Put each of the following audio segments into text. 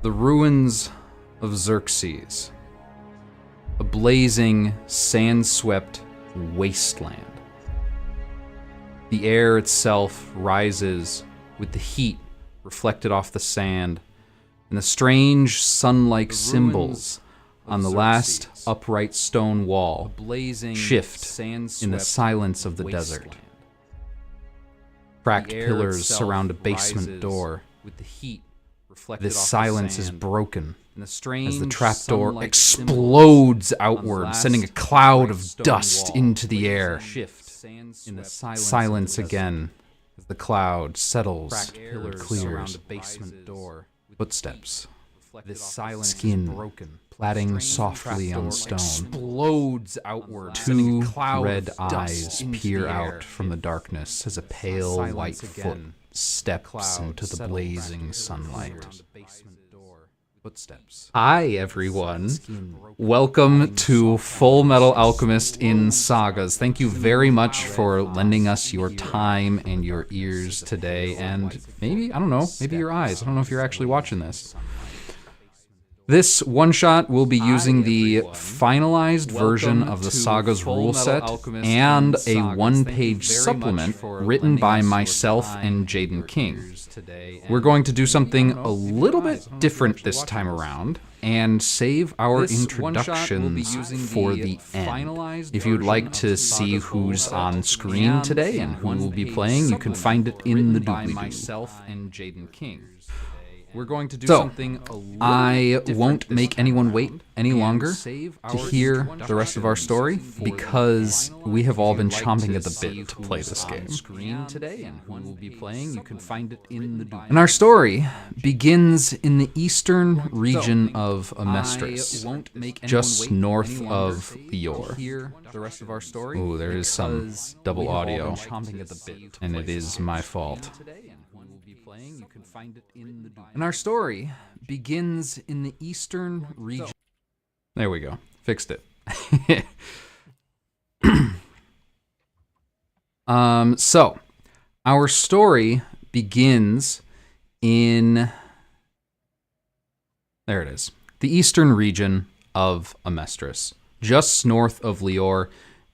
The ruins of Xerxes, a blazing, sand-swept wasteland. The air itself rises with the heat reflected off the sand, and the strange sun-like symbols on the last upright stone wall shift in the silence of the desert. Cracked pillars surround a basement door. This silence is broken as the trapdoor explodes outward, sending a cloud of dust into the air. Silence again as the cloud settles and clears. Footsteps. Skin plaiting softly on stone. Explodes outward. Two red eyes peer out from the darkness as a pale white foot steps into the blazing sunlight. Hi, everyone. Welcome to Fullmetal Alchemist in Sagas. Thank you very much for lending us your time and your ears today, and maybe, I don't know, maybe your eyes. I don't know if you're actually watching this. This one-shot will be using the finalized version of the Sagas rule set and a one-page supplement written by myself and Jaden King. We're going to do something a little bit different this time around and save our introductions for the end. If you'd like to see who's on screen today and who will be playing, you can find it in the doobly-doo. We're going to do something I won't make anyone wait any longer to hear the rest of our story because we have all been chomping at the bit to play this game. And our story begins in the eastern region of Amestris, just north of Lior. Ooh, there is some double audio, and it is my fault. And our story begins in the eastern region. There we go. Fixed it. So, our story begins in... There it is. The eastern region of Amestris, just north of Lior,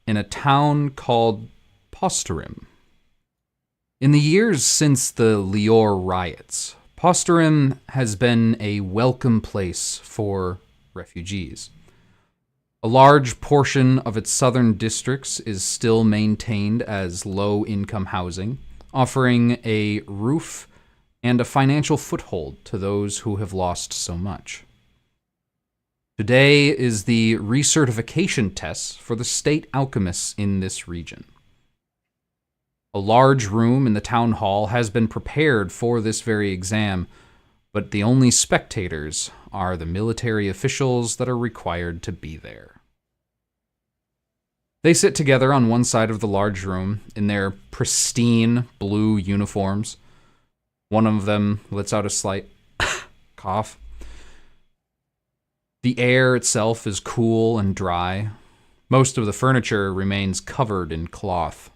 in a town called Posturim. In the years since the Lior riots, Posturim has been a welcome place for refugees. A large portion of its southern districts is still maintained as low-income housing, offering a roof and a financial foothold to those who have lost so much. Today is the recertification tests for the state alchemists in this region. A large room in the town hall has been prepared for this very exam, but the only spectators are the military officials that are required to be there. They sit together on one side of the large room in their pristine blue uniforms. One of them lets out a slight cough. The air itself is cool and dry. Most of the furniture remains covered in cloth.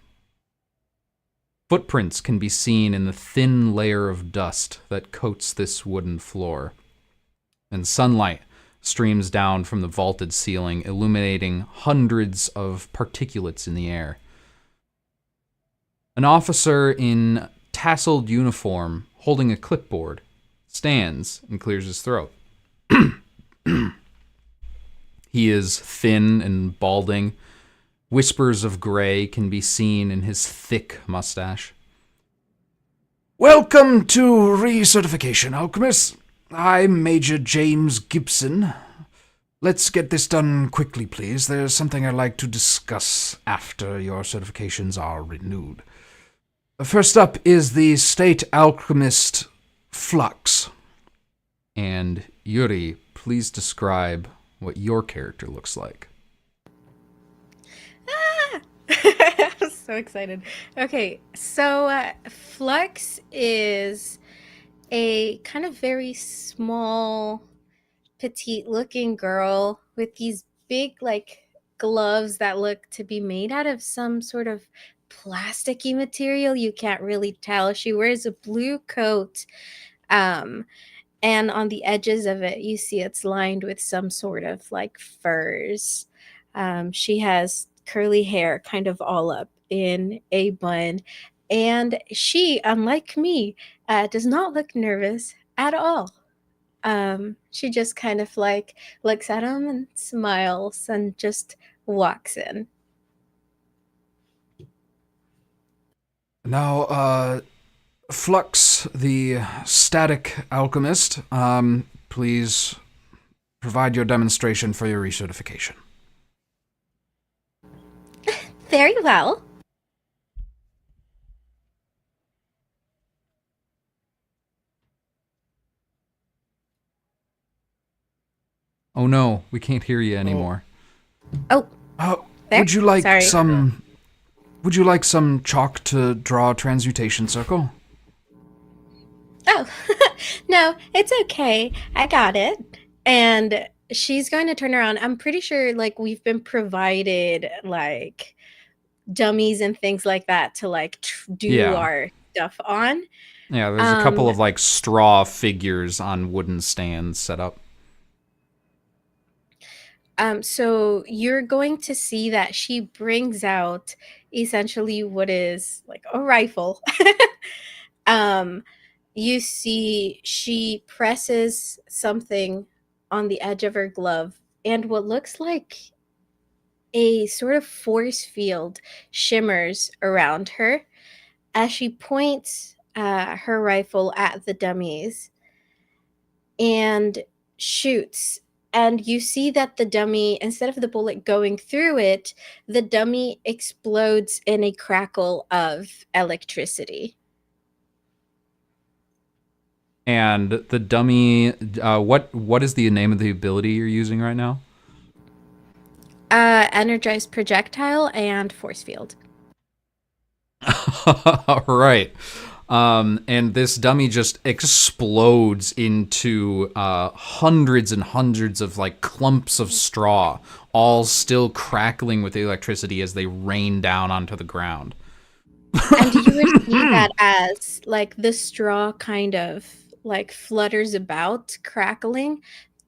Footprints can be seen in the thin layer of dust that coats this wooden floor, and sunlight streams down from the vaulted ceiling, illuminating hundreds of particulates in the air. An officer in tasseled uniform, holding a clipboard, stands and clears his throat. He is thin and balding. Whispers of gray can be seen in his thick mustache. Welcome to recertification, alchemists. I'm Major James Gibson. Let's get this done quickly, please. There's something I'd like to discuss after your certifications are renewed. First up is the state alchemist Flux. And Yuri, please describe what your character looks like. I'm so excited. Okay, so Flux is a kind of very small, petite-looking girl with these big, gloves that look to be made out of some sort of plasticky material. You can't really tell. She wears a blue coat, And on the edges of it, you see it's lined with some sort of like furs. She has curly hair kind of all up in a bun. And she, unlike me, does not look nervous at all. She just kind of like looks at him and smiles and just walks in. Now, Flux, the static alchemist, please provide your demonstration for your recertification. Very well. Oh no, we can't hear you anymore. Oh, there? Would you like Sorry. some? Would you like some chalk to draw a transmutation circle? Oh, no, it's okay. I got it. And she's going to turn around. I'm pretty sure like we've been provided like dummies and things like that to like do Yeah. our stuff on. Yeah, there's a couple of like straw figures on wooden stands set up. So you're going to see that she brings out essentially what is like a rifle. You see she presses something on the edge of her glove, and what looks like a sort of force field shimmers around her as she points her rifle at the dummies and shoots. And you see that the dummy, instead of the bullet going through it, the dummy explodes in a crackle of electricity. And the dummy, what is the name of the ability you're using right now? Energized projectile and force field. All right. And this dummy just explodes into hundreds and hundreds of like clumps of straw, all still crackling with the electricity as they rain down onto the ground. And you would see that as like the straw kind of like flutters about, crackling,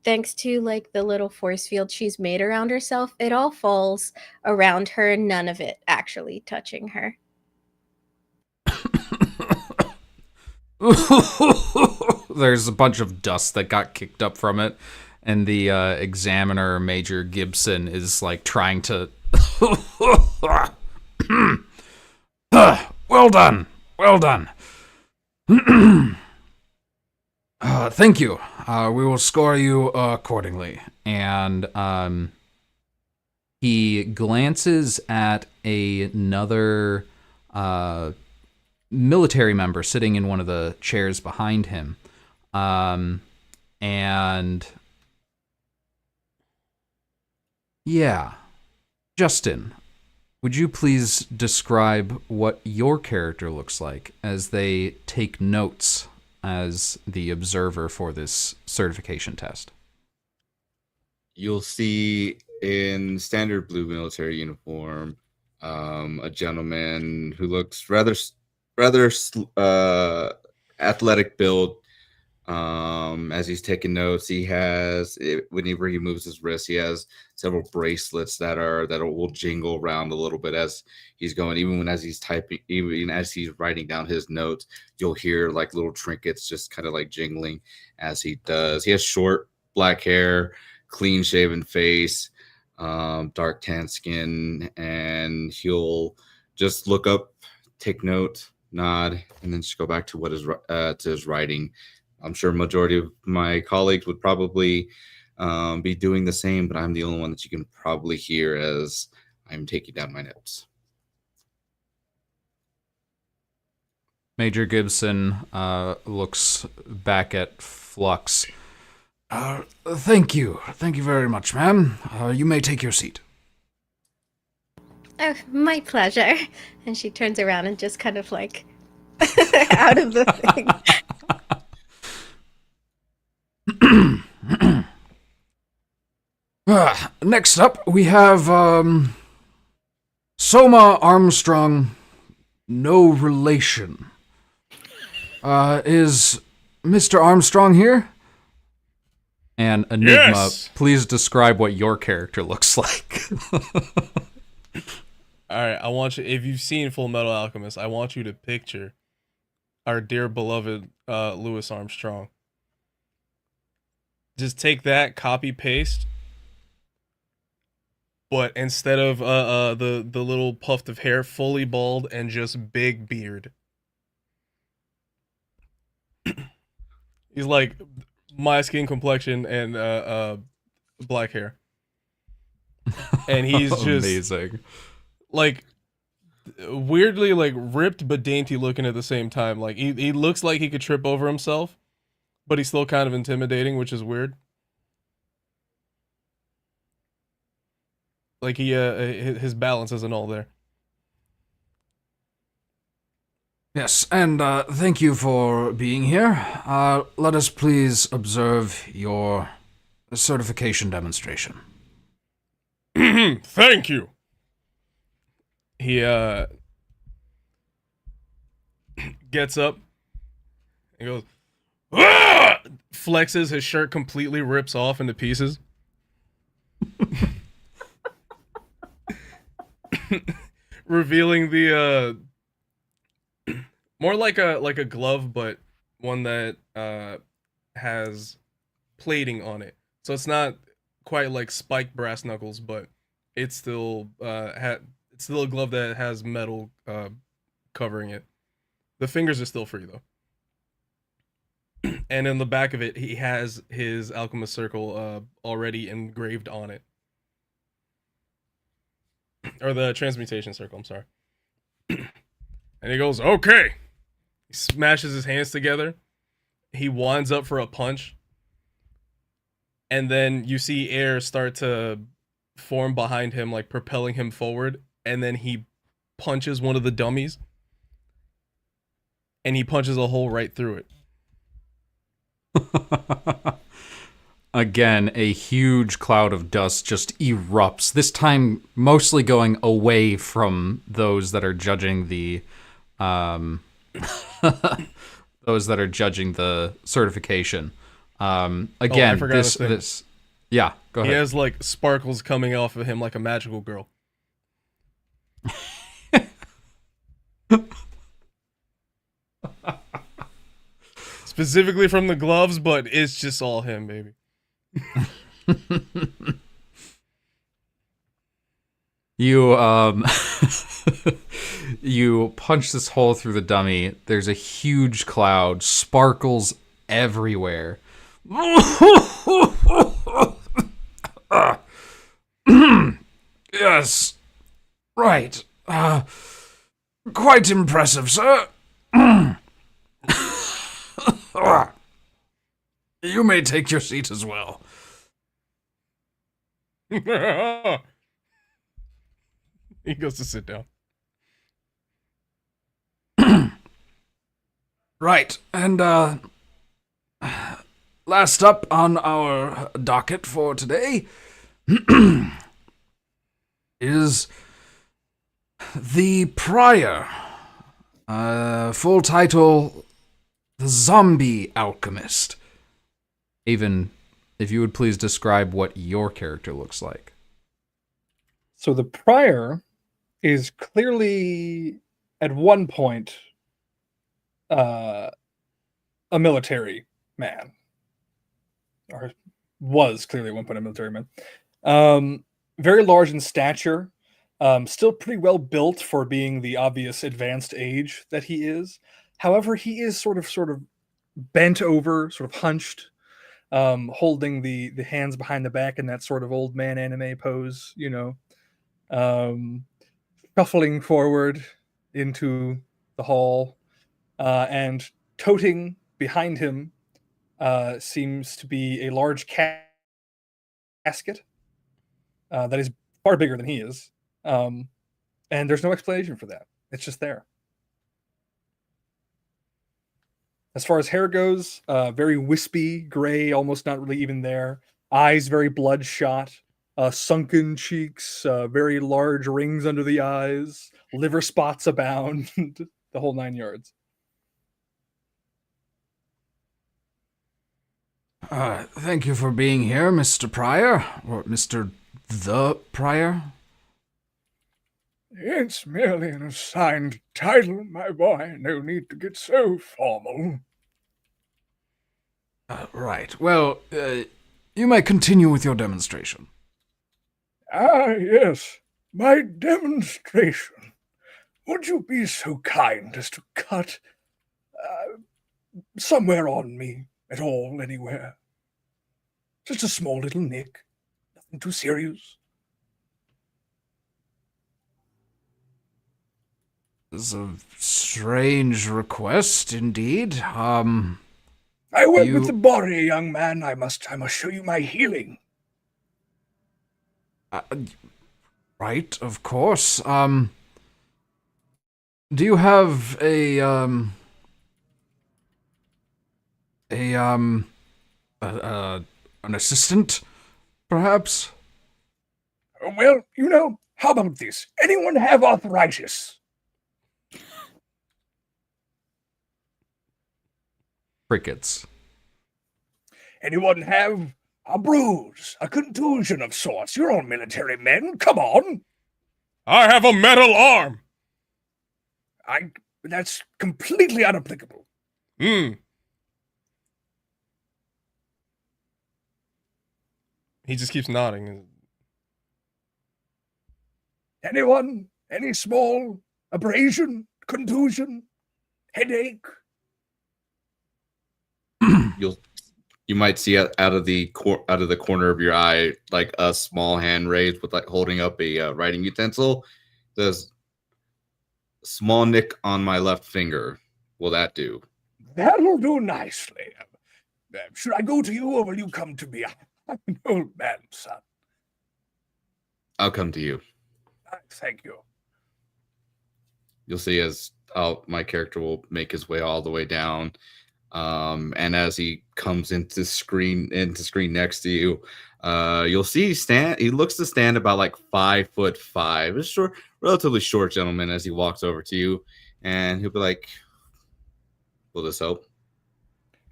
thanks to like the little force field she's made around herself. It all falls around her, none of it actually touching her. There's a bunch of dust that got kicked up from it, and the examiner, Major Gibson, is like trying to. Well done, well done. Thank you. We will score you accordingly. And he glances at another military member sitting in one of the chairs behind him. And yeah, Justin, would you please describe what your character looks like as they take notes as the observer for this certification test? You'll see in standard blue military uniform a gentleman who looks rather athletic build. As he's taking notes, he has, whenever he moves his wrist, he has several bracelets that will jingle around a little bit as he's going. Even as he's typing, even as he's writing down his notes, you'll hear like little trinkets just kind of like jingling as he does. He has short black hair, clean shaven face, dark tan skin, and he'll just look up, take note, nod, and then just go back to to his writing. I'm sure majority of my colleagues would probably be doing the same, but I'm the only one that you can probably hear as I'm taking down my notes. Major Gibson looks back at Flux. Thank you. Thank you very much, ma'am. You may take your seat. Oh, my pleasure. And she turns around and just kind of like out of the thing. Next up, we have Soma Armstrong, no relation. Is Mr. Armstrong here? And Enigma, Yes! please describe what your character looks like. Alright, I want you, if you've seen Fullmetal Alchemist, I want you to picture our dear beloved Louis Armstrong. Just take that, copy paste, but instead of the little puff of hair, fully bald and just big beard. He's like my skin complexion and black hair. And he's just amazing. like weirdly like ripped but dainty looking at the same time. Like he looks like he could trip over himself, but he's still kind of intimidating, which is weird. Like his balance isn't all there. Yes, and thank you for being here. Let us please observe your certification demonstration. Thank you. He gets up and goes, "Ah!" Flexes, his shirt completely rips off into pieces. Revealing the more like a glove, but one that has plating on it. So it's not quite like spiked brass knuckles, but it's still it's still a glove that has metal covering it. The fingers are still free though. And in the back of it, he has his alchemist circle already engraved on it. Or the transmutation circle, I'm sorry. And he goes, "Okay." He smashes his hands together. He winds up for a punch. And then you see air start to form behind him, like propelling him forward. And then he punches one of the dummies. And he punches a hole right through it. Again, a huge cloud of dust just erupts, this time mostly going away from those that are judging the those that are judging the certification. Again, this yeah, go ahead. He has like sparkles coming off of him like a magical girl. Specifically from the gloves, but it's just all him, baby. You you punch this hole through the dummy. There's a huge cloud, sparkles everywhere. Yes. Right. Quite impressive, sir. You may take your seat as well. He goes to sit down. Right, and last up on our docket for today is the Prior. Full title, The Zombie Alchemist. Avon, if you would please describe what your character looks like. So the Prior is clearly, at one point, a military man. Or was clearly at one point a military man. Very large in stature. Still pretty well built for being the obvious advanced age that he is. However, he is sort of bent over, sort of hunched, holding the hands behind the back in that sort of old man anime pose, you know. Shuffling forward into the hall, and toting behind him seems to be a large casket that is far bigger than he is. And there's no explanation for that. It's just there. As far as hair goes, very wispy, gray, almost not really even there. Eyes very bloodshot. Sunken cheeks, very large rings under the eyes, liver spots abound, the whole 9 yards. Thank you for being here, Mr. Pryor, or Mr. The Pryor. It's merely an assigned title, my boy. No need to get so formal. Right. Well, you may continue with your demonstration. Ah, yes, my demonstration. Would you be so kind as to cut somewhere on me at all, anywhere? Just a small little nick. Nothing too serious. This is a strange request, indeed. I work with the body, young man. I must show you my healing. Right, of course. Do you have an assistant, perhaps? Well, how about this? Anyone have arthritis? Crickets. Anyone have a bruise, a contusion of sorts? You're all military men. Come on. I have a metal arm. That's completely unapplicable. He just keeps nodding. Anyone? Any small abrasion, contusion, headache? You might see out of the corner of your eye like a small hand raised with like holding up a writing utensil. Says, "Small nick on my left finger. Will that do?" That'll do nicely. Should I go to you or will you come to me? I'm an old man, son. I'll come to you. Thank you. You'll see as my character will make his way all the way down. And as he comes into screen next to you, you'll see he looks to stand about like 5'5". A short, relatively short gentleman as he walks over to you, and he'll be like, "Will this help?"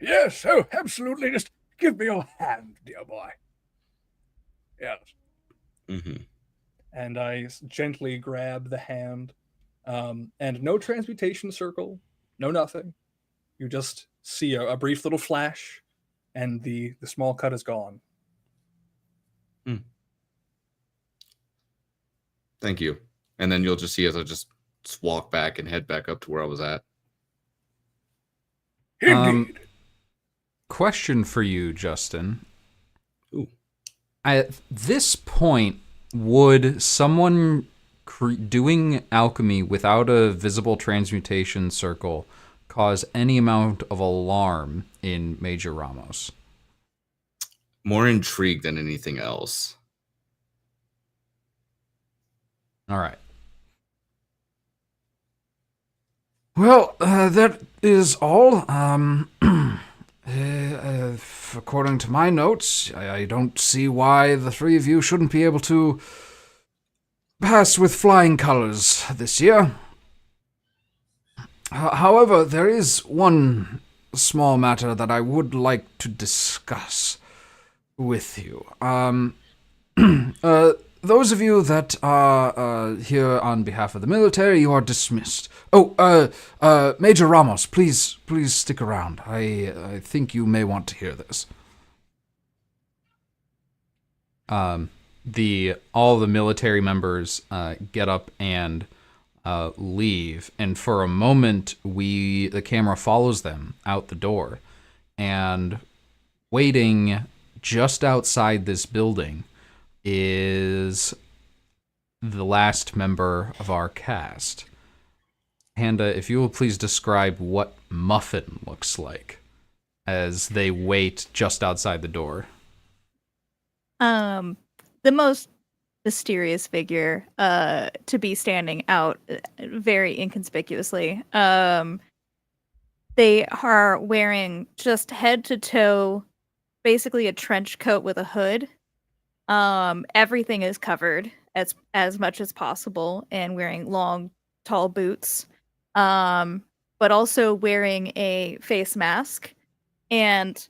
Yes, oh, absolutely. Just give me your hand, dear boy. Yes. Mm-hmm. And I gently grab the hand, and no transmutation circle, no nothing. You just see a brief little flash, and the small cut is gone. Thank you. And then you'll just see as I just walk back and head back up to where I was at. Indeed. Question for you, Justin. Ooh. At this point, would someone doing alchemy without a visible transmutation circle cause any amount of alarm in Major Ramos? More intrigued than anything else. All right. Well, that is all. According to my notes, I don't see why the three of you shouldn't be able to pass with flying colors this year. However, there is one small matter that I would like to discuss with you. Those of you that are here on behalf of the military, you are dismissed. Oh, Major Ramos, please stick around. I think you may want to hear this. All the military members get up and leave, and for a moment, the camera follows them out the door, and waiting just outside this building is the last member of our cast. Panda, if you will please describe what Muffin looks like as they wait just outside the door. The most mysterious figure to be standing out very inconspicuously. They are wearing just head to toe, basically a trench coat with a hood. Everything is covered as much as possible and wearing long, tall boots. But also wearing a face mask. And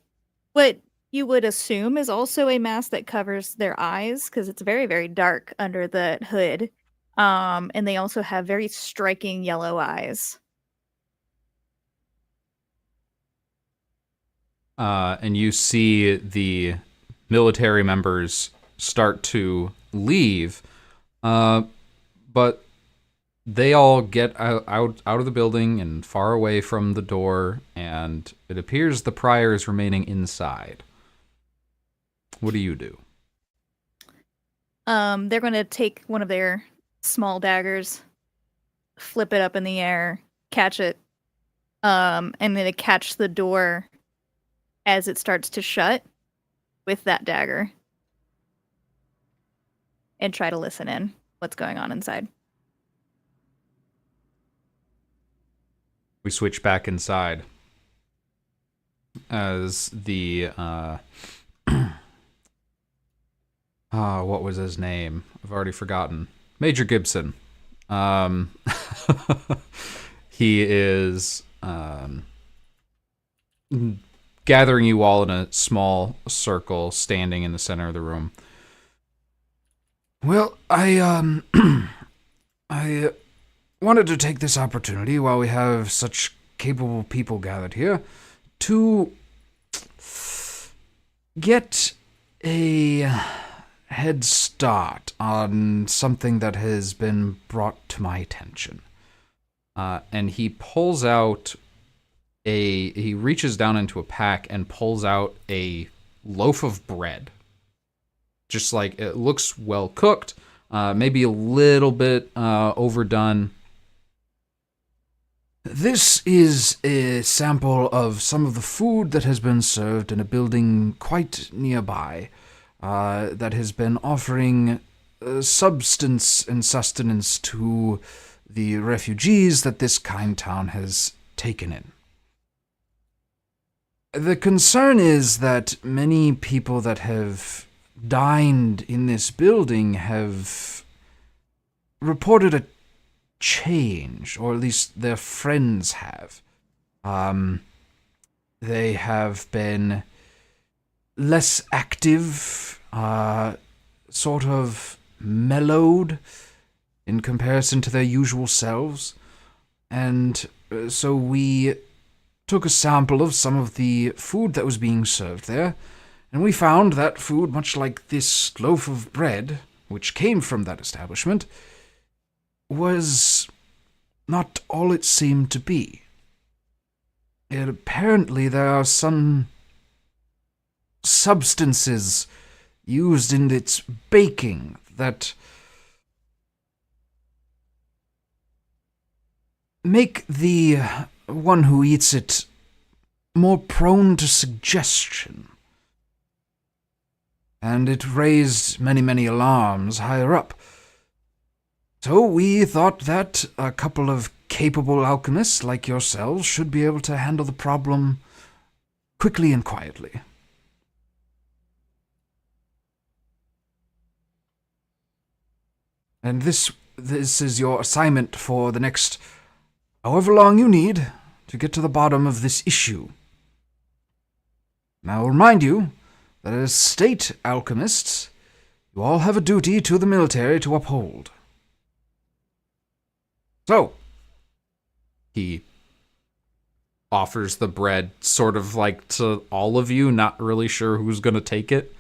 what you would assume is also a mask that covers their eyes because it's very, very dark under the hood. And they also have very striking yellow eyes. And you see the military members start to leave, but they all get out of the building and far away from the door, and it appears the prior is remaining inside. What do you do? They're going to take one of their small daggers, flip it up in the air, catch it, and then to catch the door as it starts to shut with that dagger, and try to listen in what's going on inside. We switch back inside as the what was his name? I've already forgotten. Major Gibson. He is gathering you all in a small circle, standing in the center of the room. Well, I wanted to take this opportunity while we have such capable people gathered here to get a head start on something that has been brought to my attention. And he pulls out he reaches down into a pack and pulls out a loaf of bread. Just like, it looks well cooked, maybe a little bit overdone. This is a sample of some of the food that has been served in a building quite nearby that has been offering substance and sustenance to the refugees that this kind town has taken in. The concern is that many people that have dined in this building have reported a change, or at least their friends have. They have been less active, sort of mellowed in comparison to their usual selves, and so we took a sample of some of the food that was being served there, and we found that food, much like this loaf of bread, which came from that establishment, was not all it seemed to be. Apparently there are some substances used in its baking that make the one who eats it more prone to suggestion. And it raised many, many alarms higher up. So we thought that a couple of capable alchemists like yourselves should be able to handle the problem quickly and quietly. And this is your assignment for the next however long you need to get to the bottom of this issue. Now, I'll remind you that as state alchemists, you all have a duty to the military to uphold. So, he offers the bread sort of like to all of you, not really sure who's going to take it.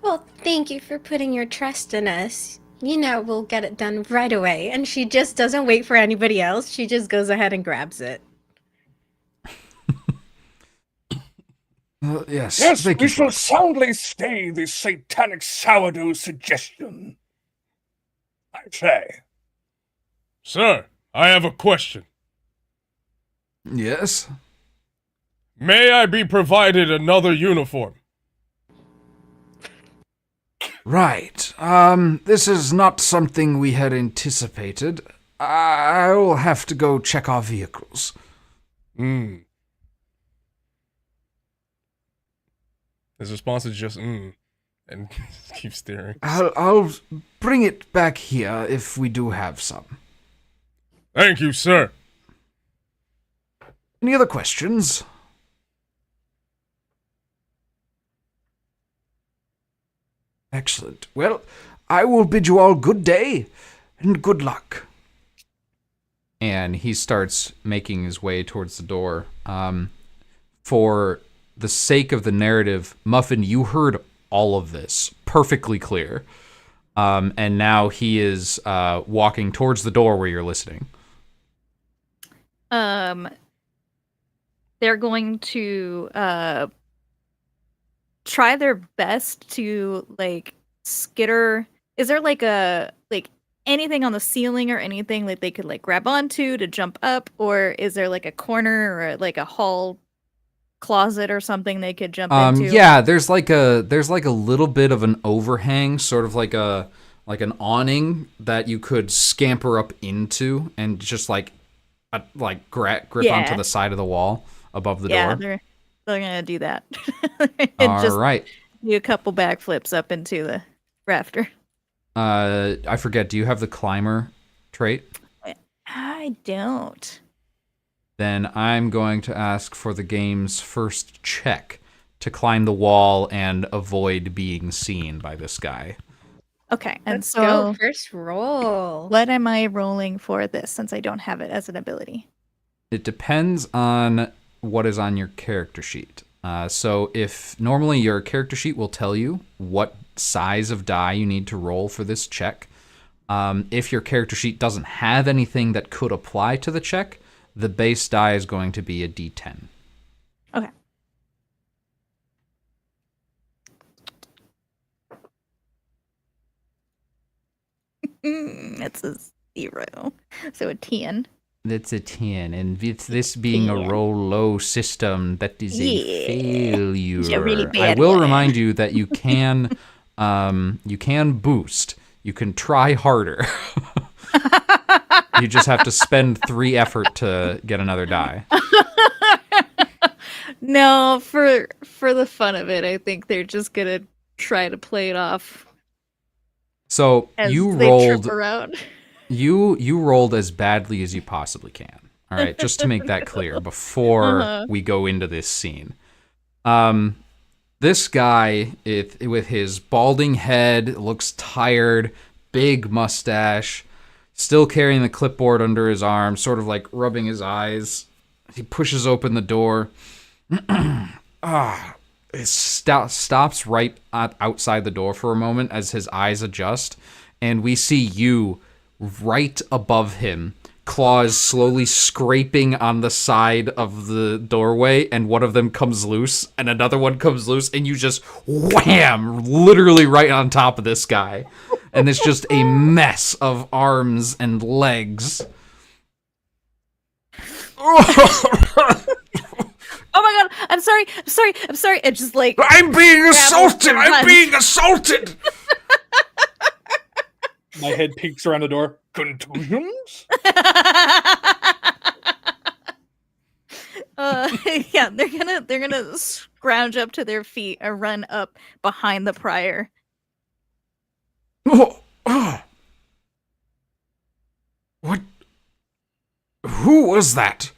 Well, thank you for putting your trust in us. You know we'll get it done right away. And she just doesn't wait for anybody else. She just goes ahead and grabs it. Yes, Yes, we shall soundly stay the satanic sourdough suggestion. I say. Sir, I have a question. Yes? May I be provided another uniform? Right. This is not something we had anticipated. I'll have to go check our vehicles. His response is just, and keeps staring. I'll bring it back here if we do have some. Thank you, sir. Any other questions? Excellent. Well, I will bid you all good day and good luck. And he starts making his way towards the door. For the sake of the narrative, Muffin, you heard all of this perfectly clear. And now he is walking towards the door where you're listening. They're going to try their best to like skitter. Is there like anything on the ceiling or anything that they could like grab onto to jump up, or is there like a corner or like a hall closet or something they could jump into? Yeah, there's like a little bit of an overhang, sort of like an awning that you could scamper up into and just grip onto the side of the wall above the door. Yeah, they're gonna do that. All right. Do a couple backflips up into the rafter. I forget. Do you have the climber trait? I don't. Then I'm going to ask for the game's first check to climb the wall and avoid being seen by this guy. Okay, and Let's so go. First roll. what am I rolling for this since I don't have it as an ability? It depends on what is on your character sheet. So if normally your character sheet will tell you what size of die you need to roll for this check. If your character sheet doesn't have anything that could apply to the check, the base die is going to be a D10. Okay. It's a 0, so a 10. That's a 10, and with this being a roll low system, that is a failure. It's a really I bad will one. remind you that you can boost. You can try harder. You just have to spend 3 effort to get another die. No, for the fun of it, I think they're just gonna try to play it off So as you they rolled. trip around. You rolled as badly as you possibly can. All right, just to make that clear before we go into this scene. This guy, with his balding head, looks tired, big mustache, still carrying the clipboard under his arm, sort of like rubbing his eyes. He pushes open the door. It stops right outside the door for a moment as his eyes adjust, and we see you right above him, claws slowly scraping on the side of the doorway, and one of them comes loose, and another one comes loose, and you just wham, literally right on top of this guy. And it's just a mess of arms and legs. Oh my god, I'm sorry. It's just like I'm being assaulted! and runs. I'm being assaulted! My head peeks around the door. Contusions? Yeah, they're gonna scrounge up to their feet and run up behind the prior. What? Who was that?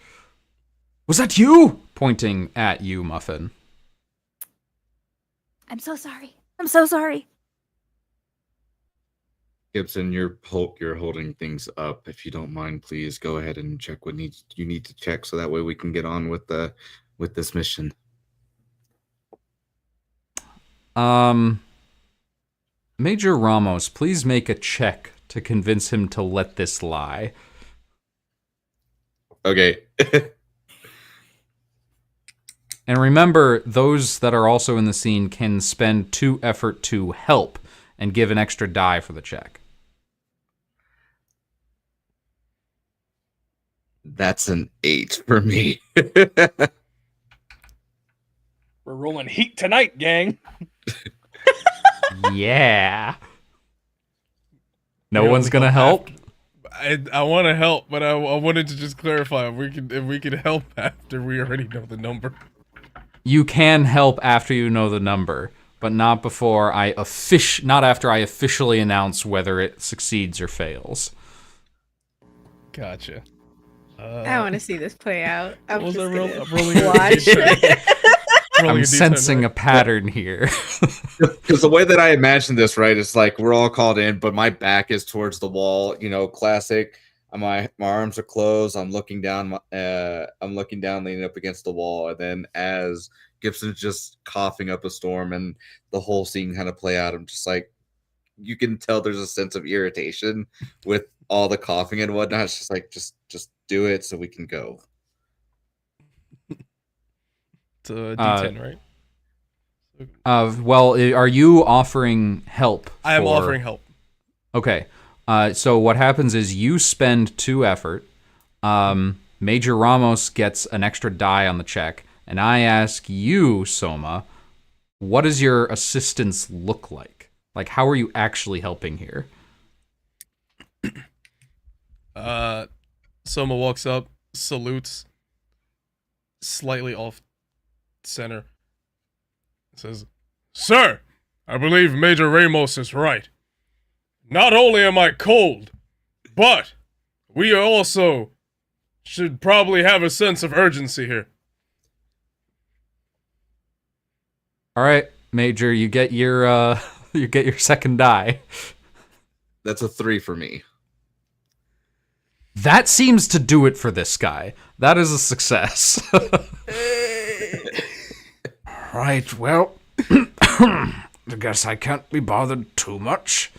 Was that you? Pointing at you, Muffin. I'm so sorry. Gibson, you're holding things up. If you don't mind, please go ahead and check what you need to check, so that way we can get on with this mission. Major Ramos, please make a check to convince him to let this lie. Okay. And remember, those that are also in the scene can spend 2 effort to help and give an extra die for the check. That's an 8 for me. We're rolling heat tonight, gang. Yeah. No one's gonna help? I want to help, but I wanted to just clarify if we could help after we already know the number. You can help after you know the number, but not before not after I officially announce whether it succeeds or fails. Gotcha. I want to see this play out. I'm What was just I gonna rolling? watch. Rolling I'm a D10, sensing a right? pattern here. Because the way that I imagine this, right, is like we're all called in, but my back is towards the wall. You know, classic. My arms are closed. I'm looking down. Leaning up against the wall, and then as Gibson's just coughing up a storm, and the whole scene kind of play out. I'm just like, you can tell there's a sense of irritation with all the coughing and whatnot. It's just like, just do it so we can go. It's a D10, right? Well, are you offering help? I am offering help. Okay. So what happens is you spend 2 effort. Major Ramos gets an extra die on the check, and I ask you, Soma, what does your assistance look like? Like, how are you actually helping here? Soma walks up, salutes, slightly off center, says, Sir, I believe Major Ramos is right. Not only am I cold, but we also should probably have a sense of urgency here. All right, Major, you get your second die. That's a 3 for me. That seems to do it for this guy. That is a success. Right, well, I guess I can't be bothered too much.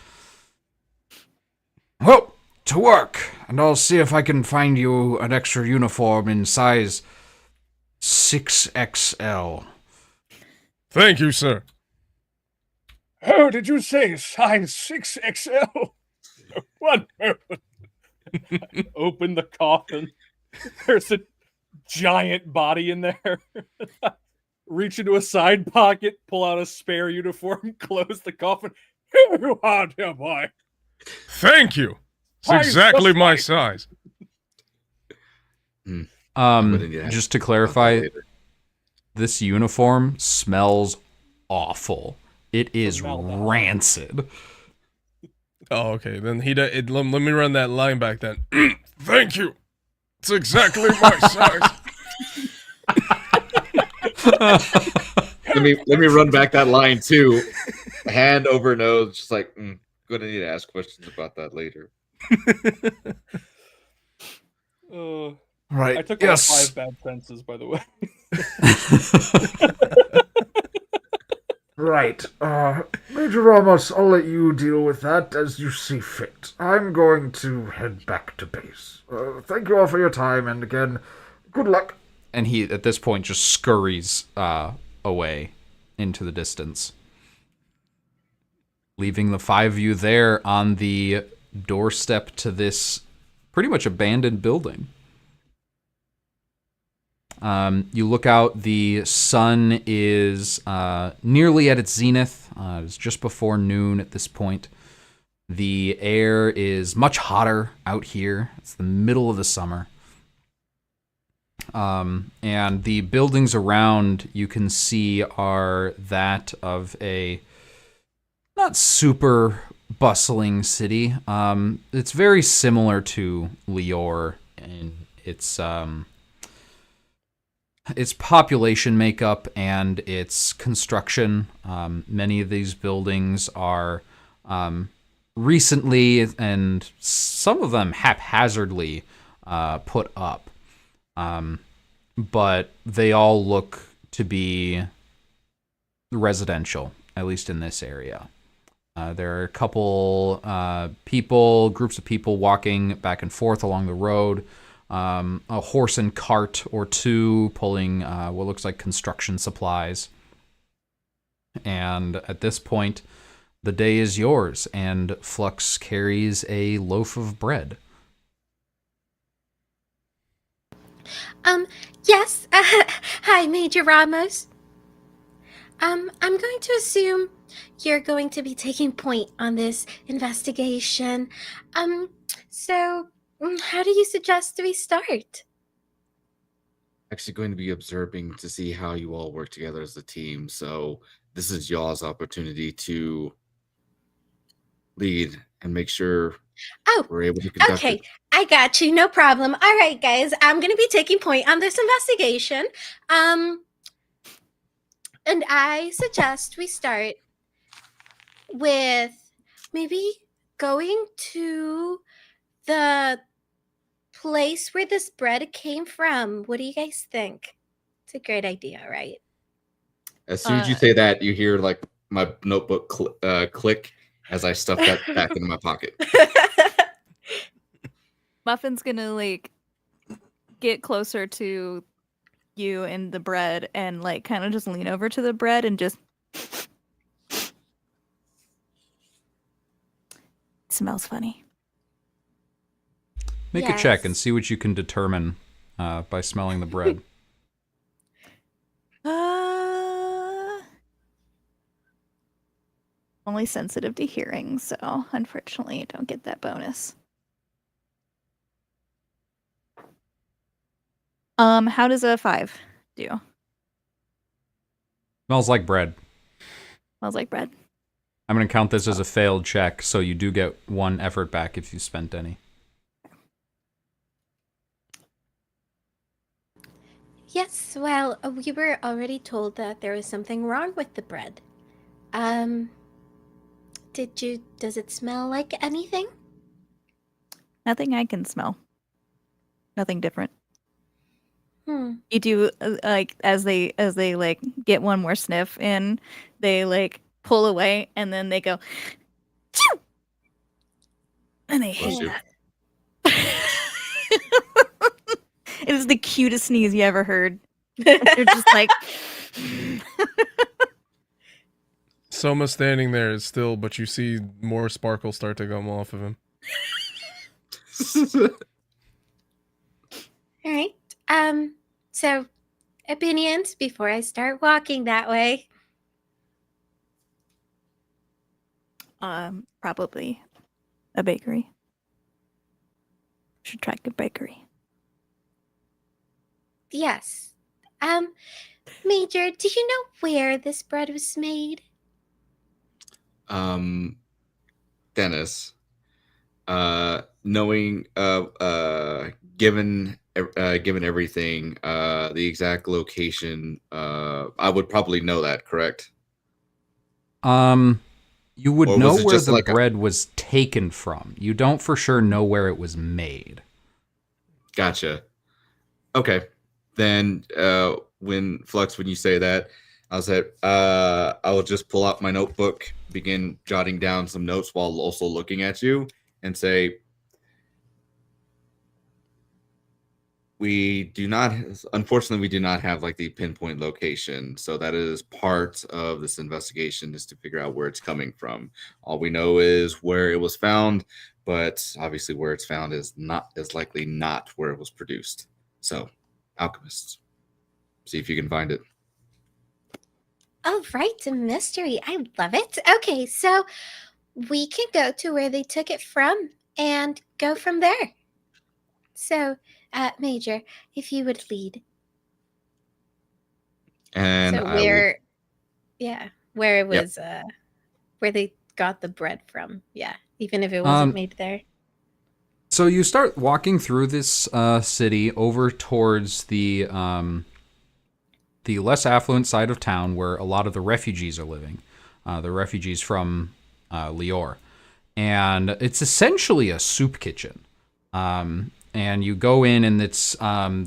Well, to work, and I'll see if I can find you an extra uniform in size 6XL. Thank you, sir. Oh, did you say size 6XL? One moment. Open the coffin. There's a giant body in there. Reach into a side pocket, pull out a spare uniform, close the coffin. Here you are, dear boy. Thank you. It's Size exactly just my right. size. Just to clarify, this uniform smells awful. It is rancid. oh, okay, then let me run that line back then. Thank you. It's exactly my size. Let me run back that line too. Hand over nose, just like gonna need to ask questions about that later. Right, I took yes. all 5 bad senses, by the way. Right. Major Ramos, I'll let you deal with that as you see fit. I'm going to head back to base. Thank you all for your time, and again, good luck. And he, at this point, just scurries away into the distance, leaving the 5 of you there on the doorstep to this pretty much abandoned building. You look out, the sun is nearly at its zenith. It's just before noon at this point. The air is much hotter out here. It's the middle of the summer. And the buildings around you can see are that of a not super bustling city. It's very similar to Lior in its population makeup and its construction. Many of these buildings are recently and some of them haphazardly put up. But they all look to be residential, at least in this area. There are a couple groups of people walking back and forth along the road. A horse and cart or two pulling what looks like construction supplies. And at this point, the day is yours, and Flux carries a loaf of bread. Yes. Hi, Major Ramos. I'm going to assume you're going to be taking point on this investigation. So how do you suggest we start? Actually going to be observing to see how you all work together as a team. So this is y'all's opportunity to lead and make sure we're able to conduct Okay, it. I got you. No problem. All right, guys. I'm going to be taking point on this investigation. And I suggest we start with maybe going to the place where this bread came from. What do you guys think? It's a great idea, right? As soon as you say that, you hear like my notebook click as I stuff that back into my pocket. Muffin's gonna like get closer to you and the bread and like kind of just lean over to the bread and just it smells funny. Make a check and see what you can determine by smelling the bread. Only sensitive to hearing, so unfortunately I don't get that bonus. How does a 5 do? Smells like bread. Smells like bread. I'm going to count this as a failed check, so you do get 1 effort back if you spent any. Yes, well, we were already told that there was something wrong with the bread. Does it smell like anything? Nothing I can smell. Nothing different. You do like as they like get one more sniff in, they like pull away and then they go Chew! And they hate that. It is the cutest sneeze you ever heard. They're just like Soma standing there is still, but you see more sparkle start to come off of him. All right. So opinions before I start walking that way. Probably a bakery. Should try a bakery. Yes. Major, do you know where this bread was made? Dennis, knowing given everything, the exact location, I would probably know that, correct? You would know where the like bread was taken from. You don't for sure know where it was made. Gotcha. Okay. Then when you say that, I'll say I will just pull out my notebook, begin jotting down some notes while also looking at you, and say, unfortunately, we do not have like the pinpoint location. So that is part of this investigation, is to figure out where it's coming from. All we know is where it was found, but obviously where it's found is likely not where it was produced. So, alchemists, see if you can find it. Oh, right, a mystery. I love it. Okay, so we can go to where they took it from and go from there. So, Major, if you would lead. And so where it was, where they got the bread from. Yeah, even if it wasn't made there. So you start walking through this city over towards the less affluent side of town where a lot of the refugees are living, the refugees from Lior. And it's essentially a soup kitchen. And you go in and it's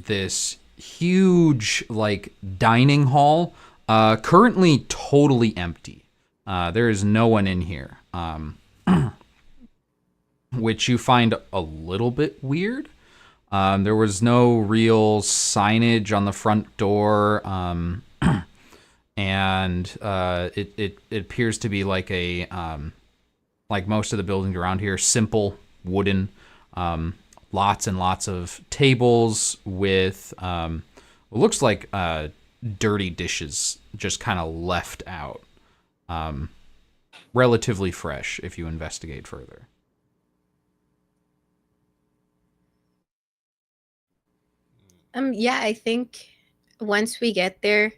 this huge like dining hall, currently totally empty. There is no one in here, which you find a little bit weird. There was no real signage on the front door, and it appears to be like like most of the buildings around here, simple wooden, lots and lots of tables with what looks like dirty dishes just kind of left out. Relatively fresh if you investigate further. Yeah, I think once we get there,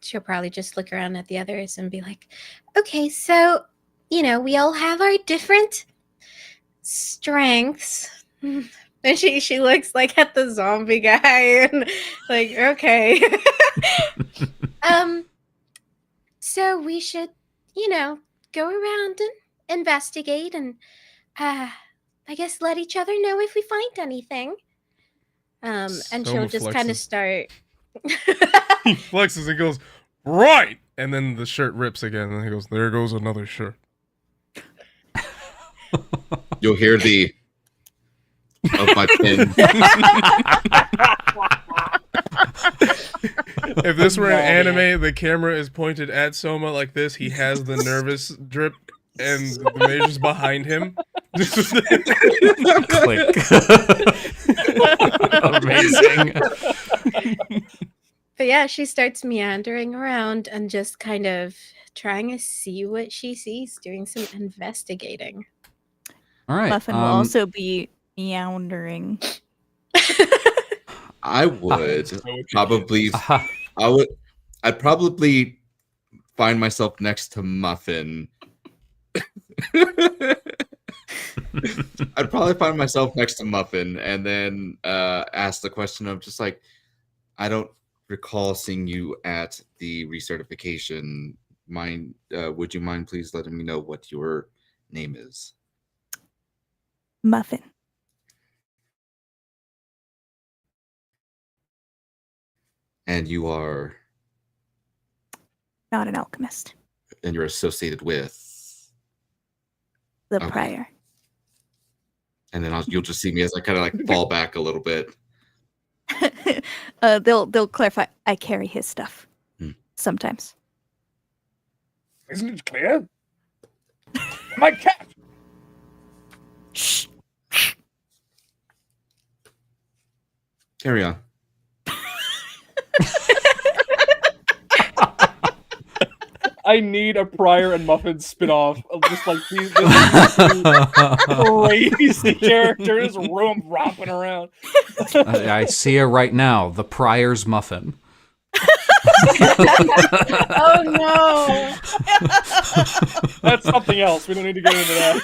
she'll probably just look around at the others and be like, okay, so, we all have our different strengths, And she looks like at the zombie guy and like, okay. So we should, go around and investigate and I guess let each other know if we find anything. And Soma she'll just kind of flexes. start. He flexes and goes, right! And then the shirt rips again, and he goes, there goes another shirt. You'll hear the of my pen. If this were an anime, the camera is pointed at Soma like this. He has the nervous drip, and the mage's behind him. Click. Amazing. But yeah, she starts meandering around and just kind of trying to see what she sees, doing some investigating. All right. Muffin will also be meandering. I would probably. I'd probably find myself next to Muffin. I'd probably find myself next to Muffin and then ask the question of just like, I don't recall seeing you at the recertification. Would you mind please letting me know what your name is? Muffin. And you are? Not an alchemist. And you're associated with? The Okay. prior. And then you'll just see me as I kind of like fall back a little bit. They'll clarify. I carry his stuff. Sometimes. Isn't it clear? My cat! Shh. Carry on. I need a Prior and Muffin spin-off of just like these crazy characters romping around. I see it right now. The Prior's Muffin. Oh no! That's something else. We don't need to get into that.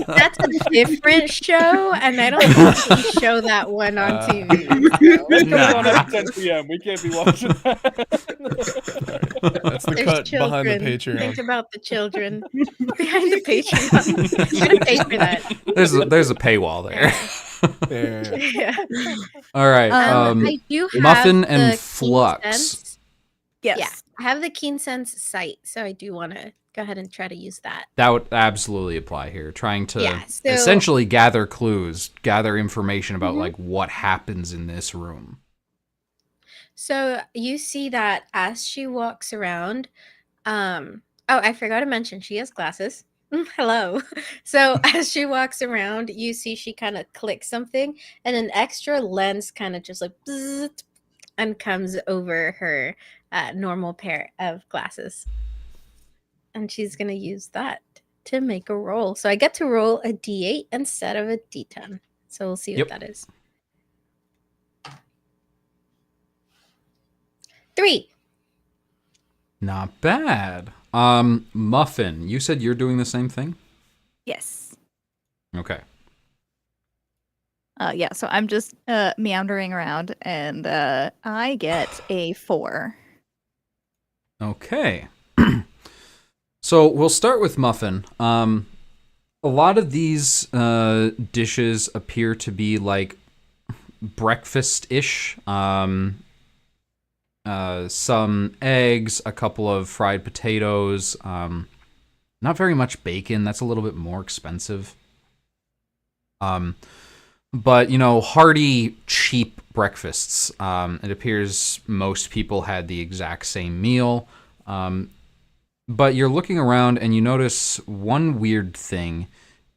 That's a different show, and I don't think we can show that one on TV. It goes on at 10 p.m. We can't be watching that. That's the There's cut children. behind the Patreon. Think about the children behind the Patreon. I'm gonna pay for that. There's a paywall there. Yeah. Yeah. All right. I do have Muffin the and keen Flux. sense. Yes. Yeah, I have the keen sense sight, so I do want to go ahead and try to use that. That would absolutely apply here. Trying to Yeah, so- essentially gather clues, gather information about Mhm. like what happens in this room. So you see that as she walks around, oh, I forgot to mention she has glasses. Hello. So as she walks around, you see she kind of clicks something, and an extra lens kind of just like bzzzt, and comes over her normal pair of glasses. And she's gonna use that to make a roll. So I get to roll a D8 instead of a D10. So we'll see Yep. what that is. 3. Not bad. Muffin, you said you're doing the same thing? Yes. Okay. Yeah, so I'm just meandering around, and I get a 4. Okay. So we'll start with Muffin. A lot of these dishes appear to be like breakfast-ish. Some eggs, a couple of fried potatoes, not very much bacon. That's a little bit more expensive. But, hearty, cheap breakfasts. It appears most people had the exact same meal. But you're looking around and you notice one weird thing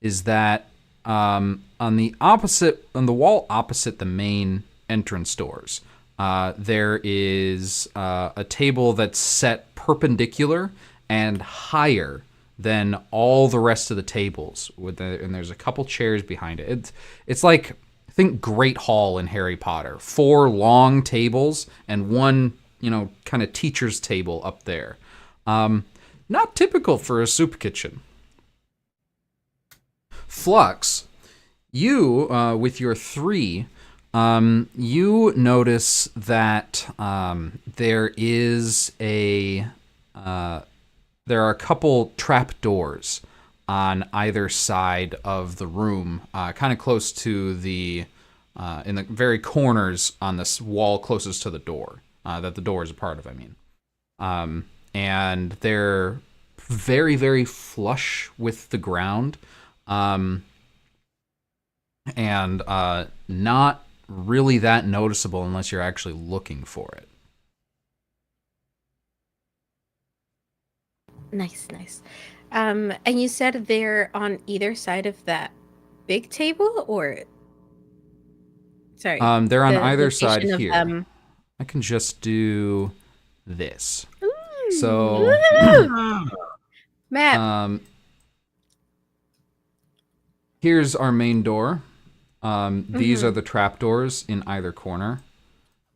is that on the wall opposite the main entrance doors, there is a table that's set perpendicular and higher than all the rest of the tables. And there's a couple chairs behind it. It's like, I think, Great Hall in Harry Potter. 4 long tables and one, kind of teacher's table up there. Not typical for a soup kitchen. Flux, You, with your 3, you notice that there are a couple trap doors on either side of the room, kind of close to the in the very corners on this wall closest to the door that the door is a part of. I mean, and they're very, very flush with the ground, and not really that noticeable unless you're actually looking for it. Nice. And you said they're on either side of that big table, or sorry? They're on the either side location of here. them. I can just do this. Ooh. So, Matt. here's our main door. These are the trapdoors in either corner.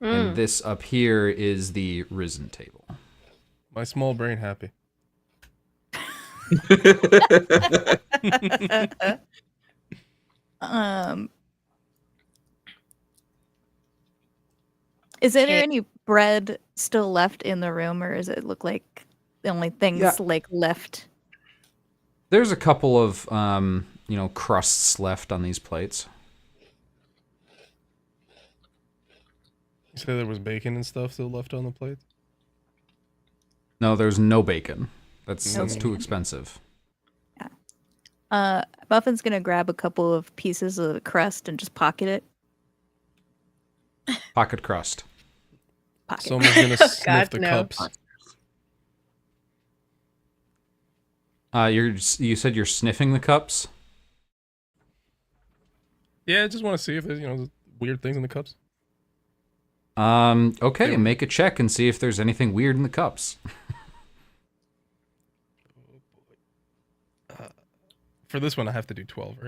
And this up here is the risen table. My small brain happy. Is there any bread still left in the room, or does it look like the only things like left? There's a couple of crusts left on these plates. You said there was bacon and stuff still left on the plate? No, there's no bacon. That's too expensive. Yeah. Muffin's gonna grab a couple of pieces of the crust and just pocket it. Pocket crust. Pocket. Someone's gonna sniff God, the no. cups. You said you're sniffing the cups? Yeah, I just want to see if there's weird things in the cups. Okay, make a check and see if there's anything weird in the cups. For this one, I have to do 12,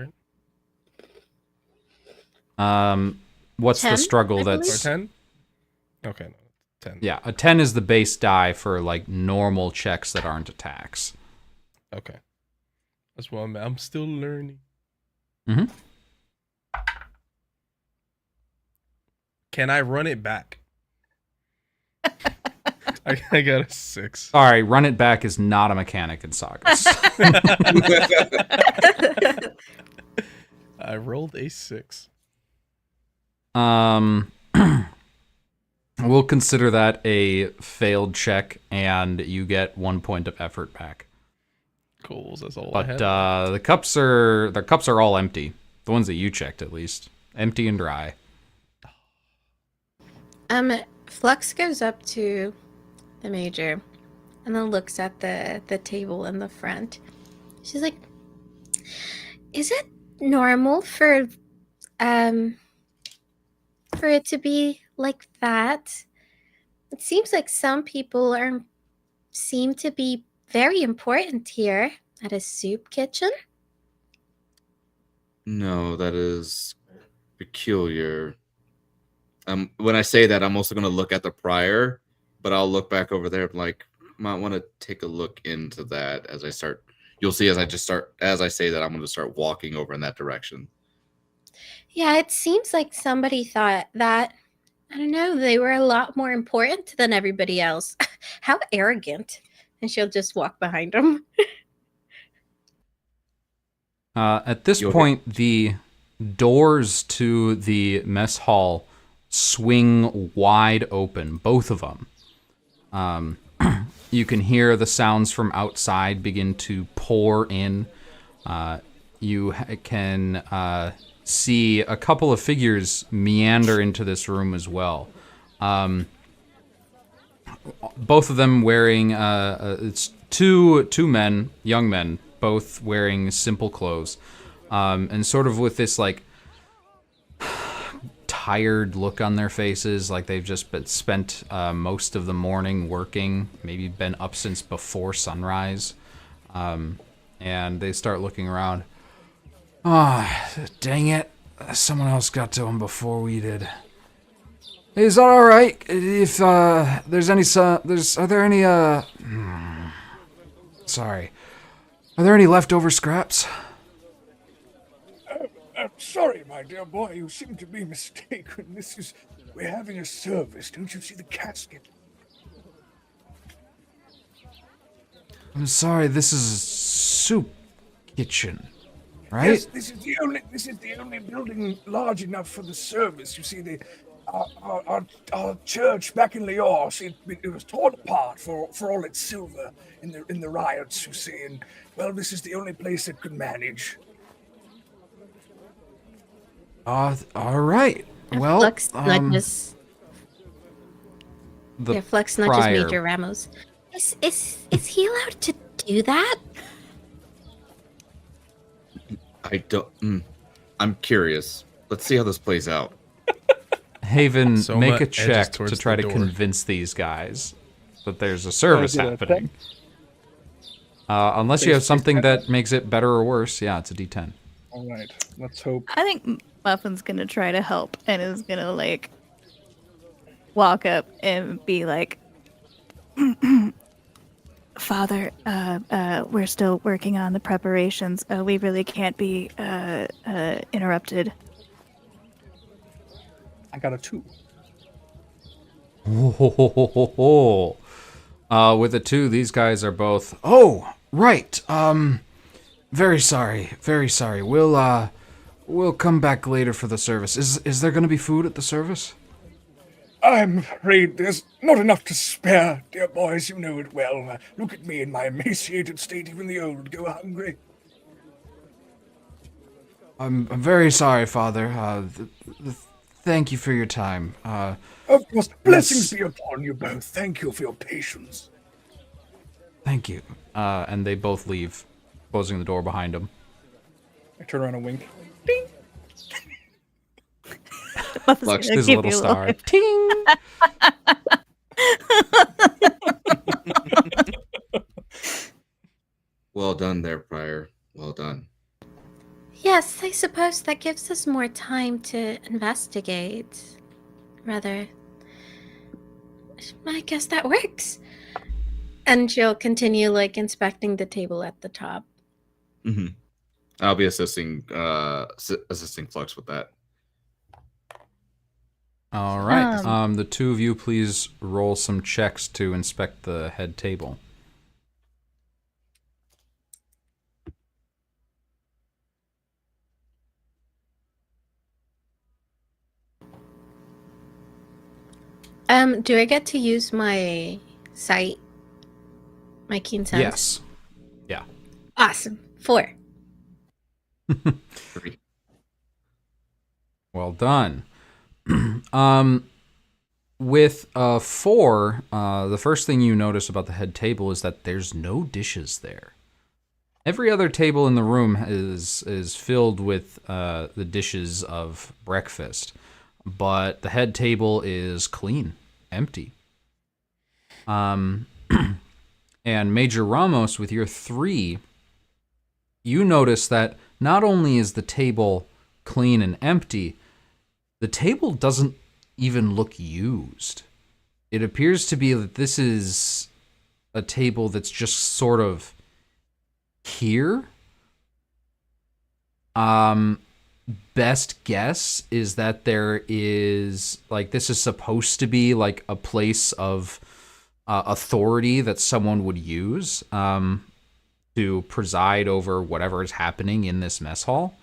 right? What's 10, the struggle I that's... Or 10? Okay, no, 10. Yeah, a 10 is the base die for, like, normal checks that aren't attacks. Okay. That's why I'm still learning. Mm-hmm. Can I run it back? I got a 6. All right, run it back is not a mechanic in Sagas. I rolled a 6. We'll consider that a failed check, and you get 1 point of effort back. Cool, that's all I But had. the cups are all empty. The ones that you checked, at least, empty and dry. Flux goes up to the major and then looks at the table in the front. She's like, "Is it normal for it to be like that? It seems like some people seem to be very important here at a soup kitchen." No, that is peculiar. When I say that, I'm also going to look at the prior, but I'll look back over there. Like, might want to take a look into that as I start. You'll see as I say that, I'm going to start walking over in that direction. Yeah, it seems like somebody thought that, I don't know, they were a lot more important than everybody else. How arrogant. And she'll just walk behind them. At this point, the doors to the mess hall swing wide open, both of them. You can hear the sounds from outside begin to pour in. You can see a couple of figures meander into this room as well. Both of them wearing it's two men, young men, both wearing simple clothes, and sort of with this like tired look on their faces, like they've just spent most of the morning working, maybe been up since before sunrise, and they start looking around. Ah, oh, dang it! Someone else got to him before we did. Is that all right? If there's any, are there any sorry, are there any leftover scraps? Sorry, my dear boy, you seem to be mistaken. We're having a service. Don't you see the casket? I'm sorry, this is a soup kitchen, right? Yes, this is the only building large enough for the service. You see, our church back in Leos, it was torn apart for all its silver in the riots. You see, and well, this is the only place it could manage. All right. And Well, Flux nudges. the Flux nudges prior. Major Ramos. Is he allowed to do that? I don't. I'm curious. Let's see how this plays out. Haven, Soma make a edges check to towards try the to door. convince these guys that there's a service do that happening. Unless you have something that makes it better or worse. Yeah, it's a D10. All right, let's hope. I think Muffin's gonna try to help and is gonna like walk up and be like, Father, we're still working on the preparations. We really can't be interrupted. I got a 2. With a 2, these guys are both. Oh, right. Very sorry. Very sorry. We'll come back later for the service. Is there going to be food at the service? I'm afraid there's not enough to spare, dear boys. You know it well. Look at me in my emaciated state. Even the old go hungry. I'm very sorry, Father. Thank you for your time. Of course, blessings be upon you both. Thank you for your patience. Thank you. And they both leave, closing the door behind them. I turn around and wink. Muffin's Flux gonna is a give little you star. Ting! Well done there, Prior. Well done. Yes, I suppose that gives us more time to investigate. Rather, I guess that works. And she'll continue like inspecting the table at the top. Mm-hmm. I'll be assisting Flux with that. All right. The two of you, please roll some checks to inspect the head table. Do I get to use my sight? My keen sense? Yes. Yeah. Awesome. 4. 3. Well done. With 4, the first thing you notice about the head table is that there's no dishes there. Every other table in the room is filled with the dishes of breakfast, but the head table is clean, empty. And Major Ramos, with your 3, you notice that not only is the table clean and empty, the table doesn't even look used. It appears to be that this is a table that's just sort of here. Best guess is that there is, like, this is supposed to be like a place of authority that someone would use to preside over whatever is happening in this mess hall,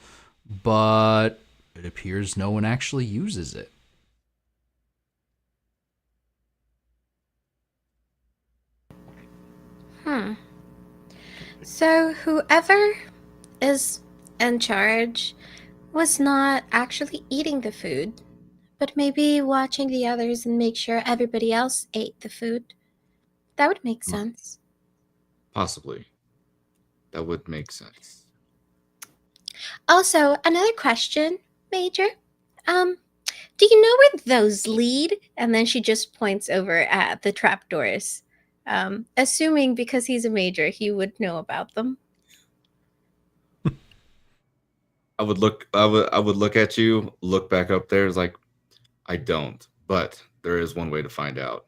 but it appears no one actually uses it. So whoever is in charge was not actually eating the food, but maybe watching the others and make sure everybody else ate the food. That would make sense. Possibly. That would make sense. Also, another question, Major. Do you know where those lead? And then she just points over at the trapdoors. Assuming because he's a major, he would know about them. I would look at you, look back up there, it's like, I don't, but there is one way to find out.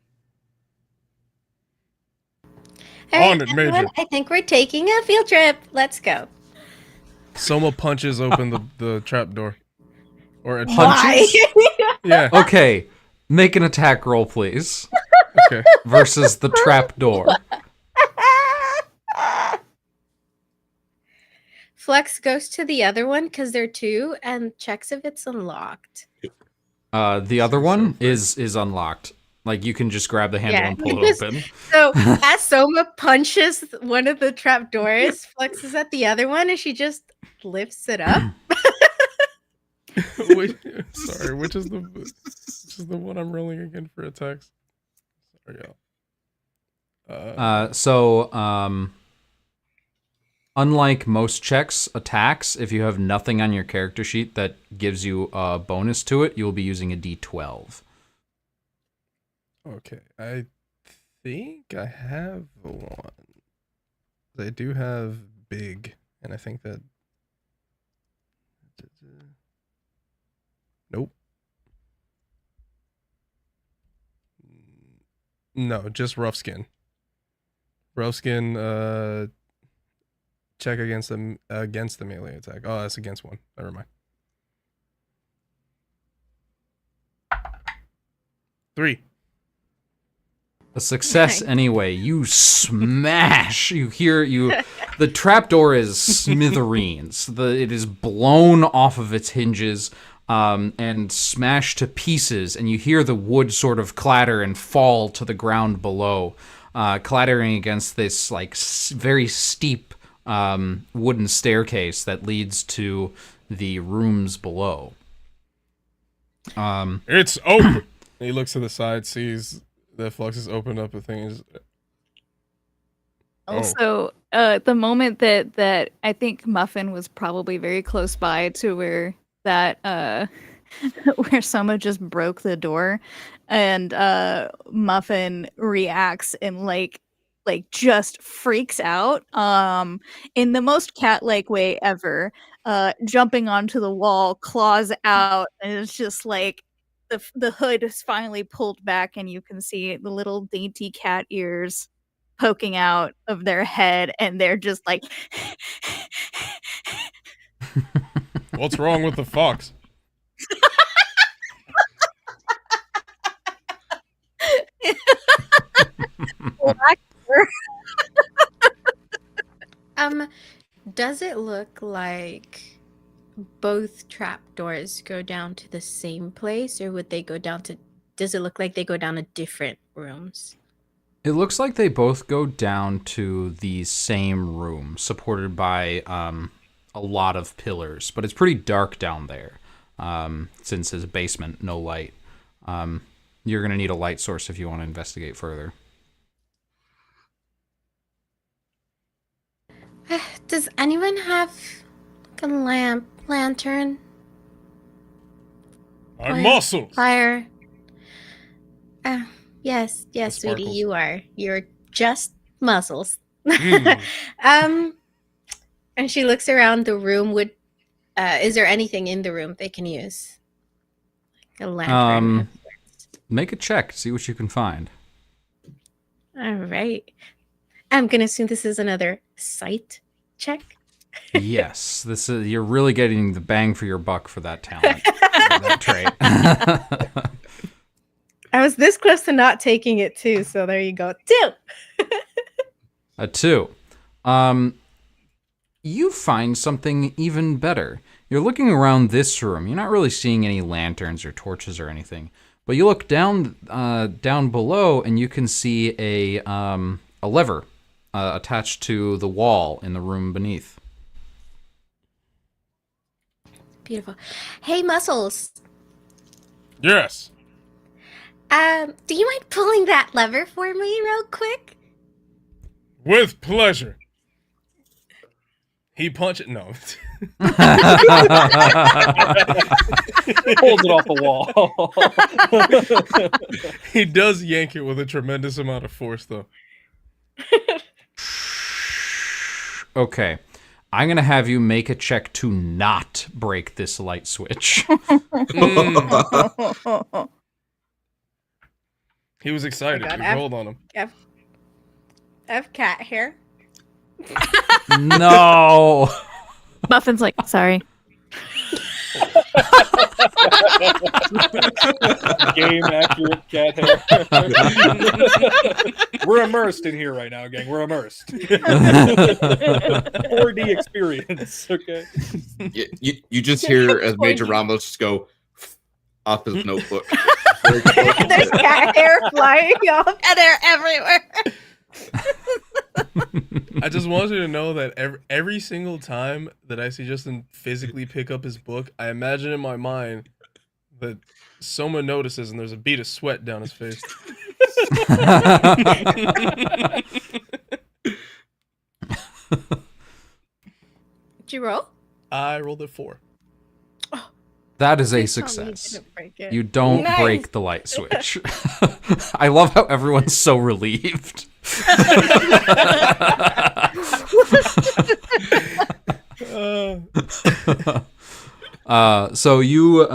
All On it, Major. everyone, I think we're taking a field trip. Let's go. Soma punches open the trap door. Or Punches? Yeah. Okay, make an attack roll, please. Okay. Versus the trap door. Flux goes to the other one because there are two and checks if it's unlocked. The other one is unlocked. Like, you can just grab the handle and pull it open. So as Soma punches one of the trap doors, Flux is at the other one and she just lifts it up. Wait, sorry, which is the one I'm rolling again for attacks? Sorry, y'all. Unlike most attacks, if you have nothing on your character sheet that gives you a bonus to it, you'll be using a D12. Okay, I think I have one. I do have big, and I think that... Nope. No, just rough skin. Rough skin, check against the melee attack. Oh, that's against one. Never mind. 3. A success anyway. You smash. You hear the trapdoor is smithereens. It is blown off of its hinges and smashed to pieces, and you hear the wood sort of clatter and fall to the ground below, clattering against this like very steep wooden staircase that leads to the rooms below. It's open. He looks to the side, sees that Flux has opened up the thing. Also, the moment that I think Muffin was probably very close by to where that where Soma just broke the door, and Muffin reacts and like just freaks out in the most cat-like way ever, jumping onto the wall, claws out, and it's just like the hood is finally pulled back and you can see the little dainty cat ears poking out of their head, and they're just like What's wrong with the fox? Does it look like both trapdoors go down to the same place, or would they go down to... Does it look like they go down to different rooms? It looks like they both go down to the same room, supported by a lot of pillars, but it's pretty dark down there, since it's a basement, no light. You're going to need a light source if you want to investigate further. Does anyone have like a lantern? I'm muscles. Fire. Yes, sweetie, sparkles. you are. You're just muscles. Mm. And she looks around the room. Is there anything in the room they can use? Like a lantern. Make a check, see what you can find. All right. I'm gonna assume this is another sight check. Yes, you're really getting the bang for your buck for that talent, that trait. I was this close to not taking it too, so there you go. 2. A 2. You find something even better. You're looking around this room. You're not really seeing any lanterns or torches or anything, but you look down below, and you can see a lever attached to the wall in the room beneath. Beautiful. Hey, Muscles. Yes. Do you mind pulling that lever for me real quick? With pleasure. He punched... No. Pulls it off the wall. He does yank it with a tremendous amount of force, though. Okay. I'm going to have you make a check to not break this light switch. He was excited. God, We rolled on him. I have cat hair. No. Muffin's like, sorry. Game accurate cat hair. We're immersed in here right now, gang. We're immersed. 4D experience. Okay. You just hear as Major Ramos just go off his notebook. There's cat hair flying off. And they're everywhere. I just want you to know that every single time that I see Justin physically pick up his book, I imagine in my mind that Soma notices and there's a bead of sweat down his face. Did you roll? I rolled a 4. That is a Please tell me you success. didn't break it. You don't Nice. break the light switch. I love how everyone's so relieved. So you're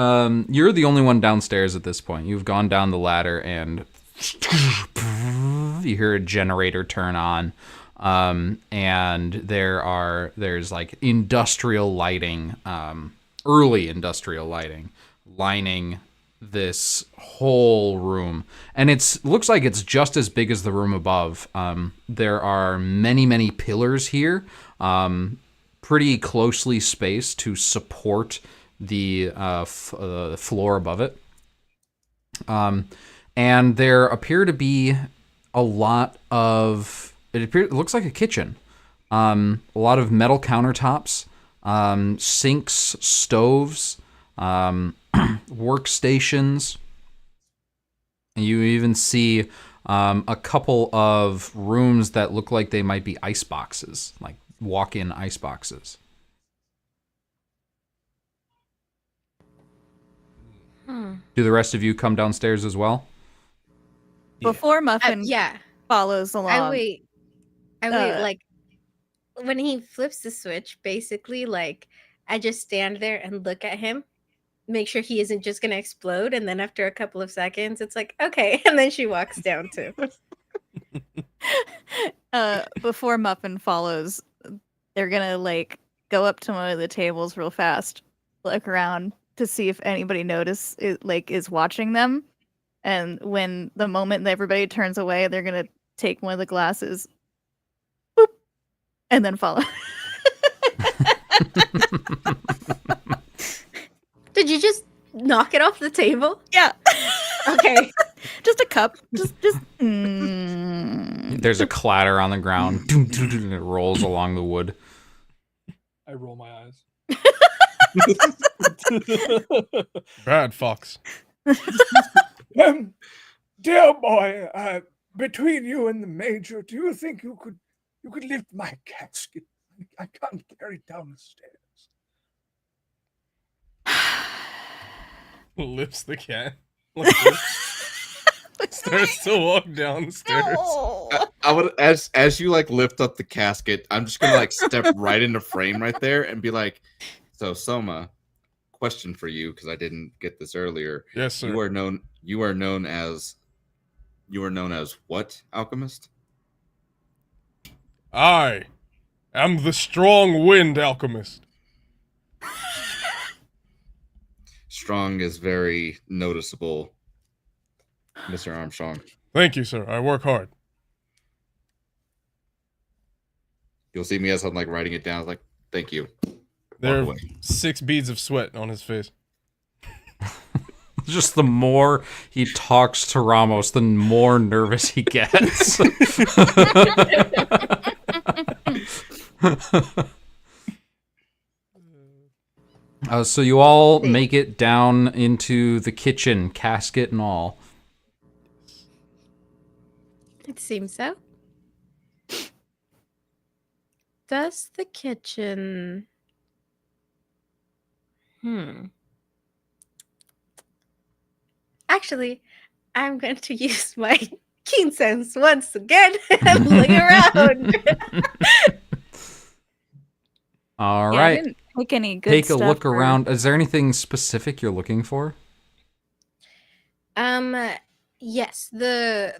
the only one downstairs at this point. You've gone down the ladder and you hear a generator turn on. And there's like industrial lighting, early industrial lighting lining this whole room, and looks like it's just as big as the room above. There are many pillars here, pretty closely spaced to support the floor above it. And there appear to be a lot of it looks like a kitchen. A lot of metal countertops, sinks, stoves, workstations. And you even see a couple of rooms that look like they might be ice boxes, like walk-in ice boxes. Do the rest of you come downstairs as well? Before Muffin Yeah. follows along. I wait, Uh, like when he flips the switch, basically, like I just stand there and look at him, make sure he isn't just gonna explode, and then after a couple of seconds, it's like, okay, and then she walks down too. Before Muffin follows, they're gonna like go up to one of the tables real fast, look around to see if anybody is watching them, and when the moment that everybody turns away, they're gonna take one of the glasses, boop, and then follow. Did you just knock it off the table? Yeah. Okay. Just a cup. Just. There's a clatter on the ground. And it rolls along the wood. I roll my eyes. Bad fox. Dear boy, between you and the major, do you think you could lift my casket? I can't carry it down the stairs. Lifts the cat. Starts to walk down the stairs. No. I would as you like lift up the casket, I'm just gonna like step right into frame right there and be like, so Soma, question for you, because I didn't get this earlier. Yes, sir. You are known as what, alchemist? I am the strong wind alchemist. Strong is very noticeable, Mr. Armstrong. Thank you, sir. I work hard. You'll see me as I'm like writing it down. Like, thank you. There are away. 6 beads of sweat on his face. Just the more he talks to Ramos, the more nervous he gets. So you all make it down into the kitchen, casket and all. It seems so. Does the kitchen... Actually, I'm going to use my keen sense once again and look around. All Yeah, I right. didn't take any good Take a stuff look for- around. Is there anything specific you're looking for? Yes, the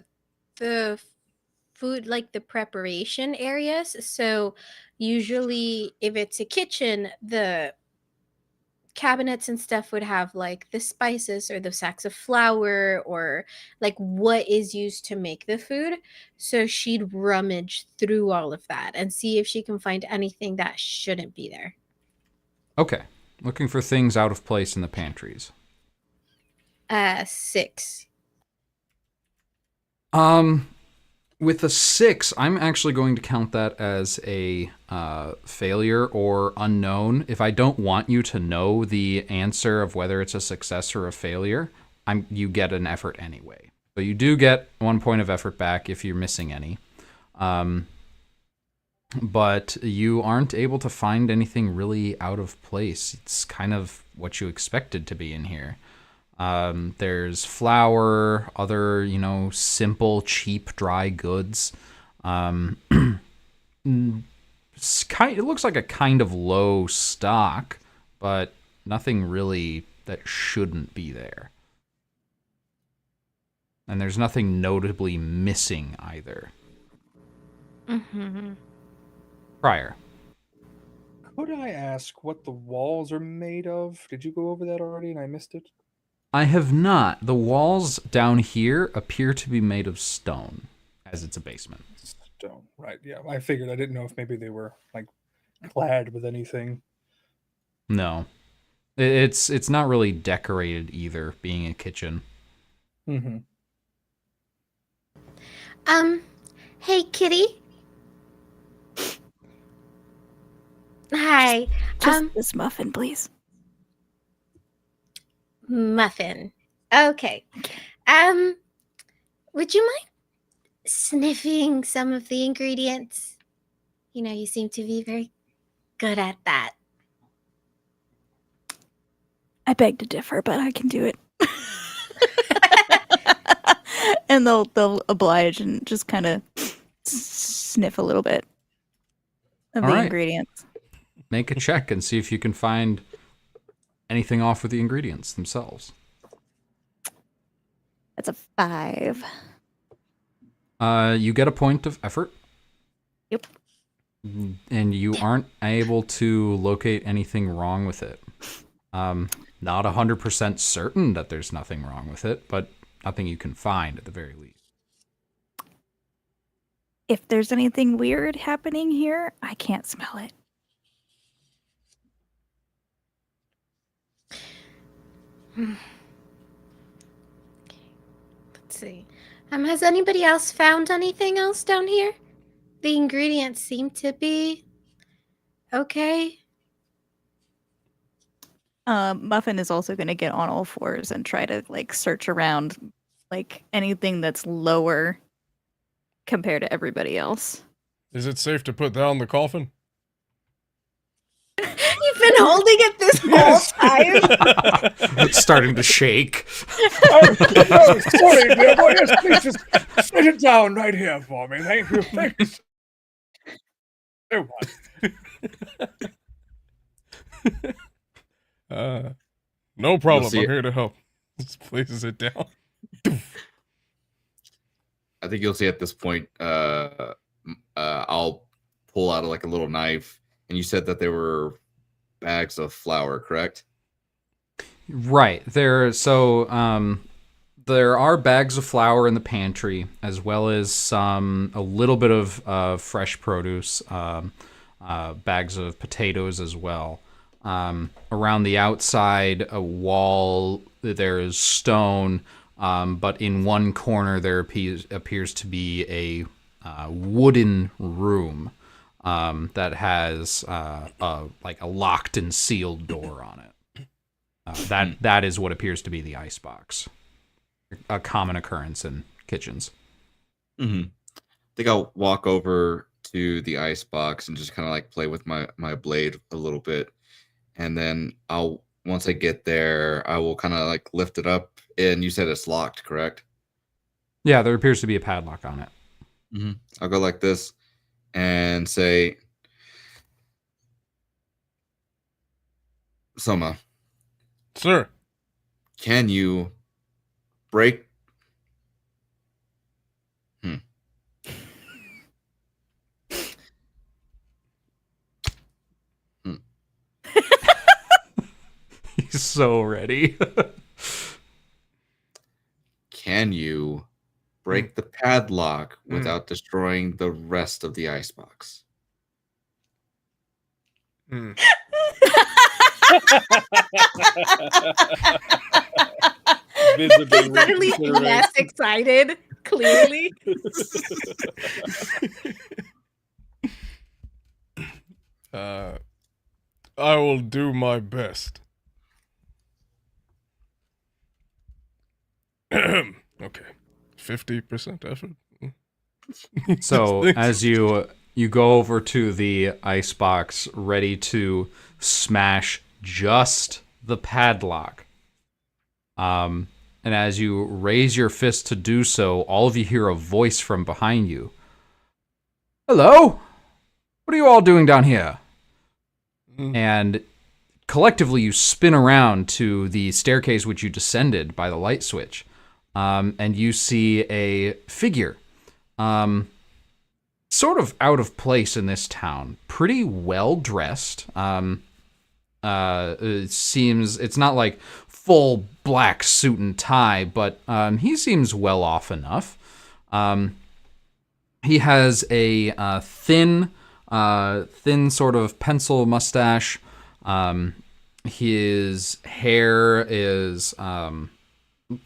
food, like the preparation areas. So usually if it's a kitchen, the cabinets and stuff would have like the spices or the sacks of flour or like what is used to make the food. So she'd rummage through all of that and see if she can find anything that shouldn't be there. Okay. Looking for things out of place in the pantries. 6. With a 6, I'm actually going to count that as a failure or unknown. If I don't want you to know the answer of whether it's a success or a failure, you get an effort anyway. So you do get 1 point of effort back if you're missing any. But you aren't able to find anything really out of place. It's kind of what you expected to be in here. There's flour, other, simple, cheap, dry goods. It looks like a kind of low stock, but nothing really that shouldn't be there. And there's nothing notably missing either. Mm-hmm. Prior. Could I ask what the walls are made of? Did you go over that already and I missed it? I have not. The walls down here appear to be made of stone, as it's a basement. Stone, right? Yeah, I figured. I didn't know if maybe they were like clad with anything. No, it's not really decorated either, being a kitchen. Mm-hmm. Hey, kitty. Hi. Just this muffin, please. Muffin. Okay. Would you mind sniffing some of the ingredients? You seem to be very good at that. I beg to differ, but I can do it. And they'll oblige and just kind of sniff a little bit of All the right. ingredients. Make a check and see if you can find anything off with the ingredients themselves. That's a 5. You get a point of effort. Yep. And you aren't able to locate anything wrong with it. Not 100% certain that there's nothing wrong with it, but nothing you can find at the very least. If there's anything weird happening here, I can't smell it. Let's see. Has anybody else found anything else down here? The ingredients seem to be okay. Muffin is also going to get on all fours and try to search around anything that's lower compared to everybody else. Is it safe to put that on the coffin? You've been holding it this whole time. It's starting to shake. Oh, sorry, dear boy. Yes, please just sit it down right here for me. Thank you. Thank you so much. No problem. see I'm it. here to help. Please sit down. I think you'll see at this point, I'll pull out a little knife, and you said that there were bags of flour, correct? Right. There are bags of flour in the pantry, as well as a little bit of fresh produce, bags of potatoes as well. Around the outside, a wall, there is stone, but in one corner there appears to be a wooden room that has a locked and sealed door on it. That is what appears to be the icebox. A common occurrence in kitchens. Mm-hmm. I think I'll walk over to the icebox and just kind of play with my blade a little bit. And then once I get there, I will kind of lift it up. And you said it's locked, correct? Yeah, there appears to be a padlock on it. Mm-hmm. I'll go like this and say, Soma, Sir, can you break? He's so ready. Can you break the padlock without destroying the rest of the icebox? Visibly Suddenly reconsidering. less excited, clearly. I will do my best. Okay. 50% effort. So as you go over to the icebox, ready to smash just the padlock, and as you raise your fist to do so, all of you hear a voice from behind you. Hello? What are you all doing down here? And collectively you spin around to the staircase which you descended by the light switch, and you see a figure. Sort of out of place in this town. Pretty well dressed. It seems it's not like full black suit and tie, but he seems well off enough. He has a thin sort of pencil mustache. His hair is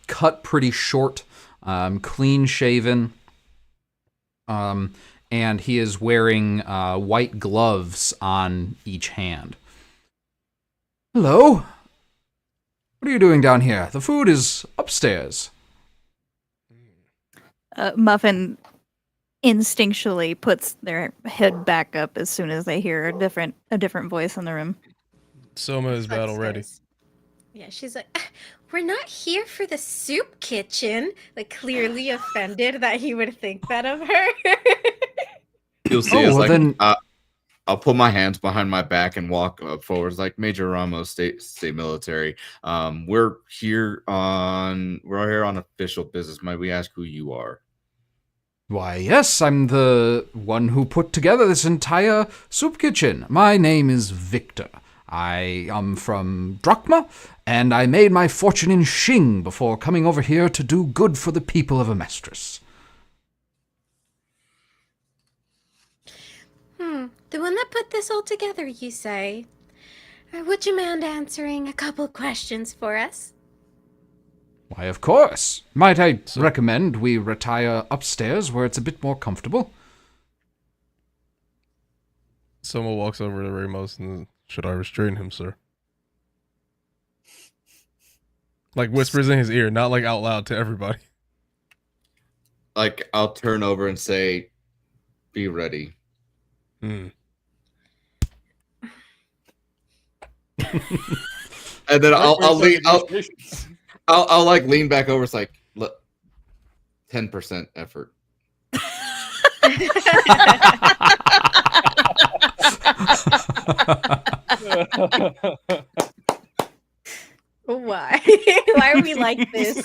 cut pretty short, clean shaven. And he is wearing white gloves on each hand. Hello? What are you doing down here? The food is upstairs. Muffin instinctually puts their head back up as soon as they hear a different voice in the room. Soma is battle ready. Upstairs. Yeah, she's like, we're not here for the soup kitchen. Like, clearly offended that he would think that of her. You'll see. Oh, It's well like, then- I'll put my hands behind my back and walk up forwards like Major Ramos, state military. We're here on official business. Might we ask who you are? Why, yes, I'm the one who put together this entire soup kitchen. My name is Victor. I am from Drachma, and I made my fortune in Shing before coming over here to do good for the people of Amestris. The one that put this all together, you say? Would you mind answering a couple questions for us? Why, of course. Might I recommend we retire upstairs where it's a bit more comfortable? Soma walks over to Ramos and should I restrain him, sir? Like whispers in his ear, not like out loud to everybody. Like, I'll turn over and say, be ready. And then I'll like lean back over. It's like, look, 10% effort. Why? Why are we like this?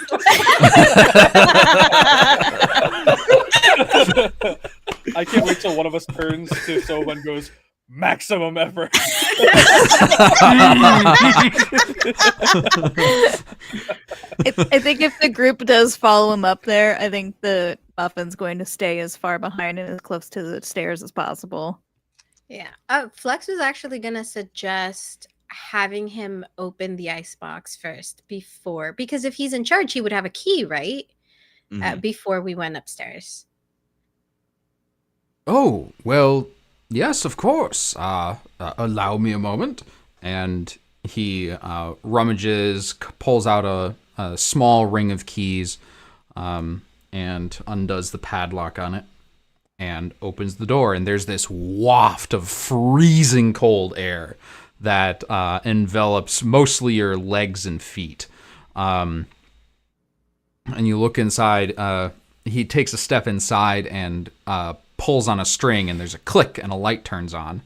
I can't wait till one of us turns to Soma and goes, maximum effort. I think if the group does follow him up there, I think the Muffin's going to stay as far behind and as close to the stairs as possible. Yeah. Flux was actually going to suggest having him open the icebox first because if he's in charge, he would have a key, right? Before we went upstairs. Oh, well, yes, of course. Allow me a moment. And he rummages, pulls out a small ring of keys, and undoes the padlock on it, and opens the door. And there's this waft of freezing cold air that envelops mostly your legs and feet. And you look inside. He takes a step inside and pulls on a string, and there's a click, and a light turns on.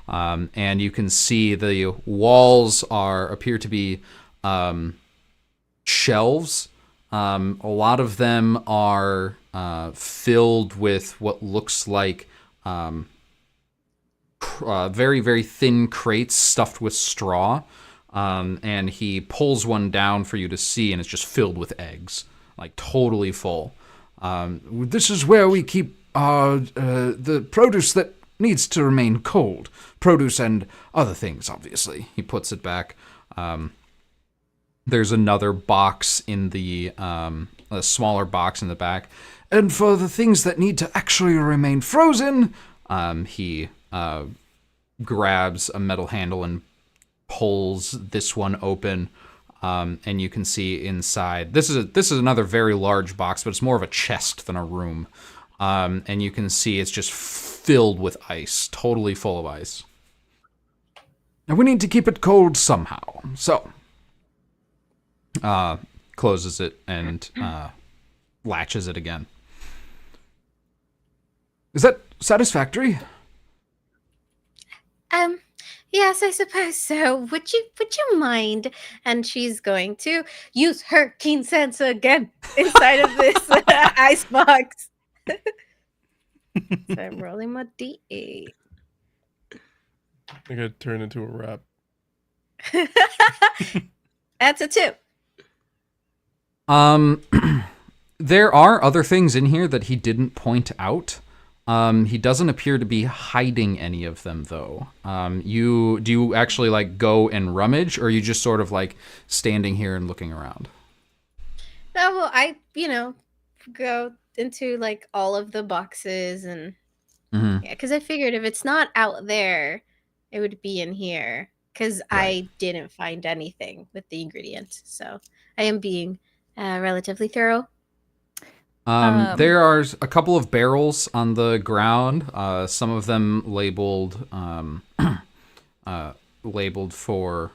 And you can see the walls appear to be shelves. A lot of them are filled with what looks like very, very thin crates stuffed with straw. and he pulls one down for you to see, and it's just filled with eggs, like totally full. This is where we keep the produce that needs to remain cold. Produce and other things, obviously. He puts it back. There's another box in the, a smaller box in the back. And for the things that need to actually remain frozen, he grabs a metal handle and pulls this one open, and you can see inside. This is another very large box, but it's more of a chest than a room. And you can see it's just filled with ice, totally full of ice. and we need to keep it cold somehow. So, Closes it and latches it again. is that satisfactory? Yes, I suppose so. Would you mind? And she's going to use her keen sense again inside of this ice box. So I'm rolling my D8. I think I'd turn into a rap. That's a 2. There are other things in here that he didn't point out. He doesn't appear to be hiding any of them, though. Do you actually like go and rummage, or are you just sort of like standing here and looking around? No, well, I go into like all of the boxes and yeah, because I figured if it's not out there, it would be in here. Because I didn't find anything with the ingredients, so I am being relatively thorough. There are a couple of barrels on the ground. Some of them labeled for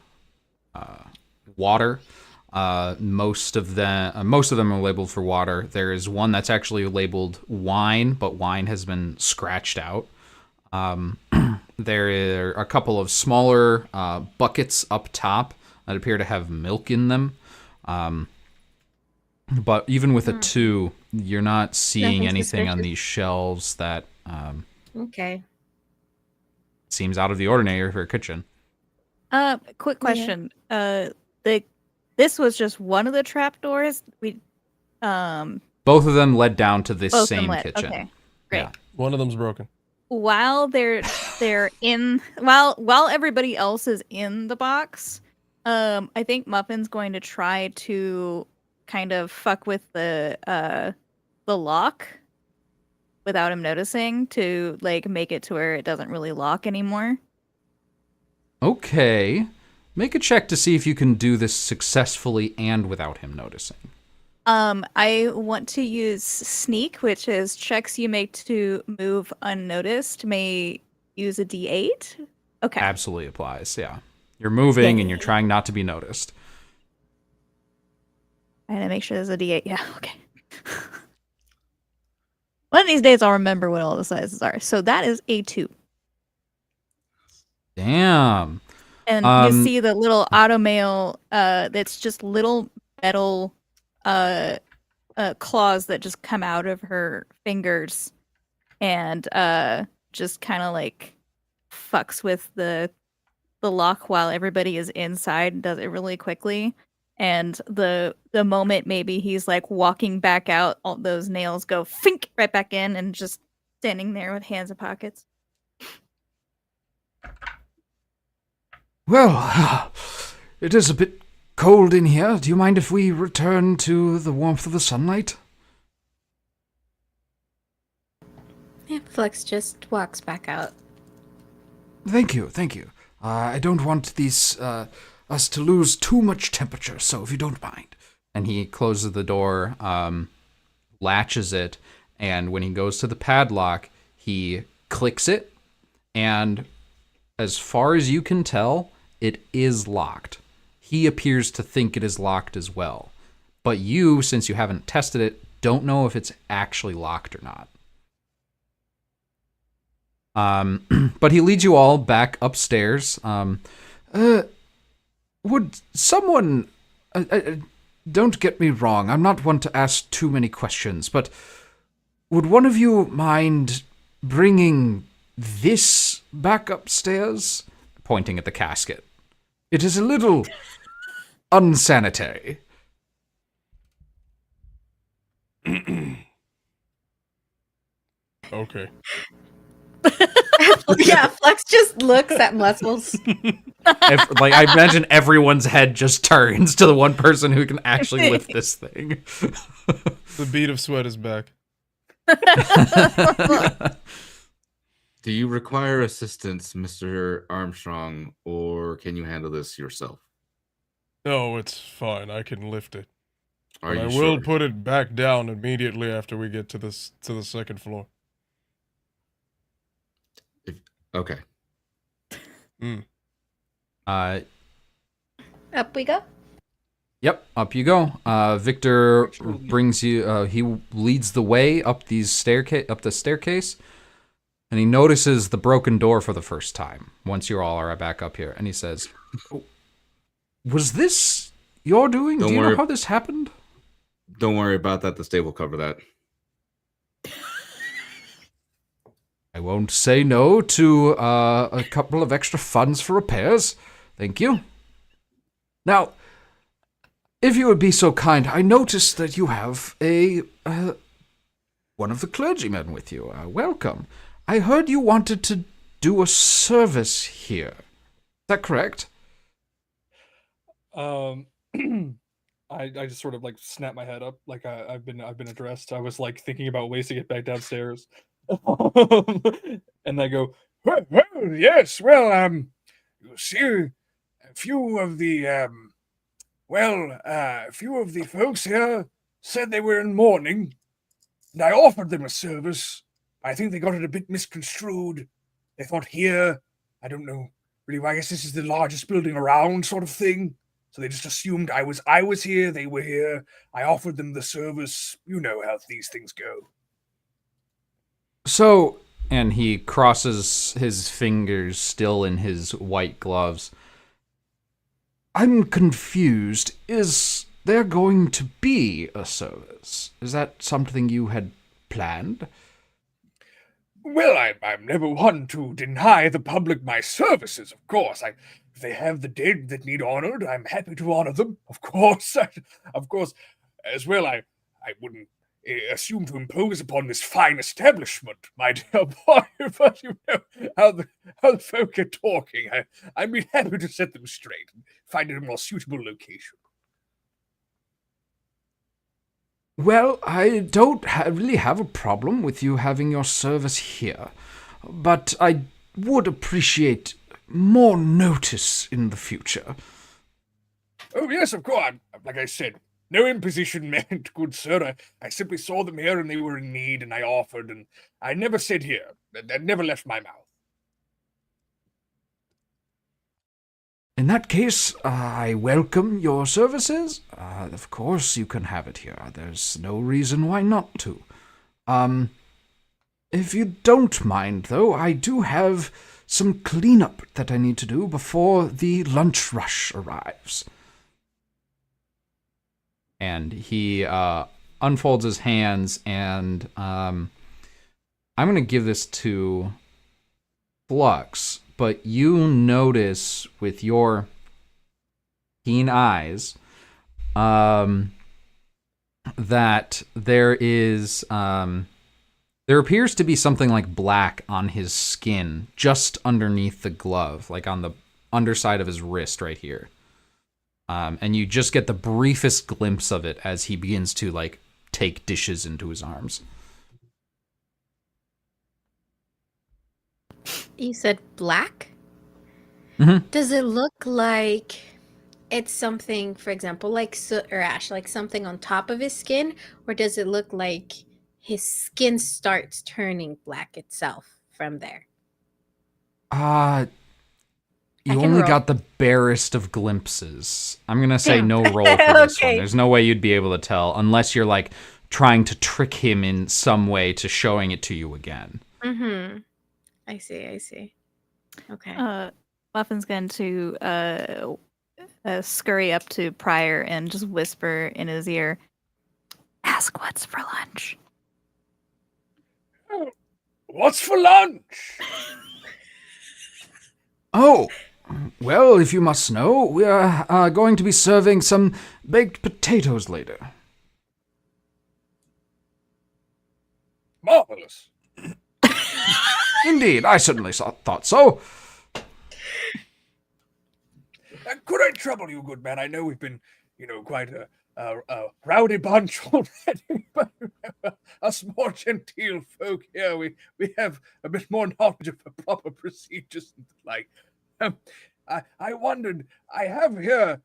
water. Most of them are labeled for water. There is one that's actually labeled wine, but wine has been scratched out. There are a couple of smaller buckets up top that appear to have milk in them. But even with a 2, you're not seeing Nothing anything on suspicious. these shelves that Okay. seems out of the ordinary for a kitchen. Quick question. This was just one of the trapdoors. Both of them led down to this Both of them same led. kitchen. Okay, great. Yeah. One of them's broken. While they're in while everybody else is in the box, I think Muffin's going to try to kind of fuck with the lock without him noticing to like make it to where it doesn't really lock anymore. Okay. Make a check to see if you can do this successfully and without him noticing. I want to use sneak, which is checks you make to move unnoticed may use a D8. Okay. Absolutely applies, yeah. You're moving and you're trying not to be noticed. I gotta make sure there's a D8. Yeah, okay. One of these days I'll remember what all the sizes are. So that is a 2. Damn. And you see the little automail that's just little metal claws that just come out of her fingers and just kind of like fucks with the lock while everybody is inside and does it really quickly. And the moment maybe he's like walking back out, all those nails go fink right back in and just standing there with hands in pockets. Well, it is a bit cold in here. Do you mind if we return to the warmth of the sunlight? Yeah, Flux just walks back out. Thank you. I don't want us to lose too much temperature, so if you don't mind. And he closes the door, latches it, and when he goes to the padlock, he clicks it, and as far as you can tell, it is locked. He appears to think it is locked as well. But you, since you haven't tested it, don't know if it's actually locked or not. But he leads you all back upstairs. Would someone... don't get me wrong, I'm not one to ask too many questions, but would one of you mind bringing this back upstairs? Pointing at the casket. It is a little unsanitary. Okay. Yeah, Flux just looks at Muscles. Like, I imagine everyone's head just turns to the one person who can actually lift this thing. The bead of sweat is back. Do you require assistance, Mr. Armstrong, or can you handle this yourself? No, it's fine. I can lift it. Are But you I sure? will put it back down immediately after we get to the second floor. Okay. Up we go. Yep, up you go. Victor brings you. He leads the way up the staircase, and he notices the broken door for the first time. Once you all are back up here, and he says, "Was this your doing? Do you know how this happened?" Don't worry about that. The state will cover that. I won't say no to a couple of extra funds for repairs. Thank you. Now, if you would be so kind, I noticed that you have one of the clergymen with you. Welcome. I heard you wanted to do a service here. Is that correct? I just sort of like snap my head up, like I've been addressed. I was like thinking about ways to get back downstairs, and I go, Well, yes, well, you see, a few of the folks here said they were in mourning, and I offered them a service. I think they got it a bit misconstrued. They thought here, I don't know, really, I guess this is the largest building around sort of thing. So they just assumed I was here, they were here. I offered them the service. You know how these things go. So, and he crosses his fingers still in his white gloves. I'm confused. Is there going to be a service? Is that something you had planned? Well, I'm never one to deny the public my services, of course. If they have the dead that need honored, I'm happy to honor them, of course. Of course, as well, I wouldn't assume to impose upon this fine establishment, my dear boy, but you know how the folk are talking. I'd be happy to set them straight and find it a more suitable location. Well, I don't really have a problem with you having your service here, but I would appreciate more notice in the future. Oh, yes, of course. Like I said, no imposition meant, good sir. I simply saw them here and they were in need, and I offered, and I never said here. That never left my mouth. In that case, I welcome your services. Of course, you can have it here. There's no reason why not to. If you don't mind, though, I do have some cleanup that I need to do before the lunch rush arrives. And he unfolds his hands, and I'm going to give this to Flux. But you notice with your keen eyes that there appears to be something like black on his skin just underneath the glove, like on the underside of his wrist right here. And you just get the briefest glimpse of it as he begins to like take dishes into his arms. You said black? Mm-hmm. Does it look like it's something, for example, like soot or ash, like something on top of his skin? Or does it look like his skin starts turning black itself from there? You only roll. got the barest of glimpses. I'm going to say no roll for this one. Okay. There's no way you'd be able to tell unless you're like trying to trick him in some way to showing it to you again. Mm-hmm. I see. Okay. Muffin's going to scurry up to Pryor and just whisper in his ear, "Ask what's for lunch." What's for lunch? Oh, Well, if you must know, we are going to be serving some baked potatoes later. Marvelous. Indeed, I certainly thought so. Could I trouble you, good man? I know we've been, quite a rowdy bunch already, but us more genteel folk here, we have a bit more knowledge of the proper procedures and the like. I wondered, I have here,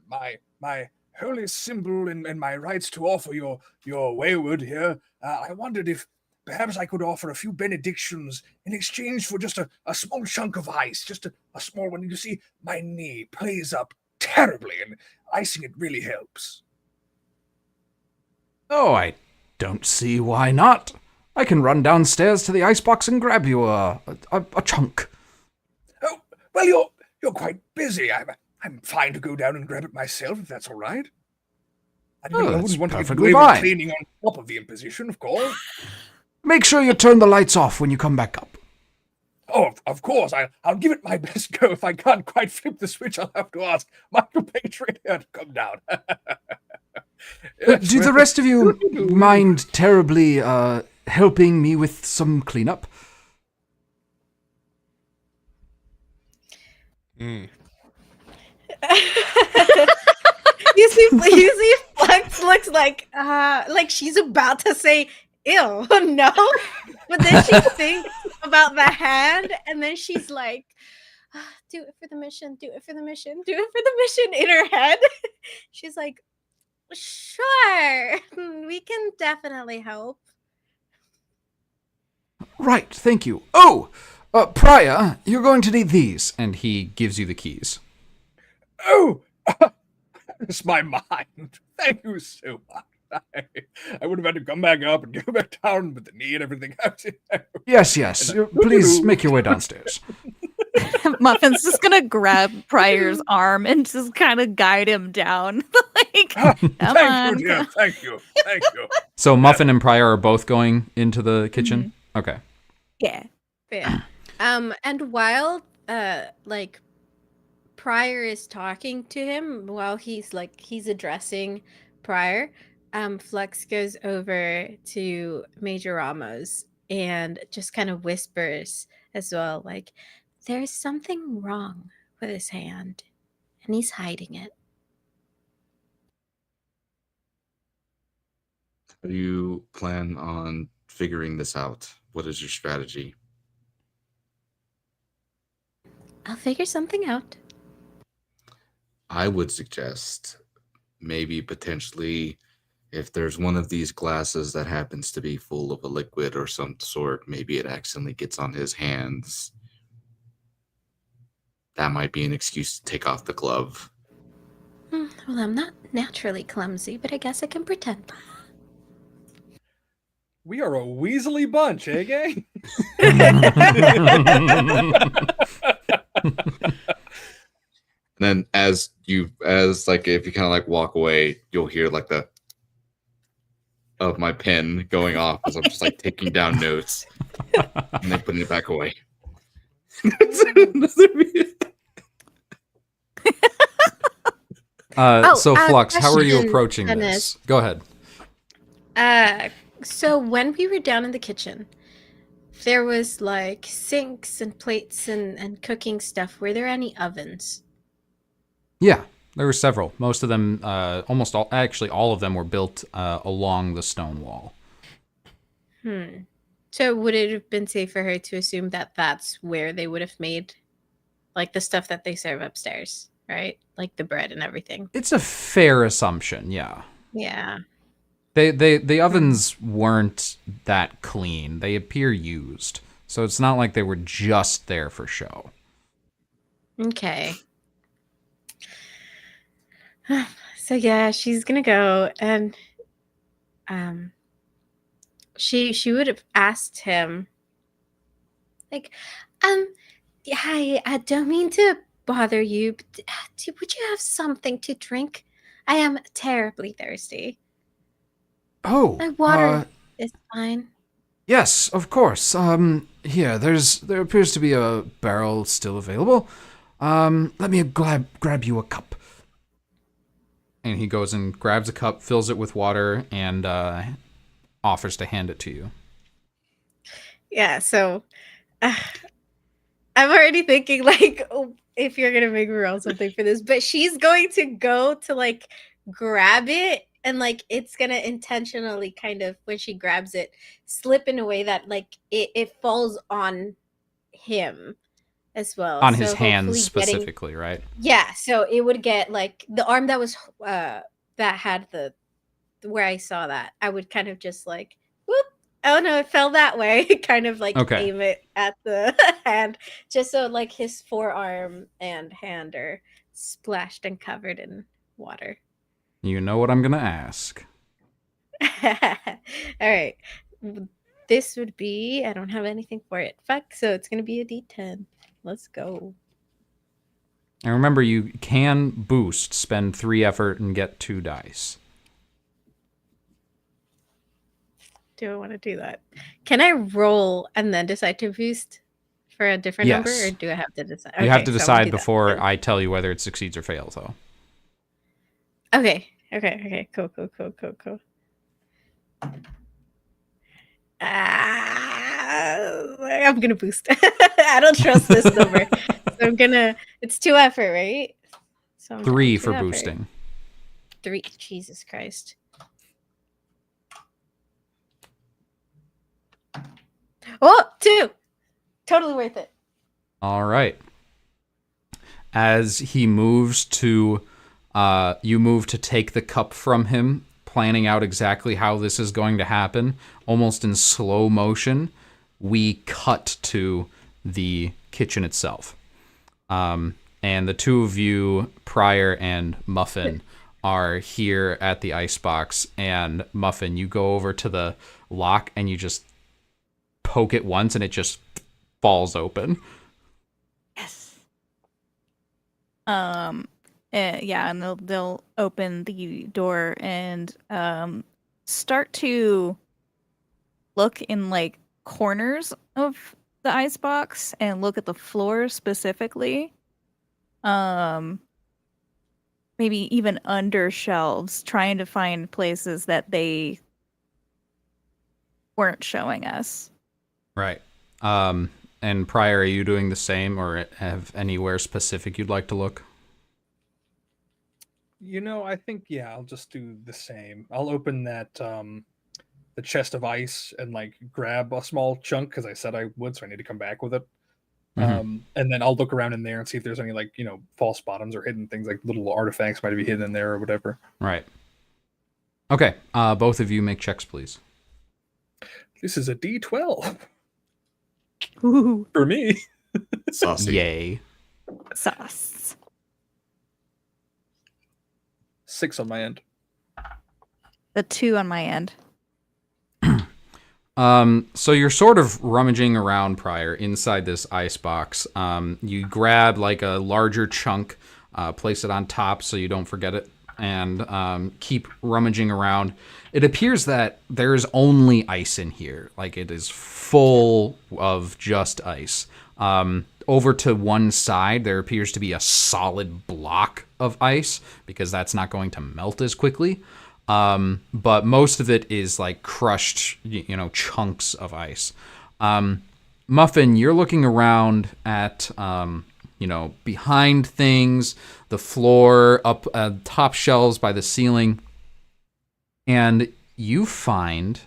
my holy symbol and my rights to offer your wayward here. I wondered if perhaps I could offer a few benedictions in exchange for just a small chunk of ice, just a small one. You see, my knee plays up terribly, and icing it really helps. Oh, I don't see why not. I can run downstairs to the icebox and grab you a chunk. Oh, well, you're quite busy. I'm fine to go down and grab it myself, if that's all right. I wouldn't want to get away with cleaning on top of the imposition, of course. Make sure you turn the lights off when you come back up. Oh, of course. I'll give it my best go. If I can't quite flip the switch, I'll have to ask my compatriot here to come down. Do the rest of you mind terribly helping me with some cleanup? You see Flux looks like she's about to say ew, no, but then she thinks about the hand, and then she's like, do it for the mission, do it for the mission, do it for the mission. In her head, she's like, sure, we can definitely help. Right, thank you. Oh, Prior, you're going to need these. And he gives you the keys. Oh, it's my mind. Thank you so much. I would have had to come back up and go back down with the knee and everything else. Yes. Please make your way downstairs. Muffin's just gonna grab Prior's arm and just kind of guide him down. Thank you, dear. Thank you. So Muffin and Prior are both going into the kitchen? Mm-hmm. Okay. Yeah. And while Prior is talking to him, while he's addressing Prior, Flux goes over to Major Ramos and just kind of whispers as well, like, there's something wrong with his hand, and he's hiding it. How do you plan on figuring this out? What is your strategy? I'll figure something out. I would suggest maybe potentially if there's one of these glasses that happens to be full of a liquid or some sort, maybe it accidentally gets on his hands. That might be an excuse to take off the glove. Well, I'm not naturally clumsy, but I guess I can pretend. We are a weaselly bunch, eh, gang? Then if you kind of like walk away, you'll hear like the of my pen going off as I'm just like taking down notes and then putting it back away. So Flux, how are you approaching Dennis. this? Go ahead. So when we were down in the kitchen, there was like sinks and plates and cooking stuff. Were there any ovens? Yeah, there were several. Most of them, almost all, actually all of them were built along the stone wall. So would it have been safe for her to assume that that's where they would have made like the stuff that they serve upstairs, right? Like the bread and everything. It's a fair assumption, yeah. Yeah. The ovens weren't that clean. They appear used. So it's not like they were just there for show. Okay. So yeah, she's gonna go and she would have asked him like, hi, I don't mean to bother you, but would you have something to drink? I am terribly thirsty. Oh, My water is fine. Yes, of course. Here, there appears to be a barrel still available. Let me grab you a cup. And he goes and grabs a cup, fills it with water, and offers to hand it to you. Yeah, so I'm already thinking like, oh, if you're gonna make me roll something for this, but she's going to go to like grab it, and like it's gonna intentionally kind of, when she grabs it, slip in a way that like it falls on him as well. On his So hands hopefully specifically, right? yeah, so it would get like the arm that was that had the where I saw that, I would kind of just like, whoop, oh no, it fell that way. Kind of like Okay. aim it at the hand, just so like his forearm and hand are splashed and covered in water. You know what I'm going to ask. All right. This would be, I don't have anything for it. Fuck, so it's going to be a D10. Let's go. And remember, you can boost, spend 3 effort, and get 2 dice. Do I want to do that? Can I roll and then decide to boost for a different number, Yes. or do I have to decide? You have to so I will decide do that before then. I tell you whether it succeeds or fails, though. Okay. Cool. I'm gonna boost. I don't trust this number, so I'm gonna. It's 2 effort, right? So I'm 3 2 for effort. boosting. 3. Jesus Christ. Oh, 2. Totally worth it. All right. As he moves to, you move to take the cup from him, planning out exactly how this is going to happen, almost in slow motion. We cut to the kitchen itself. And the 2 of you, Pryor and Muffin, are here at the icebox. And Muffin, you go over to the lock and you just poke it once and it just falls open. Yes. Yeah, and they'll open the door and start to look in like corners of the icebox and look at the floor specifically. Maybe even under shelves, trying to find places that they weren't showing us. Right. And Pryor, are you doing the same, or have anywhere specific you'd like to look? You know, I think, yeah, I'll just do the same. I'll open that the chest of ice and like grab a small chunk because I said I would, so I need to come back with it. Mhm. And then I'll look around in there and see if there's any like, you know, false bottoms or hidden things, like little artifacts might be hidden in there or whatever. Right. Okay. Both of you make checks, please. This is a D12 Ooh, for me. Saucy. Yay. sauce. 6 on my end. The 2 on my end. So you're sort of rummaging around, Pryor, inside this icebox. You grab like a larger chunk, place it on top so you don't forget it, and keep rummaging around. It appears that there's only ice in here. Like, it is full of just ice. Over to one side, there appears to be a solid block of ice, because that's not going to melt as quickly. But most of it is like crushed, you know, chunks of ice. Muffin, you're looking around at, you know, behind things, the floor, up top shelves by the ceiling, and you find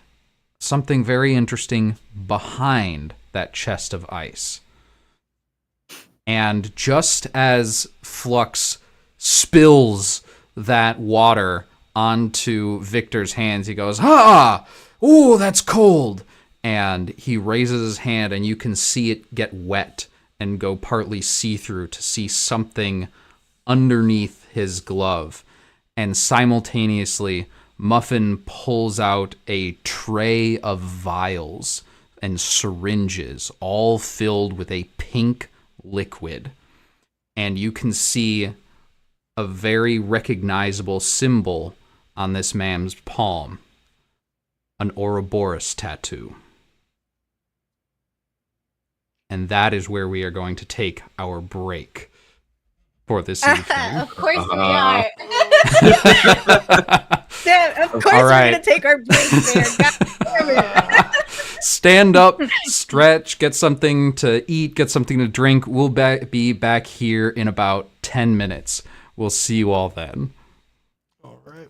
something very interesting behind that chest of ice. And just as Flux spills that water onto Victor's hands, he goes, "Ah! Ooh, that's cold!" And he raises his hand, and you can see it get wet and go partly see-through to see something underneath his glove. And simultaneously, Muffin pulls out a tray of vials and syringes, all filled with a pink liquid. And you can see a very recognizable symbol on this man's palm, an Ouroboros tattoo. and that is where we are going to take our break for this evening. Of course we Uh-huh. are. Damn, of course All we're right. gonna take our break there. God damn it. Stand up, stretch, get something to eat, get something to drink. We'll be back here in about 10 minutes. We'll see you all then. All right.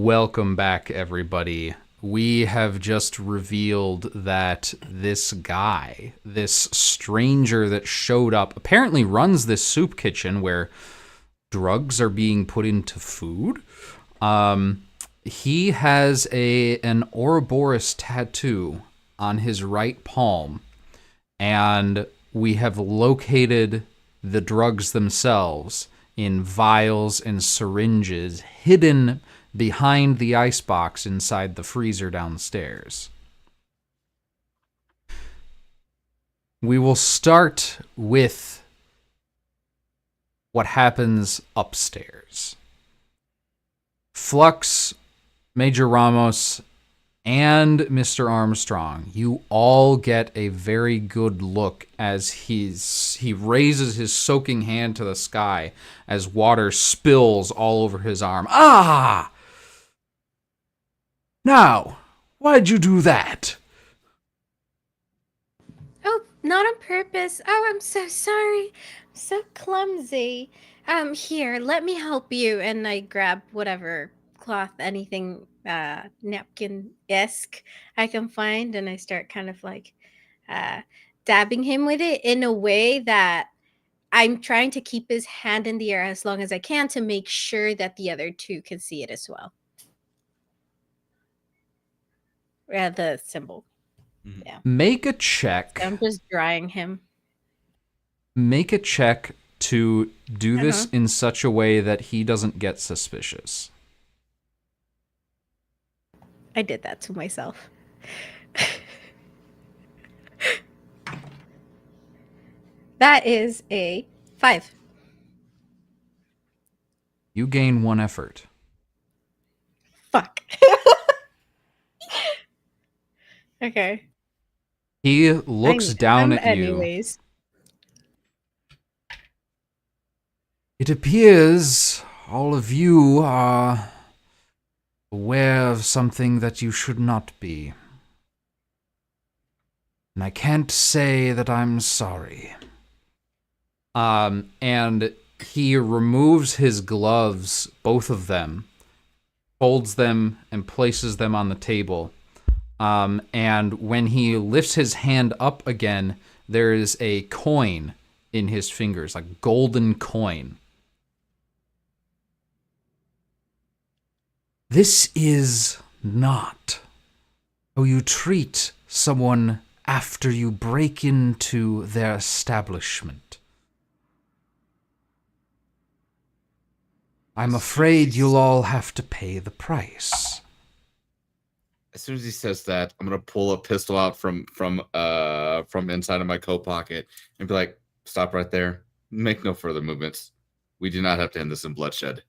Welcome back, everybody. We have just revealed that this guy, this stranger that showed up, apparently runs this soup kitchen where drugs are being put into food. He has an Ouroboros tattoo on his right palm, and we have located the drugs themselves in vials and syringes hidden behind the icebox inside the freezer downstairs. We will start with what happens upstairs. Flux, Major Ramos, and Mr. Armstrong, you all get a very good look as he raises his soaking hand to the sky as water spills all over his arm. Ah! Now, why'd you do that? Oh, not on purpose. Oh, I'm so sorry. I'm so clumsy. Here, let me help you. And I grab whatever cloth, anything napkin-esque I can find, and I start kind of like dabbing him with it in a way that I'm trying to keep his hand in the air as long as I can to make sure that the other two can see it as well. The symbol. Yeah. Make a check. I'm just drying him. Make a check to do this in such a way that he doesn't get suspicious. I did that to myself. That is a 5. You gain 1 effort. Fuck. Okay. He looks down at you. Anyways. It appears all of you are aware of something that you should not be. And I can't say that I'm sorry. And he removes his gloves, both of them, folds them, and places them on the table. And when he lifts his hand up again, there is a coin in his fingers, like golden coin. This is not how you treat someone after you break into their establishment. I'm afraid you'll all have to pay the price. As soon as he says that, I'm gonna pull a pistol out from inside of my coat pocket and be like, "Stop right there. Make no further movements. We do not have to end this in bloodshed."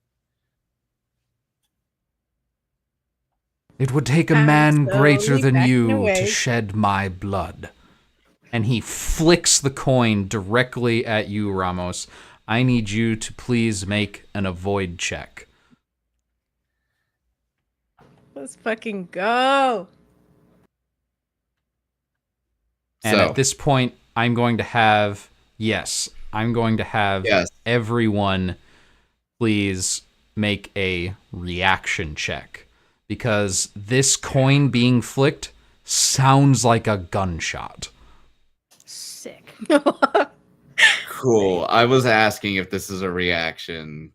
It would take a man greater than you to shed my blood. And he flicks the coin directly at you, Ramos. I need you to please make an avoid check. Let's fucking go. And at this point, I'm going to have everyone please make a reaction check. Because this coin being flicked sounds like a gunshot. Sick. Cool. I was asking if this is a reaction.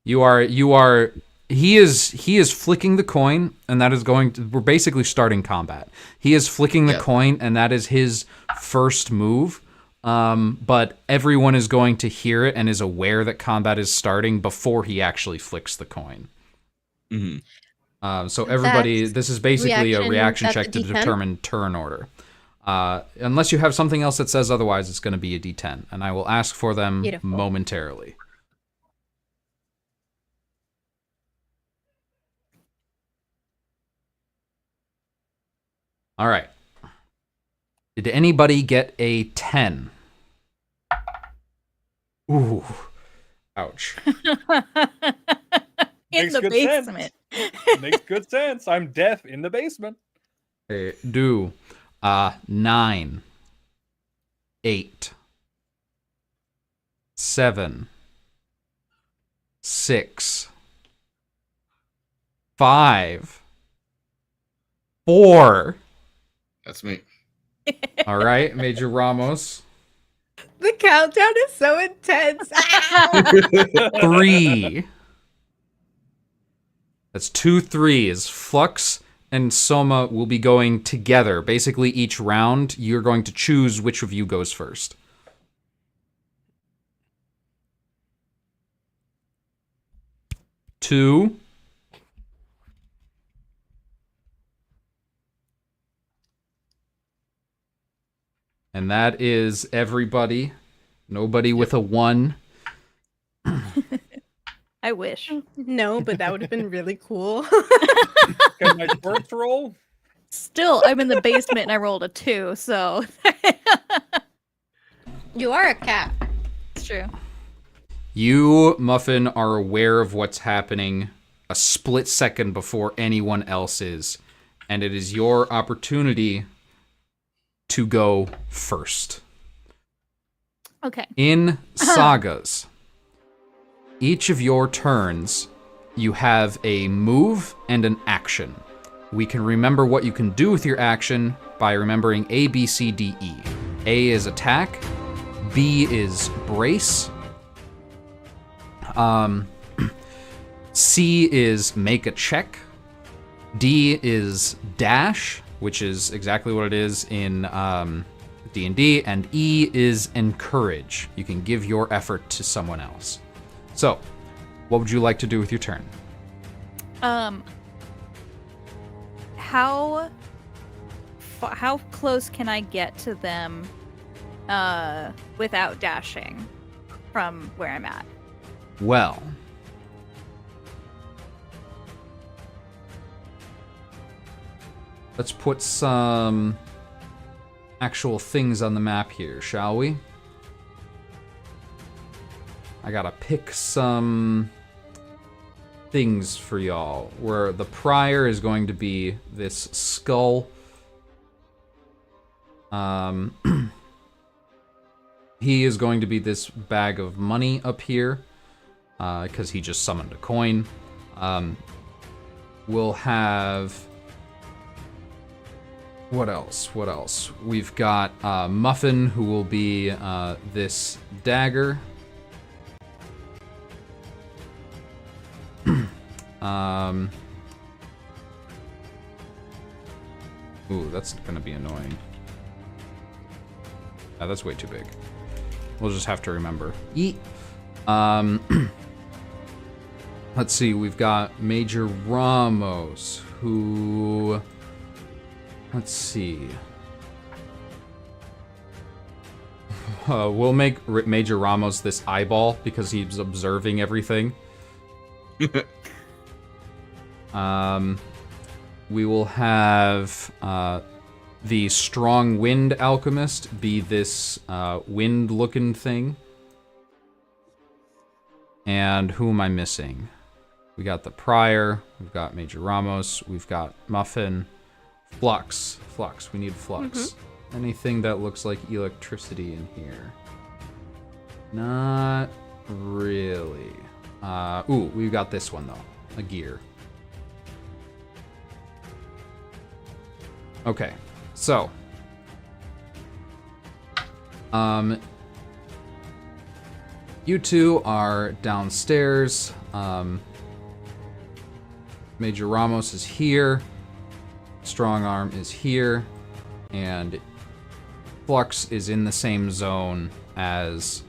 He is flicking the coin, and that is we're basically starting combat. He is flicking the coin, and that is his first move. But everyone is going to hear it and is aware that combat is starting before he actually flicks the coin. Mm-hmm. So everybody, this is basically a reaction check to determine turn order. Unless you have something else that says otherwise, it's going to be a D10, and I will ask for them momentarily. All right. Did anybody get a 10? Ooh. Ouch. In the basement. Makes good sense. I'm deaf in the basement. Okay, 9, 8, 7, 6, 5, 4. That's me. All right, Major Ramos. The countdown is so intense. Ah! 3. That's 2 3s. Flux and Soma will be going together. Basically, each round, you're going to choose which of you goes first. Two. And that is everybody. Nobody with a 1. I wish. No, but that would have been really cool. Got my first roll. Still, I'm in the basement and I rolled a 2, so You are a cat. it's true. You, Muffin, are aware of what's happening a split second before anyone else is. And it is your opportunity to go first. Okay. In Sagas, each of your turns, you have a move and an action. We can remember what you can do with your action by remembering A, B, C, D, E. A is attack, B is brace, C is make a check, D is dash, which is exactly what it is in D&D, and E is encourage. You can give your effort to someone else. So, what would you like to do with your turn? How close can I get to them without dashing from where I'm at? Well, let's put some actual things on the map here, shall we? I gotta pick some things for y'all, where the prior is going to be this skull. He is going to be this bag of money up here, because he just summoned a coin. We'll have... What else? We've got Muffin, who will be this dagger. Ooh, that's gonna be annoying. That's way too big. We'll just have to remember. Eat. Let's see, we've got Major Ramos, who... Let's see. We'll make Major Ramos this eyeball because he's observing everything. We will have the Strong Wind Alchemist be this wind-looking thing. And who am I missing? We got the Prior, we've got Major Ramos, we've got Muffin, Flux. We need Flux. Mm-hmm. Anything that looks like electricity in here? Not really. Ooh, we've got this one though. A gear. Okay, so you two are downstairs. Major Ramos is here. Strong Arm is here, and Flux is in the same zone as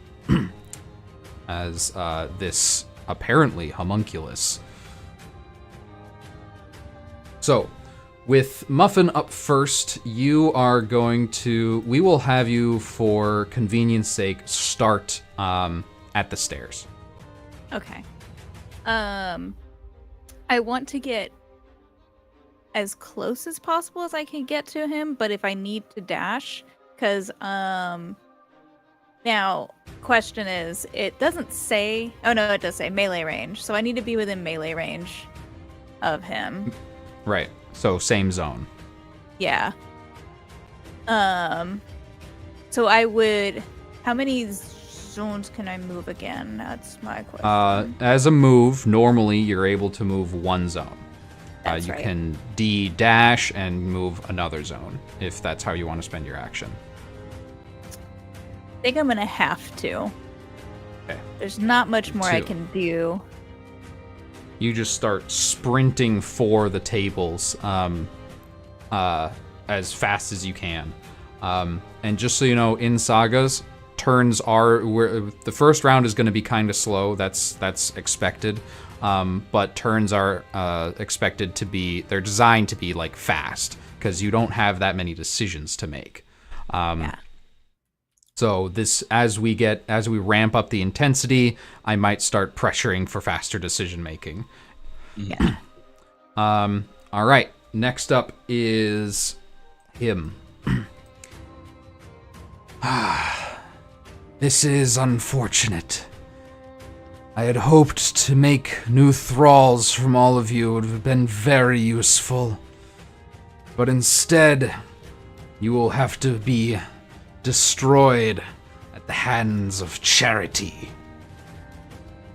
this apparently homunculus. So, with Muffin up first, you are going to... We will have you, for convenience sake, start at the stairs. Okay. I want to get as close as possible as I can get to him, but if I need to dash, because now question is, it doesn't say... Oh no, it does say melee range, so I need to be within melee range of him. Right. So same zone. Yeah. So I would... How many zones can I move again? That's my question. As a move, normally you're able to move one zone. That's you right. can D-dash and move another zone, if that's how you want to spend your action. I think I'm gonna have to. Okay. There's not much more I 2. can do. You just start sprinting for the tables as fast as you can. And just so you know, in Sagas, turns are the first round is going to be kind of slow. That's expected. But turns are expected to be. They're designed to be like fast because you don't have that many decisions to make. Yeah. So this, as we ramp up the intensity, I might start pressuring for faster decision making. Yeah. All right. Next up is him. This is unfortunate. I had hoped to make new thralls from all of you. It would have been very useful. But instead, you will have to be destroyed at the hands of charity.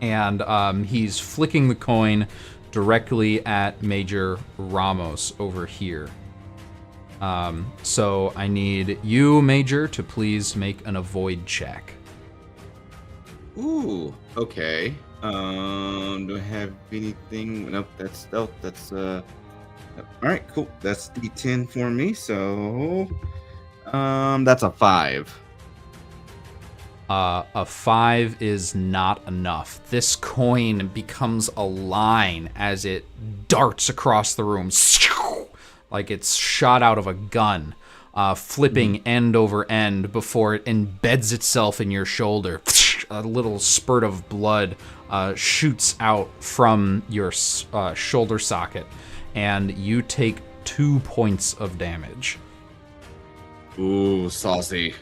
And he's flicking the coin directly at Major Ramos over here. So I need you, Major, to please make an avoid check. Ooh, okay. Do I have anything? Nope, that's stealth. That's all right, cool. That's D10 for me. So, that's a 5. A 5 is not enough. This coin becomes a line as it darts across the room, like it's shot out of a gun, flipping end over end before it embeds itself in your shoulder. A little spurt of blood shoots out from your shoulder socket, and you take 2 points of damage. Ooh, saucy.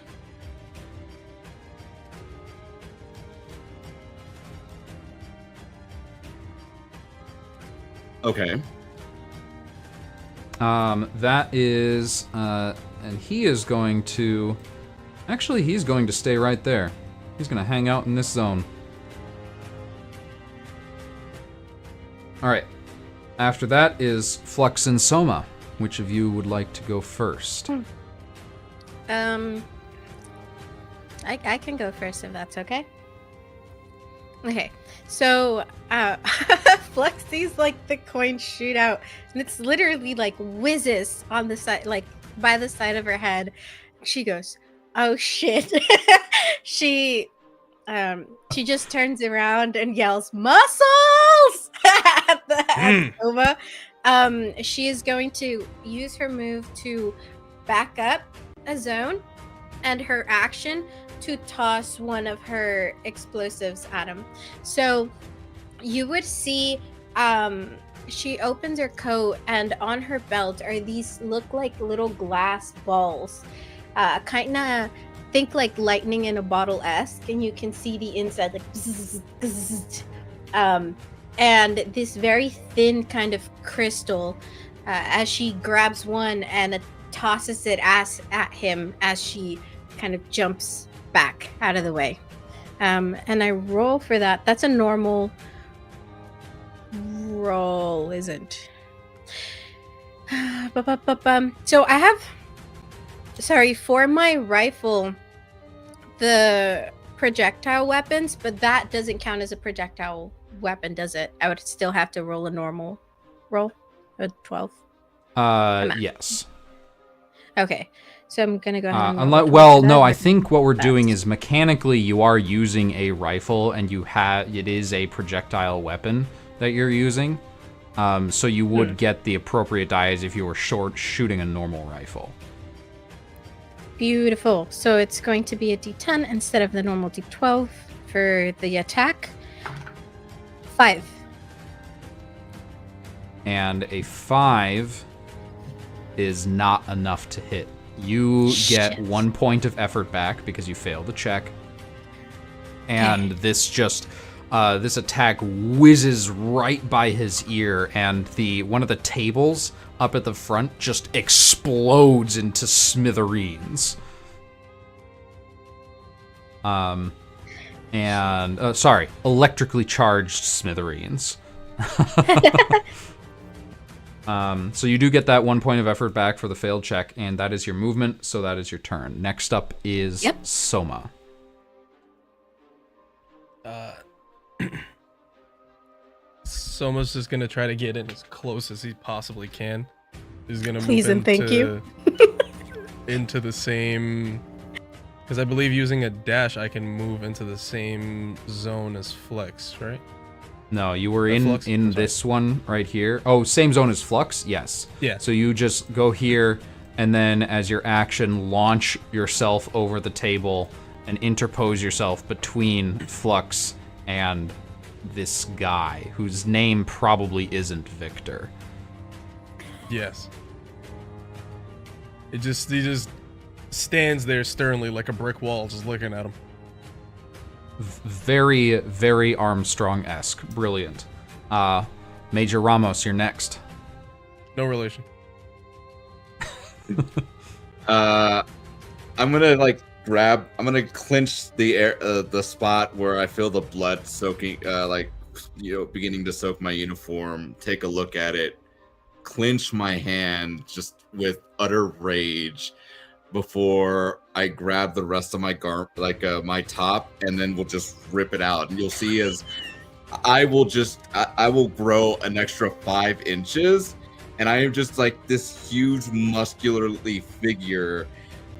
Okay. That is, and he is going to, actually, he's going to stay right there. He's going to hang out in this zone. All right. After that is Flux and Soma. Which of you would like to go first? I can go first if that's okay. Okay, so Flux sees like the coin shoot out, and it's literally like whizzes on the side, like by the side of her head. She goes, "Oh shit!" She just turns around and yells, "Muscles!" at Soma. She is going to use her move to back up a zone, and her action to toss one of her explosives at him. So you would see she opens her coat, and on her belt are these look like little glass balls. Kind of think like lightning in a bottle-esque, and you can see the inside like bzz, bzz, and this very thin kind of crystal as she grabs one and tosses it at him as she kind of jumps back out of the way. And I roll for that. That's a normal roll, isn't? So I have, sorry, for my rifle, the projectile weapons, but that doesn't count as a projectile weapon, does it? I would still have to roll a normal roll, a 12. Yes. Okay, so I'm gonna go ahead and roll Unless, a 12 well, for no, that. I think what we're doing is mechanically you are using a rifle, and it is a projectile weapon that you're using. So you would get the appropriate die as if you were shooting a normal rifle. Beautiful. So it's going to be a D10 instead of the normal D12 for the attack. 5. And a 5 is not enough to hit. You get 1 point of effort back because you failed the check. And this attack whizzes right by his ear, and one of the tables up at the front just explodes into smithereens. Sorry, electrically charged smithereens. So you do get that 1 point of effort back for the failed check, and that is your movement, so that is your turn. Next up is Soma. Soma's just gonna try to get in as close as he possibly can. He's gonna Please move and thank you. into the same, because I believe using a dash I can move into the same zone as Flux, right? No, you were Flux? in this one right here. Oh, same zone as Flux? Yes. Yeah. So you just go here, and then as your action, launch yourself over the table and interpose yourself between Flux and this guy, whose name probably isn't Victor. Yes. He just stands there sternly like a brick wall, just looking at him. Very, very Armstrong-esque. Brilliant. Major Ramos, you're next. No relation. I'm gonna I'm gonna clinch the air, the spot where I feel the blood soaking, beginning to soak my uniform. Take a look at it, clinch my hand just with utter rage before I grab the rest of my my top, and then we'll just rip it out. And you'll see as I will grow an extra 5 inches, and I am just like this huge muscularly figure.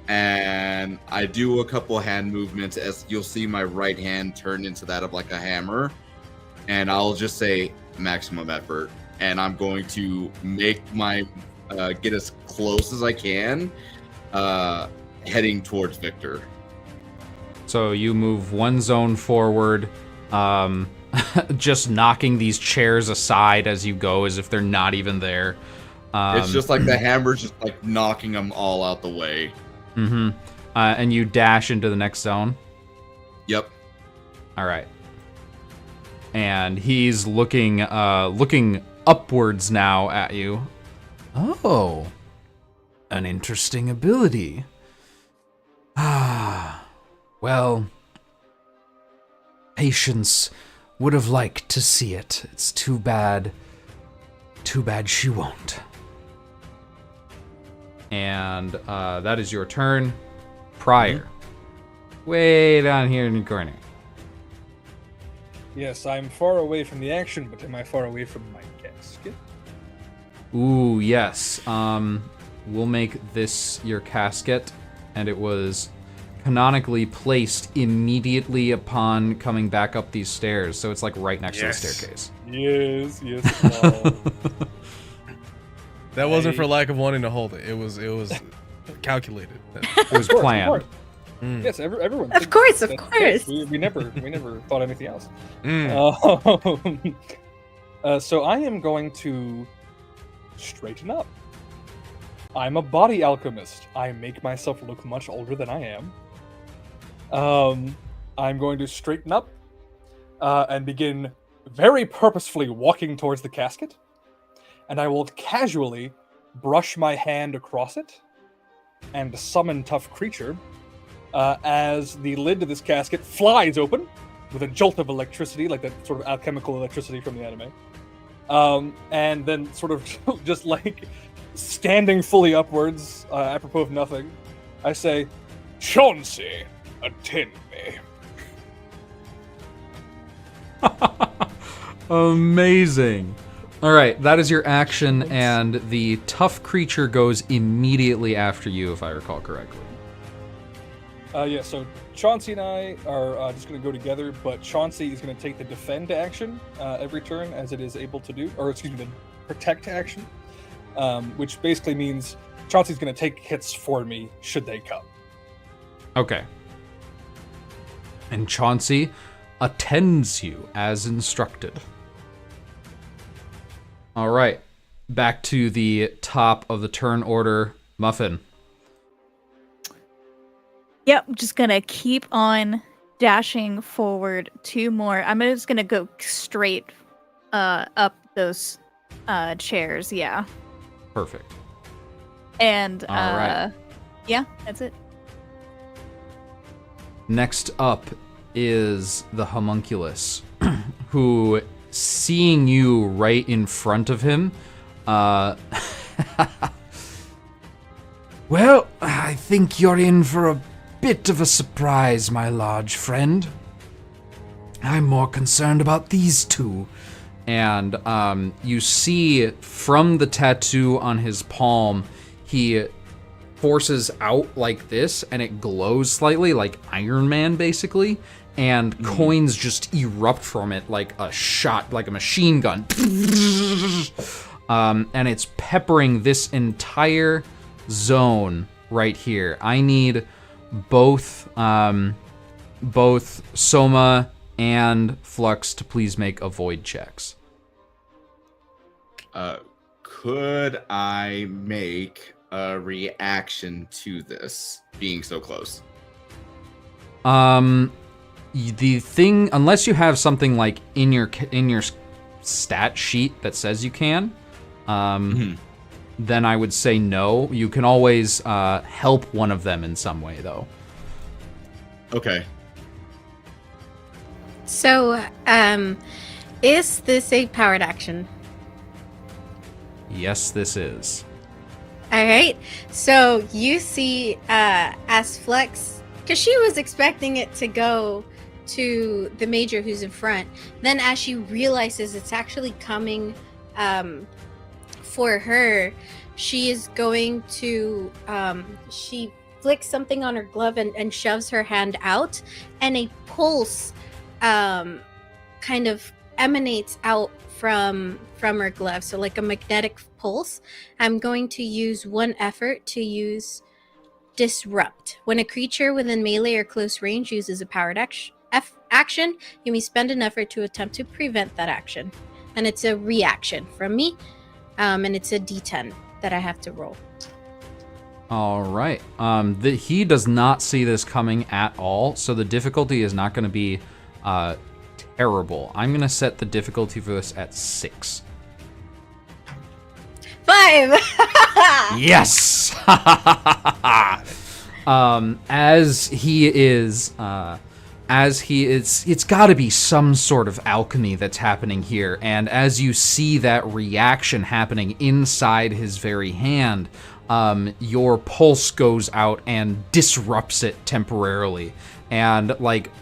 And I do a couple hand movements as you'll see my right hand turn into that of like a hammer, and I'll just say maximum effort, and I'm going to make my get as close as I can, heading towards Victor. So you move one zone forward, just knocking these chairs aside as you go, as if they're not even there. It's just like the hammer's just like knocking them all out the way. Mm-hmm. And you dash into the next zone? Yep. All right. And he's looking upwards now at you. Oh, an interesting ability. Well, Patience would have liked to see it. It's too bad. Too bad she won't. And that is your turn. Prior. Way down here in the corner. Yes, I'm far away from the action, but am I far away from my casket? Ooh, yes. We'll make this your casket, and it was canonically placed immediately upon coming back up these stairs, so it's like right next to the staircase. Yes. That wasn't for lack of wanting to hold it. It was calculated. It was planned. Yes, everyone. Of course. We never thought anything else. So I am going to straighten up. I'm a body alchemist. I make myself look much older than I am. I'm going to straighten up and begin very purposefully walking towards the casket. And I will casually brush my hand across it and summon Tough Creature as the lid to this casket flies open with a jolt of electricity, like that sort of alchemical electricity from the anime. And then sort of just like standing fully upwards, apropos of nothing, I say, Chauncey, attend me. Amazing. All right, that is your action, and the Tough Creature goes immediately after you, if I recall correctly. So Chauncey and I are just going to go together, but Chauncey is going to take the defend action every turn as it is able to do, or excuse me, the protect action, which basically means Chauncey's going to take hits for me should they come. Okay. And Chauncey attends you as instructed. All right, back to the top of the turn order, Muffin. Yep, just gonna keep on dashing forward 2 more. I'm just gonna go straight up those chairs, yeah. Perfect. And All right. yeah, that's it. Next up is the homunculus, who, seeing you right in front of him, Well, I think you're in for a bit of a surprise, my large friend. I'm more concerned about these two. And you see from the tattoo on his palm, he forces out like this, and it glows slightly, like Iron Man, basically. And coins just erupt from it like a shot, like a machine gun. And it's peppering this entire zone right here. I need both Soma and Flux to please make avoid checks. Could I make a reaction to this being so close? The thing, unless you have something like in your stat sheet that says you can, then I would say no. You can always help one of them in some way, though. Okay. So, is this a powered action? Yes, this is. All right. So you see, as Flux, because she was expecting it to go to the major who's in front. Then, as she realizes it's actually coming for her, she is going to. She flicks something on her glove and shoves her hand out, and a pulse kind of emanates out from her glove, so like a magnetic pulse. I'm going to use one effort to use Disrupt. When a creature within melee or close range uses a powered action, you may spend an effort to attempt to prevent that action. And it's a reaction from me, and it's a D10 that I have to roll. All right. He does not see this coming at all, so the difficulty is not going to be terrible. I'm going to set the difficulty for this at 6. 5! Yes! It's got to be some sort of alchemy that's happening here. And as you see that reaction happening inside his very hand, your pulse goes out and disrupts it temporarily. And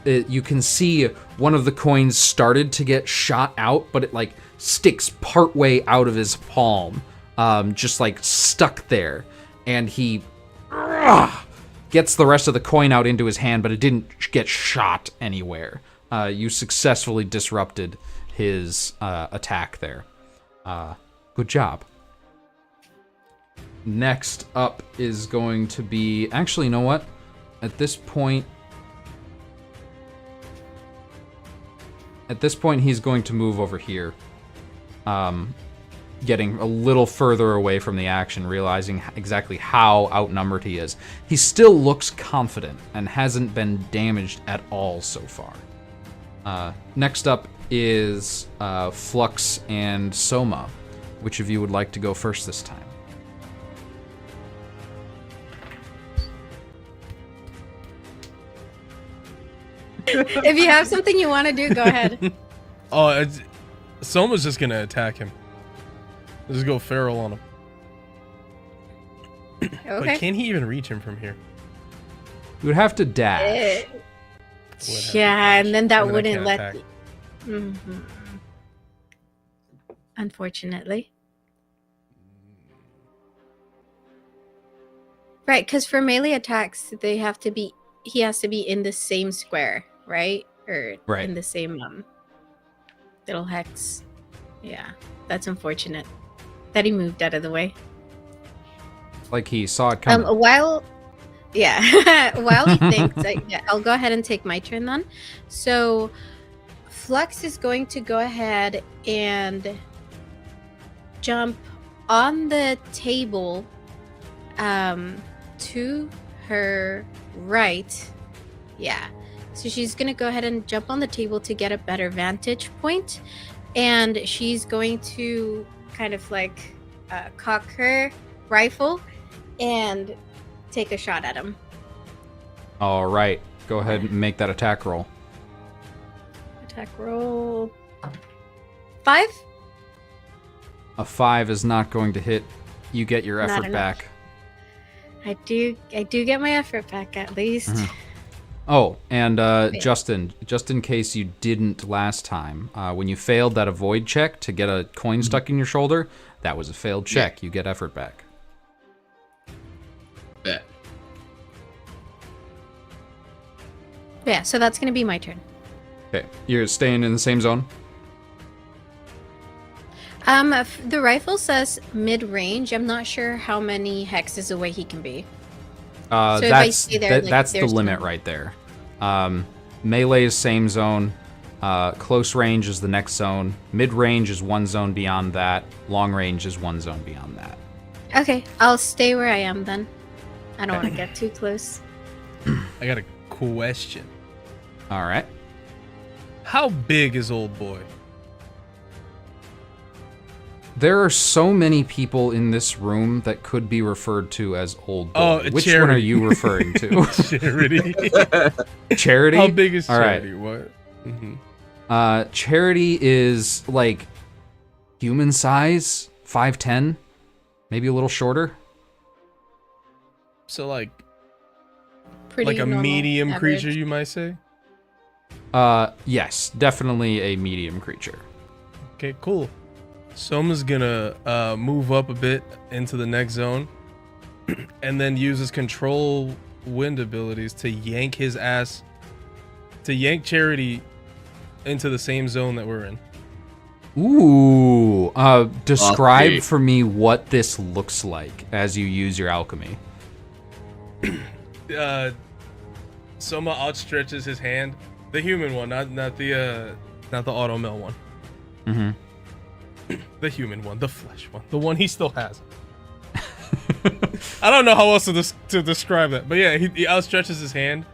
you can see one of the coins started to get shot out, but it sticks partway out of his palm, just stuck there. And he gets the rest of the coin out into his hand, but it didn't get shot anywhere. You successfully disrupted his attack there. Good job. Next up is going to be... Actually, you know what? At this point, he's going to move over here. Getting a little further away from the action, realizing exactly how outnumbered he is. He still looks confident and hasn't been damaged at all so far. Next up is Flux and Soma. Which of you would like to go first this time? If you have something you want to do, go ahead. Soma's just gonna attack him. Just go feral on him. Okay. But can he even reach him from here? You would have to dash. Yeah, and then that wouldn't can't let attack. you. Unfortunately. Right, because for melee attacks, he has to be in the same square, right? Or Right. in the same little hex. Yeah, that's unfortunate that he moved out of the way. Like he saw it coming. While he thinks, I'll go ahead and take my turn then. So Flux is going to go ahead and jump on the table to her right. Yeah. So she's going to go ahead and jump on the table to get a better vantage point. And she's going to kind of cock her rifle and take a shot at him. All right. Go ahead and make that attack roll. Attack roll. 5? A 5 is not going to hit. You get your Not effort enough. back. I do get my effort back at least. Oh, and Justin, just in case you didn't last time, when you failed that avoid check to get a coin stuck in your shoulder, that was a failed check. You get effort back. Bet. Yeah, so that's gonna be my turn. Okay, you're staying in the same zone? The rifle says mid-range. I'm not sure how many hexes away he can be. if I That's stay there, like, that's the there's limit no- right there. Melee is same zone. Close range is the next zone. Mid range is one zone beyond that. Long range is one zone beyond that. Okay, I'll stay where I am then. I don't want to get too close. I got a question. All right. How big is old boy? There are so many people in this room that could be referred to as old boy. Oh, Which Charity. one are you referring to? Charity. Charity? How big is All right. Charity? What? Mm-hmm. Charity is like human size, 5'10", maybe a little shorter. So like Pretty like a normal, medium average. creature, you might say. Yes, definitely a medium creature. Okay, cool. Soma's gonna move up a bit into the next zone, and then use his control wind abilities to yank Charity into the same zone that we're in. Ooh, describe Okay. for me what this looks like as you use your alchemy. Soma outstretches his hand, the human one, not the auto-mill one. Mm-hmm. The human one, the flesh one, the one he still has. I don't know how else to describe that, but yeah, he outstretches his hand,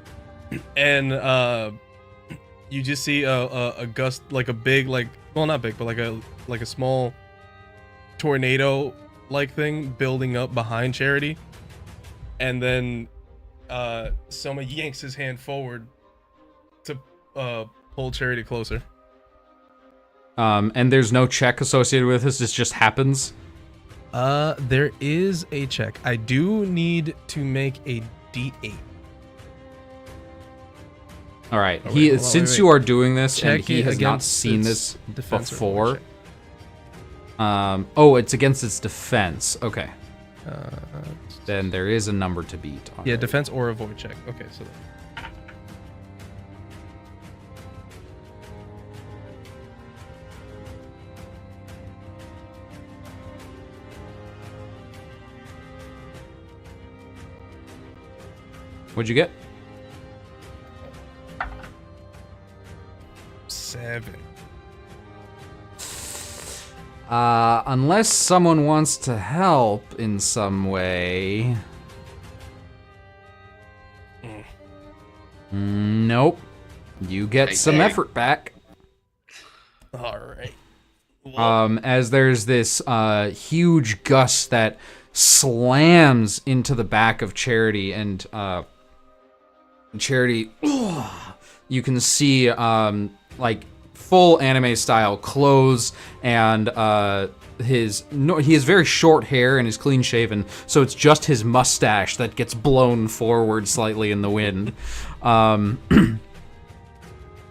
and you just see a gust, like a big, like, well, not big, but like a small tornado like thing building up behind Charity, and then Soma yanks his hand forward to pull Charity closer. And there's no check associated with this. This just happens. There is a check. I do need to make a D8. All right. Oh, wait, hold on, Since wait. you are doing this and Check he it has not against seen its this defense or before. check. It's against its defense. Okay. Then there is a number to beat. Yeah, already. defense or avoid check. Okay, so What'd you get? 7. Unless someone wants to help in some way. Nope. You get some Okay. effort back. All right. As there's this huge gust that slams into the back of Charity, and Charity, you can see like full anime style clothes, and he has very short hair and is clean shaven, so it's just his mustache that gets blown forward slightly in the wind.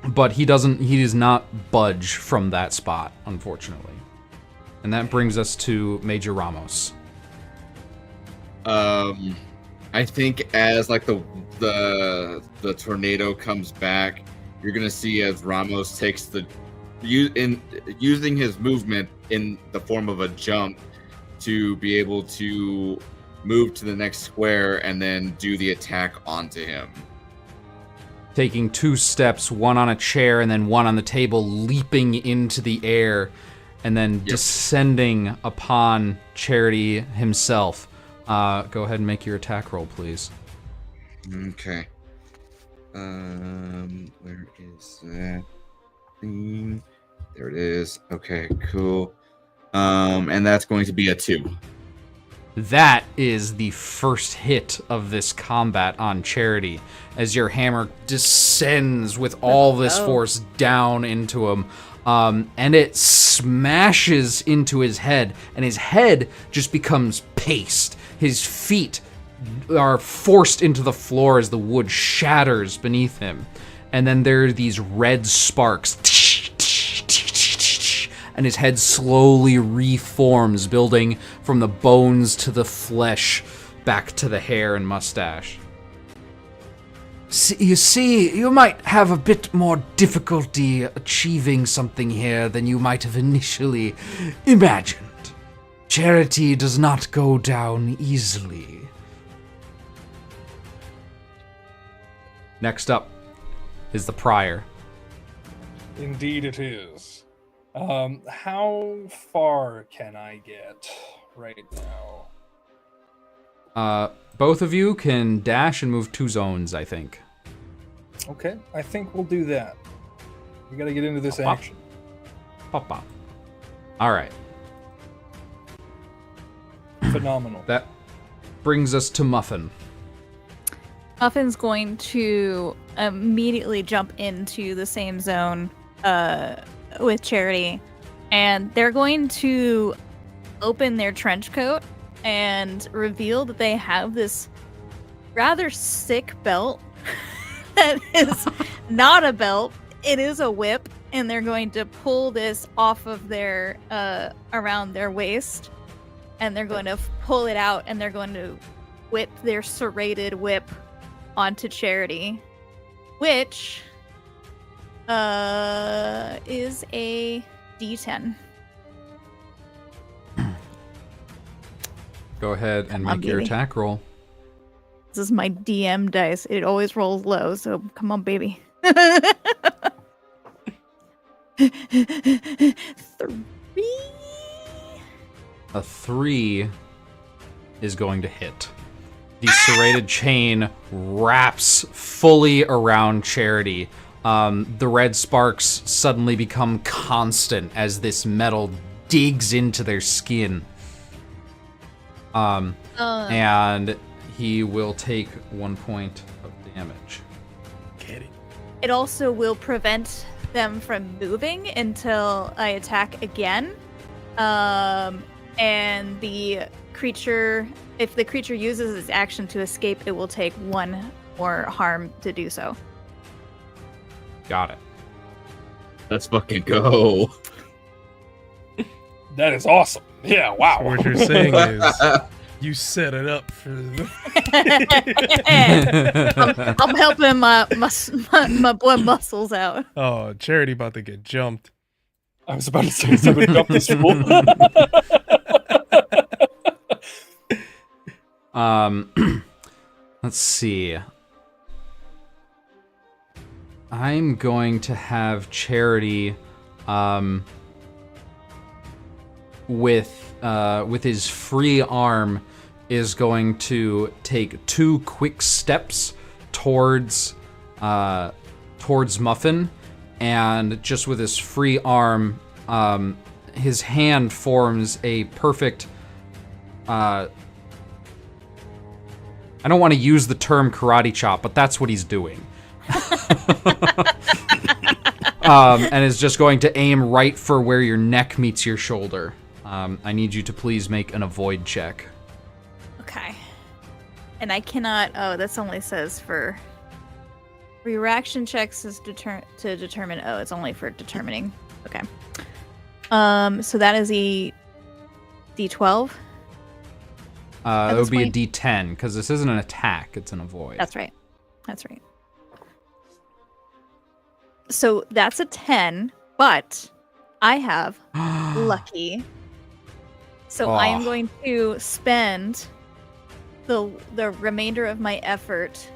But he does not budge from that spot, unfortunately. And that brings us to Major Ramos. I think as like the tornado comes back, you're gonna see as Ramos takes using his movement in the form of a jump to be able to move to the next square and then do the attack onto him. Taking 2 steps, one on a chair and then one on the table, leaping into the air, and then descending upon Charity himself. Go ahead and make your attack roll, please. Okay. Where is that thing? There it is. Okay, cool. And that's going to be a 2. That is the first hit of this combat on Charity, as your hammer descends with all this force down into him. and it smashes into his head, and his head just becomes paste. His feet are forced into the floor as the wood shatters beneath him. And then there are these red sparks, and his head slowly reforms, building from the bones to the flesh, back to the hair and mustache. You see, you might have a bit more difficulty achieving something here than you might have initially imagined. Charity does not go down easily. Next up is the Prior. Indeed it is. How far can I get right now? Both of you can dash and move 2 zones, I think. Okay, I think we'll do that. We gotta get into this Pop. action. Pop, pop. All right. Phenomenal. That brings us to Muffin. Muffin's going to immediately jump into the same zone with Charity, and they're going to open their trench coat and reveal that they have this rather sick belt that is not a belt, it is a whip, and they're going to pull this off of their around their waist, and they're going to pull it out, and they're going to whip their serrated whip onto Charity, which is a D10. Go ahead and Come on, make your baby. attack roll. This is my DM dice. It always rolls low, so come on, baby. 3. A 3 is going to hit. The serrated chain wraps fully around Charity. The red sparks suddenly become constant as this metal digs into their skin. And he will take 1 point of damage. Get it. It also will prevent them from moving until I attack again. And the creature, if the creature uses its action to escape, it will take 1 more harm to do so. Got it. Let's fucking go. That is awesome. Yeah, wow. So what you're saying is you set it up for the... I'm helping my boy Muscles out. Oh, Charity about to get jumped. I was about to say something about this fool. Let's see. I'm going to have Charity, with his free arm, is going to take 2 quick steps towards Muffin, and just with his free arm, his hand forms a perfect. I don't want to use the term karate chop, but that's what he's doing. And is just going to aim right for where your neck meets your shoulder. I need you to please make an avoid check. Okay. And I cannot. Oh, this only says for reaction checks is to determine. Oh, it's only for determining. Okay. So that is a D12. It would be a D10 because this isn't an attack; it's an avoid. That's right. That's right. So that's a 10, but I have lucky. So I am going to spend the remainder of my effort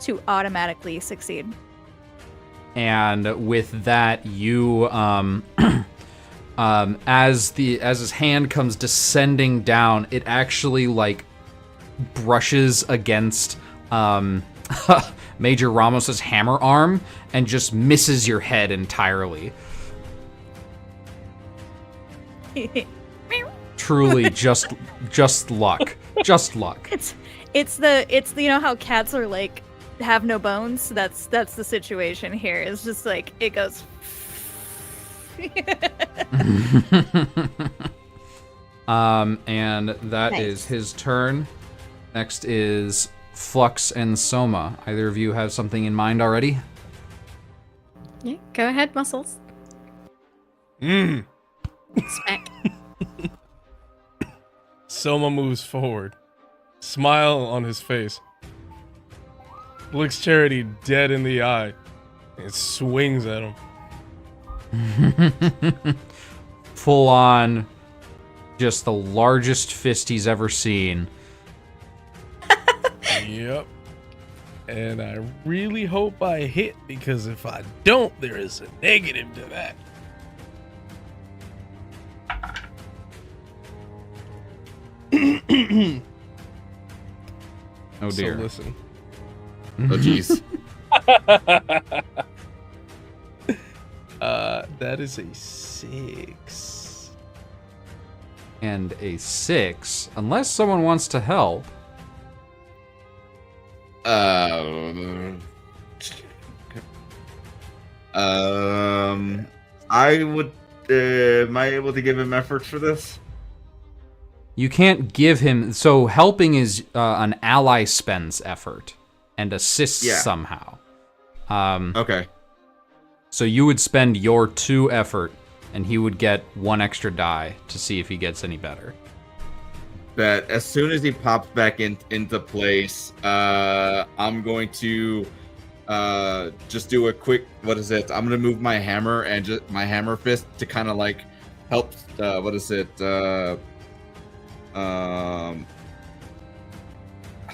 to automatically succeed. And with that, you as his hand comes descending down, it actually like brushes against Major Ramos's hammer arm and just misses your head entirely. Truly just luck. Just luck. It's the you know how cats are like have no bones? That's the situation here. It's just like it goes And that is his turn. Next is Flux and Soma. Either of you have something in mind already? Yeah, go ahead, Muscles. Smack. Soma moves forward, smile on his face, looks Charity dead in the eye, and swings at him. Full on, just the largest fist he's ever seen. Yep. And I really hope I hit, because if I don't, there is a negative to that. Oh dear. So listen. Oh jeez. That is a 6. And a 6, unless someone wants to help. I would. Am I able to give him effort for this? You can't give him. So helping is an ally spends effort and assists somehow. Okay. So you would spend your 2 effort, and he would get 1 extra die to see if he gets any better. That as soon as he pops back into place, I'm going to just do a quick. What is it? I'm gonna move my hammer and just my hammer fist to kind of like help. What is it? How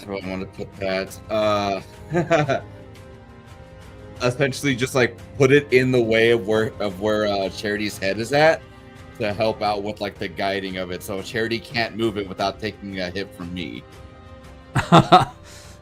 do I want to put that? Essentially, just like put it in the way of where Charity's head is at, to help out with like the guiding of it, so Charity can't move it without taking a hit from me.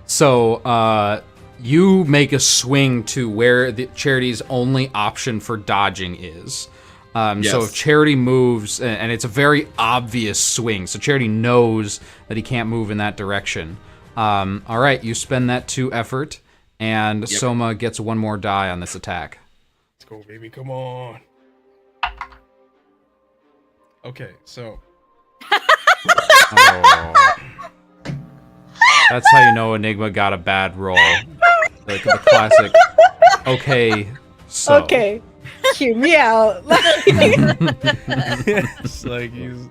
So you make a swing to where the Charity's only option for dodging is. So if Charity moves, and it's a very obvious swing, so Charity knows that he can't move in that direction. All right, you spend that 2 effort, and Soma gets 1 more die on this attack. Let's go, baby. Come on. Okay, so. Oh. That's how you know Enigma got a bad roll. Like the classic. Okay, so. Okay, hear me out. It's like he's.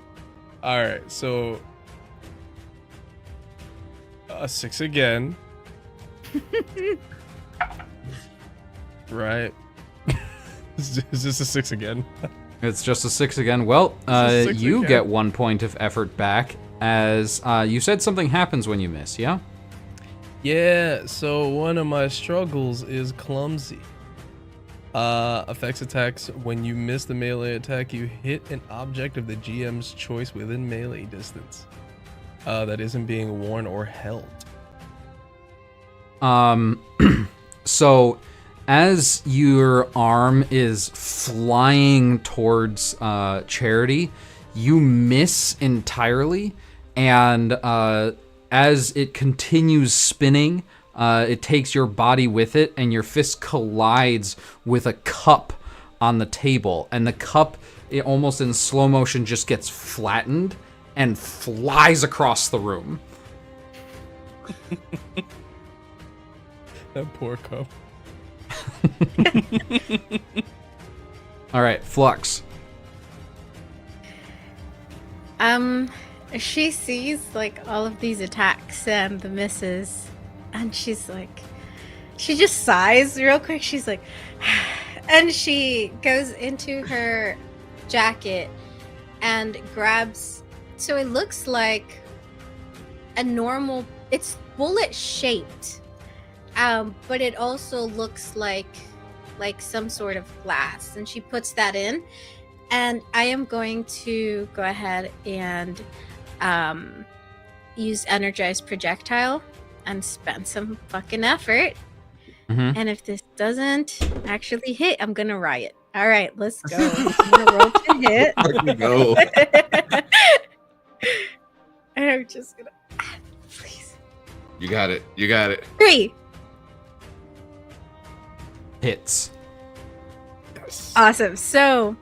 Alright, so. A 6 again. Right. Is this a 6 again? It's just a 6 again. Well, you again. get 1 point of effort back, as you said something happens when you miss, yeah? Yeah, so one of my struggles is clumsy. Affects attacks. When you miss the melee attack, you hit an object of the GM's choice within melee distance that isn't being worn or held. So as your arm is flying towards Charity, you miss entirely, and as it continues spinning, it takes your body with it, and your fist collides with a cup on the table, and the cup, it almost in slow motion, just gets flattened and flies across the room. That poor cup. All right, Flux. She sees like all of these attacks and the misses, and she's like, she just sighs real quick. She's like, and she goes into her jacket and grabs. So it looks like a normal. It's bullet shaped, but it also looks like some sort of glass. And she puts that in, and I am going to go ahead and use energized projectile and spend some fucking effort. Mm-hmm. And if this doesn't actually hit, I'm gonna riot. All right, let's go. I'm gonna roll to hit. Fucking go. And I'm just gonna please. You got it. You got it. 3. Hits. Awesome. So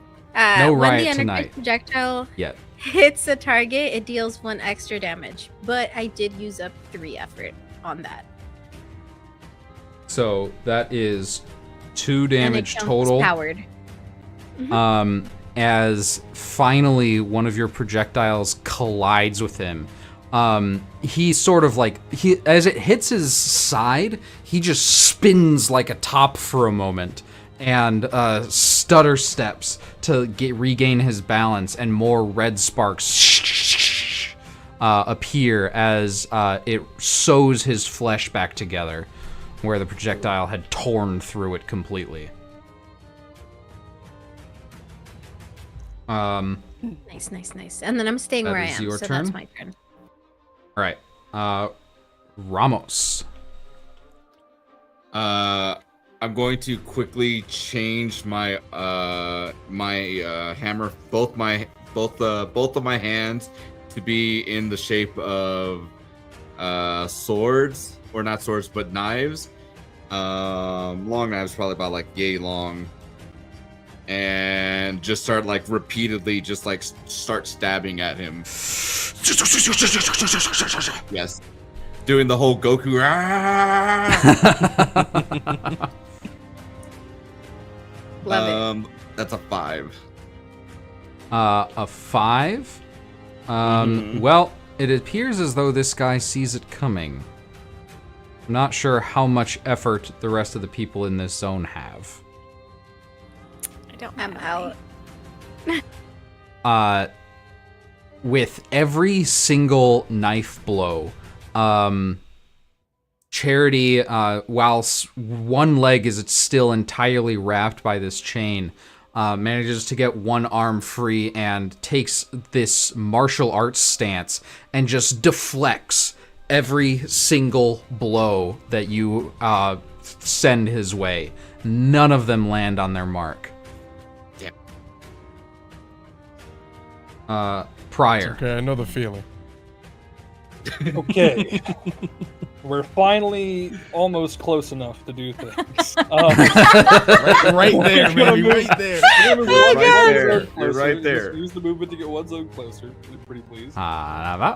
No when riot the energized tonight. projectile Yet. hits a target, it deals 1 extra damage. But I did use up 3 effort on that. So that is 2 And it damage counts as total. powered. As finally one of your projectiles collides with him. He sort of like, as it hits his side, he just spins like a top for a moment and stutter steps to regain his balance, and more red sparks appear as it sews his flesh back together where the projectile had torn through it completely. Nice. And then I'm staying That where I is am, your so turn? that's my turn. All right. Ramos. I'm going to quickly change my hammer, both of my hands, to be in the shape of swords, or not swords, but knives. Long knives, probably about like yay long. And just start like repeatedly, just like start stabbing at him. Yes, doing the whole Goku. Love it. That's a 5. A 5. Well, it appears as though this guy sees it coming. I'm not sure how much effort the rest of the people in this zone have. I'm out. With every single knife blow, Charity, whilst one leg is still entirely wrapped by this chain, manages to get one arm free and takes this martial arts stance and just deflects every single blow that you send his way. None of them land on their mark. Prior. Okay, I know the feeling. Okay. We're finally almost close enough to do things. Right there, baby, right there. You're right there. Just use the movement to get one zone closer. Pretty please. And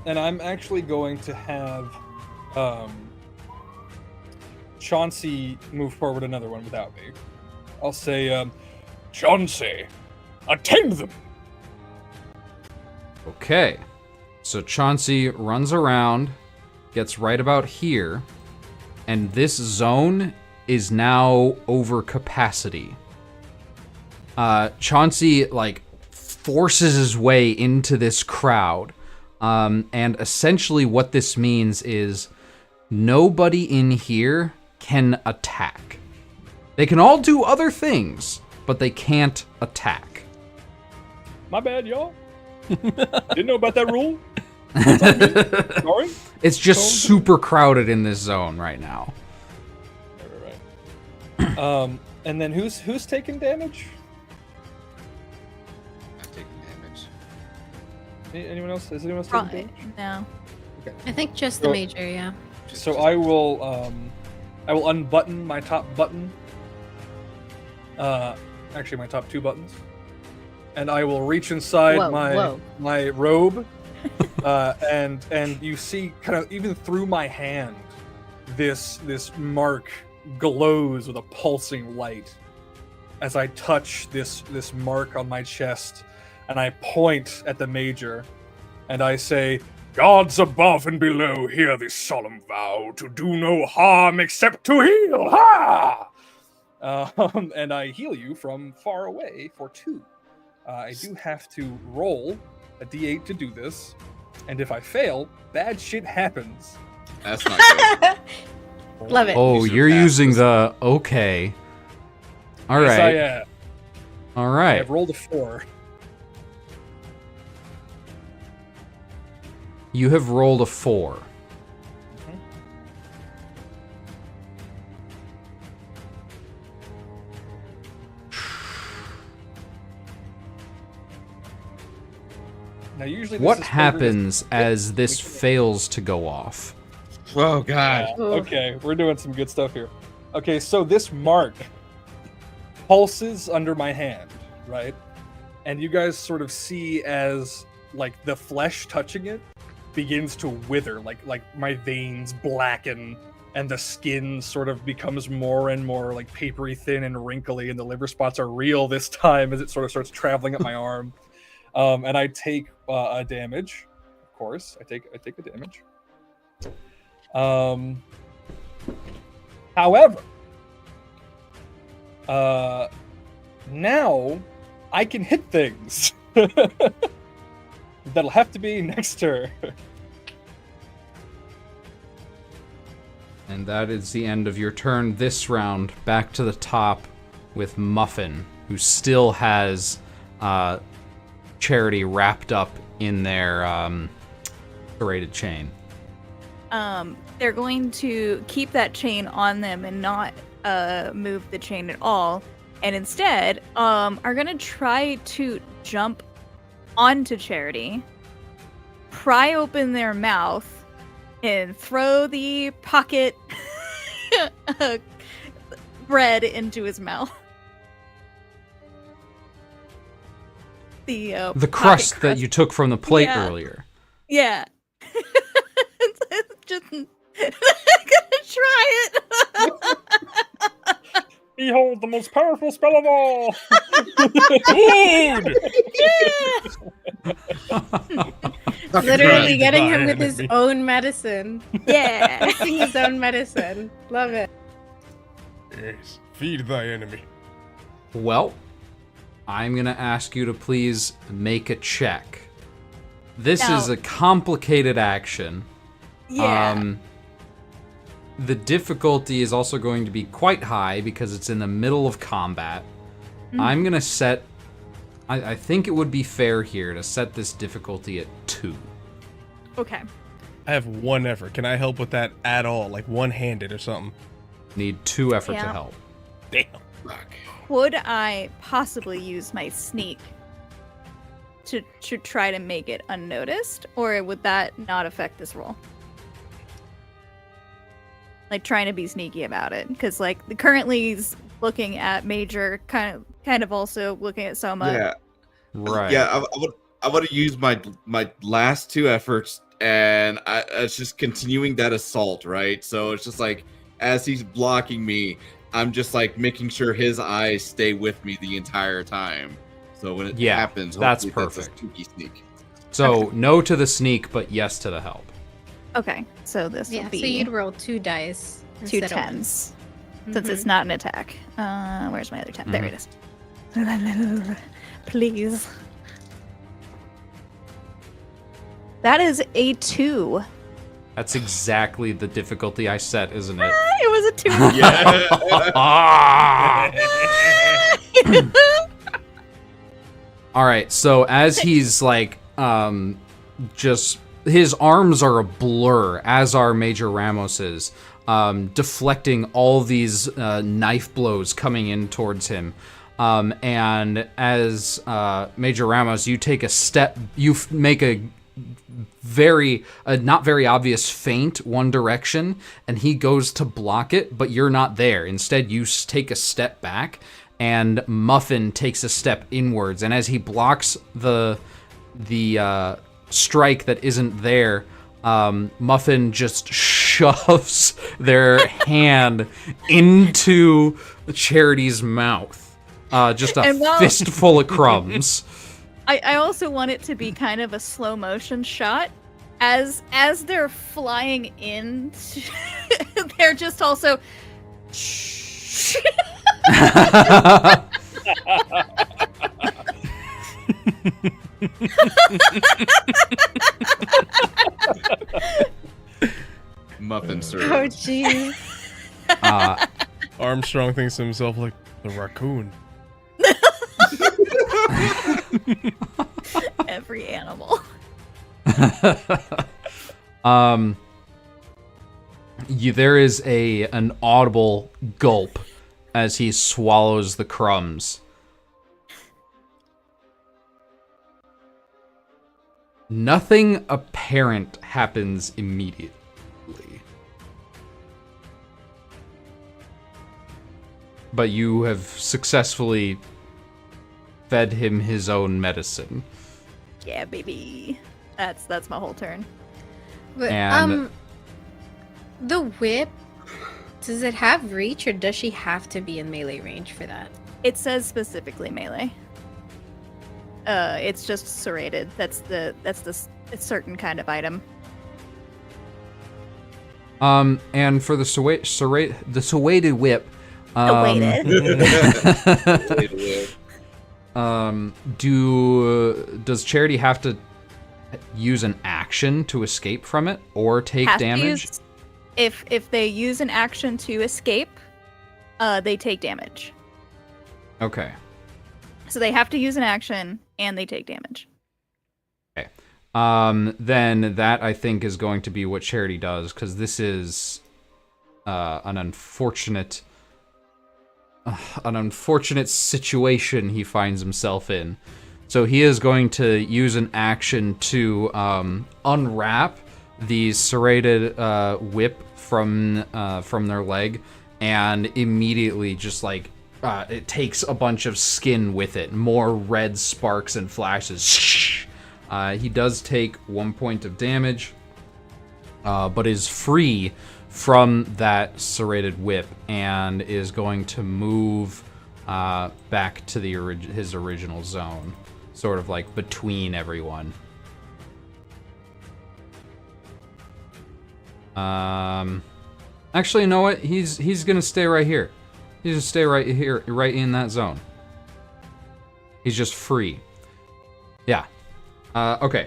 I'm actually going to have Chauncey move forward another one without me. I'll say, Chauncey, attend them. Okay. So Chauncey runs around, gets right about here, and this zone is now over capacity. Chauncey, like, forces his way into this crowd, and essentially what this means is nobody in here can attack. They can all do other things, but they can't attack. My bad, y'all. Didn't know about that rule. Sorry. It's just super crowded in this zone right now. Right. And then who's taking damage? I'm taking damage. Anyone else? Is anyone else taking damage? No. Okay. I think just the major, yeah. So I will unbutton my top button. Actually, my top 2 buttons. And I will reach inside my robe, and you see, kind of even through my hand, this mark glows with a pulsing light as I touch this mark on my chest, and I point at the major, and I say, "Gods above and below, hear this solemn vow to do no harm except to heal." Ha! And I heal you from far away for 2. I do have to roll a d8 to do this, and if I fail, bad shit happens. That's not good. Love it. Oh, you're using the okay. All right. Yes, I am. All I right. have rolled a 4. You have rolled a 4. Now, usually What this is happens as this fails to go off? Oh God. Okay, we're doing some good stuff here. Okay, so this mark pulses under my hand, right? And you guys sort of see as like the flesh touching it begins to wither, like my veins blacken and the skin sort of becomes more and more like papery thin and wrinkly, and the liver spots are real this time as it sort of starts traveling up my arm. And I take a damage, of course. I take a damage. However, now I can hit things. That'll have to be next turn. And that is the end of your turn this round. Back to the top with Muffin, who still has Charity wrapped up in their serrated chain. They're going to keep that chain on them and not move the chain at all, and instead are going to try to jump onto Charity, pry open their mouth, and throw the pocket bread into his mouth. The crust that you took from the plate earlier. Yeah. Just I'm gonna try it. Behold the most powerful spell of all! Food! Literally getting him with his own medicine. Yeah. Mixing his own medicine. Love it. Yes, feed thy enemy. Well, I'm going to ask you to please make a check. This is a complicated action. Yeah. The difficulty is also going to be quite high because it's in the middle of combat. I'm going to set... I think it would be fair here to set this difficulty at 2. Okay. I have 1 effort. Can I help with that at all? Like one-handed or something? Need 2 effort to Yeah. help. Damn. Could I possibly use my sneak to try to make it unnoticed, or would that not affect this roll? Like trying to be sneaky about it, because like currently he's looking at Major, kind of also looking at Soma. Yeah. Right. Yeah, I would use my last 2 efforts, and it's just continuing that assault, right? So it's just like as he's blocking me, I'm just like making sure his eyes stay with me the entire time. So when it happens, that's hopefully perfect. That's a cheeky sneak. So no to the sneak, but yes to the help. Okay, so this will be So you'd roll 2 dice. 2 instead of 10s, since it's not an attack. Where's my other 10? There it is. Please. That is a 2. That's exactly the difficulty I set, isn't it? It was a 2. All right, so as he's like, just his arms are a blur, as are Major Ramos's, deflecting all these knife blows coming in towards him. And as Major Ramos, you take a step, you make a not very obvious feint one direction, and he goes to block it, but you're not there. Instead, you take a step back, and Muffin takes a step inwards, and as he blocks the strike that isn't there, Muffin just shoves their hand into Charity's mouth. Just a fistful of crumbs. I also want it to be kind of a slow motion shot. As they're flying in, they're just also... Muffin sir. Oh, jeez. Armstrong thinks to himself like, the raccoon. Every animal. There is an audible gulp as he swallows the crumbs. Nothing apparent happens immediately. but you have successfully fed him his own medicine. Yeah, baby. That's my whole turn. But, And- the whip, does it have reach, or does she have to be in melee range for that? It says specifically melee. It's just serrated. That's the certain kind of item. And for the serrated whip, does Charity have to use an action to escape from it or take Have to damage? use- if they use an action to escape, they take damage. Okay. So they have to use an action and they take damage. Okay. Then that I think is going to be what Charity does, because this is an unfortunate situation he finds himself in. So he is going to use an action to unwrap the serrated whip from their leg, and immediately just like it takes a bunch of skin with it. More red sparks and flashes. He does take 1 point of damage, but is free from that serrated whip and is going to move back to his original zone, sort of like between everyone. Actually, you know what? He's gonna stay right here. He's gonna stay right here, right in that zone. He's just free. Yeah. Okay.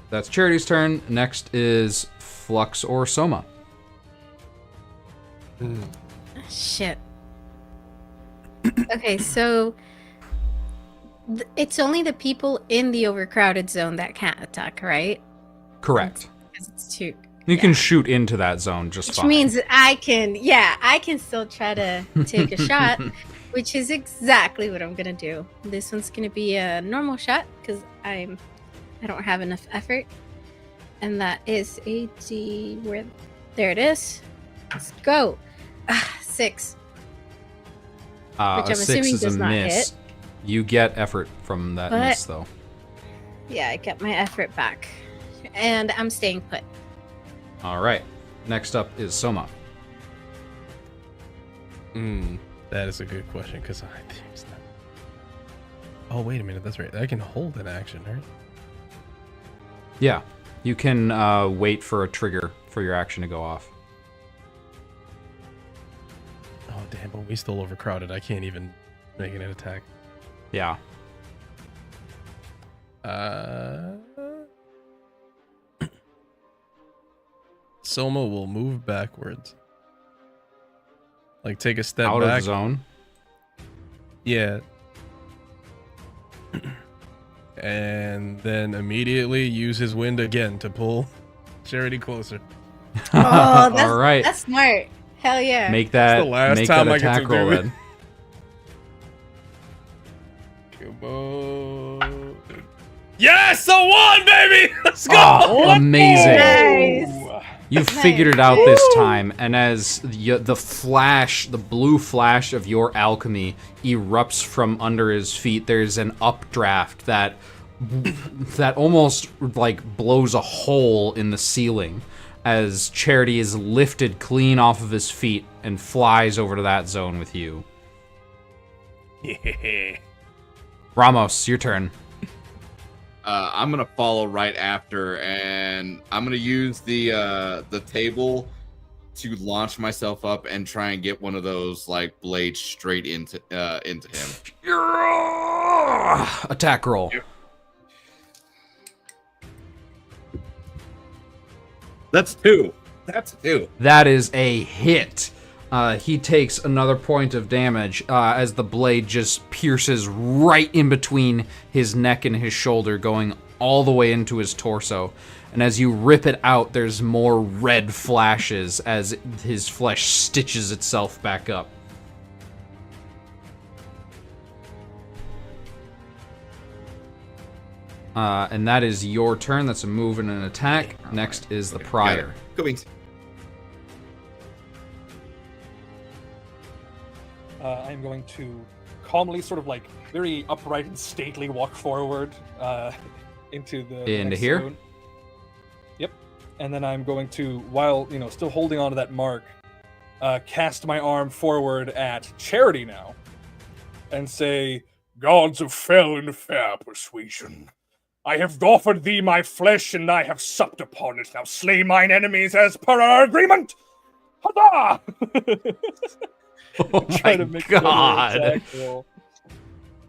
That's Charity's turn. Next is Flux or Soma. Shit. Okay, so it's only the people in the overcrowded zone that can't attack, right? Correct. Because it's too. You can shoot into that zone just Which fine. means I can still try to take a shot, which is exactly what I'm gonna do. This one's gonna be a normal shot because I don't have enough effort, and that is there it is. Let's go. 6. Which I'm a 6 assuming is a does not miss. hit. You get effort from that But- miss, though. Yeah, I got my effort back, and I'm staying put. All right. Next up is Soma. That is a good question, because I think it's not... Oh, wait a minute, that's right. I can hold an action, right? Yeah, you can wait for a trigger for your action to go off. Oh, damn, but we still overcrowded. I can't even make an attack. Yeah. Soma will move backwards. Like, take a step Out back. of zone. Yeah. And then immediately use his wind again to pull Charity closer. Oh, that's, All right. that's smart. Hell yeah. Make that, the last make time that I get to attack roll do it. then. Come on. Yes, a 1, baby! Let's go! Oh, amazing. Nice. You figured it out this time, and as the blue flash of your alchemy erupts from under his feet, there's an updraft that almost like blows a hole in the ceiling as Charity is lifted clean off of his feet and flies over to that zone with you. Yeah. Ramos, your turn. I'm gonna follow right after, and I'm gonna use the table to launch myself up and try and get one of those like blades straight into him. Attack roll. That's 2. That's 2. That is a hit. He takes another point of damage as the blade just pierces right in between his neck and his shoulder, going all the way into his torso. And as you rip it out, there's more red flashes as his flesh stitches itself back up. And that is your turn. That's a move and an attack. Next is the Prior. Go Wings. I am going to calmly, sort of like very upright and stately, walk forward into the Into next here? zone. Yep. And then I'm going to, while still holding on to that mark, cast my arm forward at Charity now, and say, Gods have fell in fair persuasion. I have offered thee my flesh, and I have supped upon it. Now slay mine enemies as per our agreement. Huzzah! Oh try my to make another god! attack roll.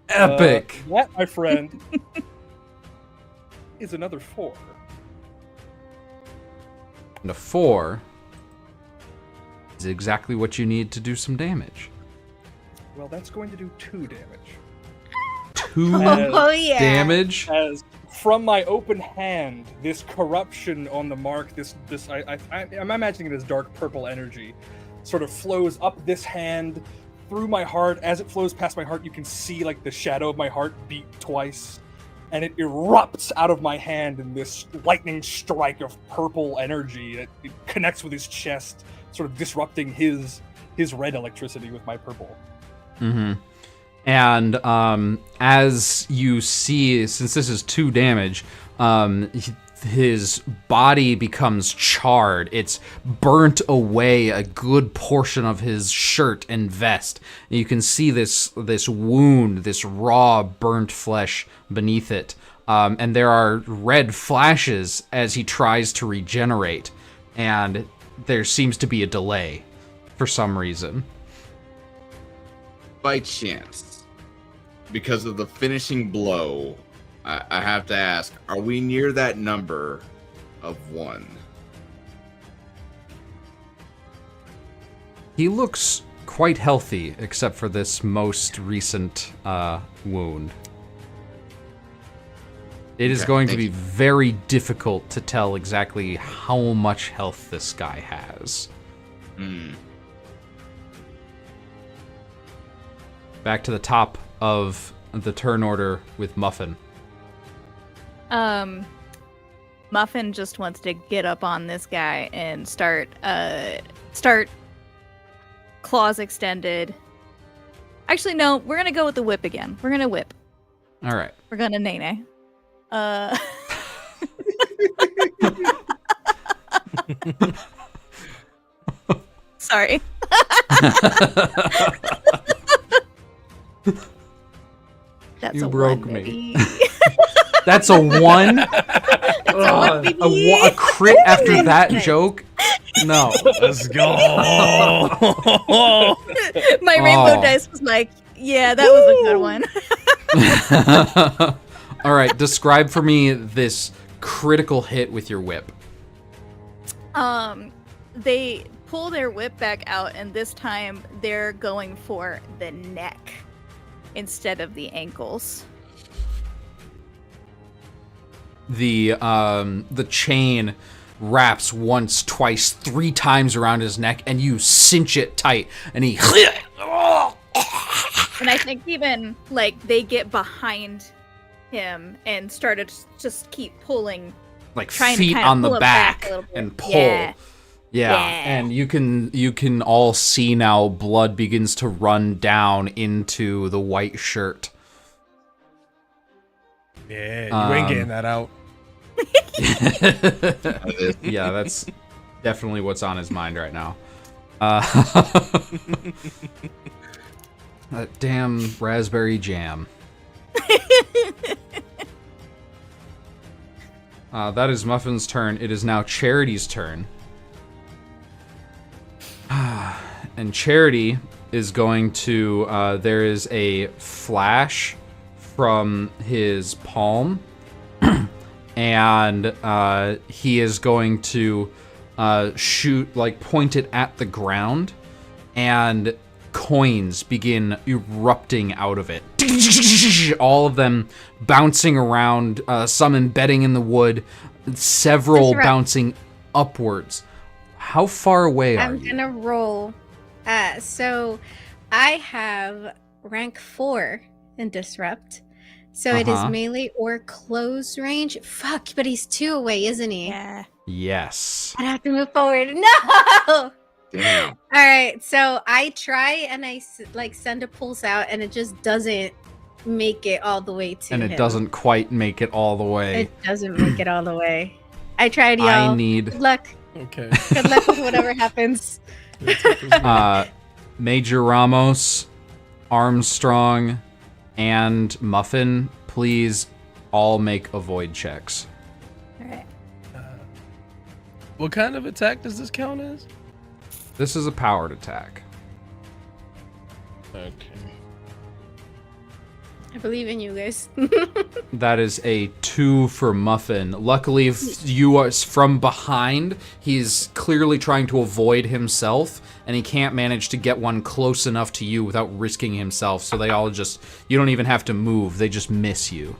Epic! That, my friend, is another 4. And a 4 is exactly what you need to do some damage. Well, that's going to do 2 damage. 2 Oh, yeah. damage? As from my open hand, this corruption on the mark, I'm imagining it as dark purple energy, sort of flows up this hand through my heart. As it flows past my heart, you can see like the shadow of my heart beat twice, and it erupts out of my hand in this lightning strike of purple energy. It connects with his chest, sort of disrupting his red electricity with my purple. Mm-hmm. And as you see, since this is 2 damage, his body becomes charred. It's burnt away a good portion of his shirt and vest. And you can see this wound, this raw, burnt flesh beneath it. And there are red flashes as he tries to regenerate. And there seems to be a delay for some reason. By chance, because of the finishing blow, I have to ask, are we near that number of 1? He looks quite healthy, except for this most recent wound. It is Okay, going to thank be you. very difficult to tell exactly how much health this guy has. Back to the top of the turn order with Muffin. Muffin just wants to get up on this guy and start claws extended. Actually, no, we're gonna go with the whip again. We're gonna whip. All right. We're gonna nay. Sorry. That's You a broke one, me. baby. That's a 1? one, baby. A crit after that joke? No. Let's go. My rainbow Oh. dice was like, yeah, that was a good one. All right, describe for me this critical hit with your whip. They pull their whip back out, and this time they're going for the neck instead of the ankles. The chain wraps once, twice, 3 times around his neck, and you cinch it tight, and he... And I think even, like, they get behind him and started to just keep pulling, like trying feet to kind of on pull the him back back a little bit. and pull. Yeah. Yeah, Yeah. and you can all see now blood begins to run down into the white shirt. Yeah, you ain't getting that out. Yeah, that's definitely what's on his mind right now. That damn raspberry jam. That is Muffin's turn. It is now Charity's turn. And Charity is going to... there is a flash from his palm. And he is going to shoot, like, point it at the ground. And coins begin erupting out of it. All of them bouncing around, some embedding in the wood, several Disrupt. bouncing upwards. How far away are I'm you? gonna roll. So I have rank 4 in Disrupt. So it is Uh-huh. melee or close range. Fuck, but he's 2 away, isn't he? Yeah. Yes. I'd have to move forward. No! Damn. All right, so I try and I send a pulse out, and it just doesn't make it all the way to And him. it doesn't quite make it all the way. It doesn't make it all the way. I tried, y'all. I need Good luck. Okay. Good luck with whatever happens. Major Ramos, Armstrong, and Muffin, please all make avoid checks. All right. What kind of attack does this count as? This is a powered attack. Okay. I believe in you guys. That is a 2 for Muffin. Luckily, if you are from behind, he's clearly trying to avoid himself, and he can't manage to get one close enough to you without risking himself, so they all just, you don't even have to move, they just miss you.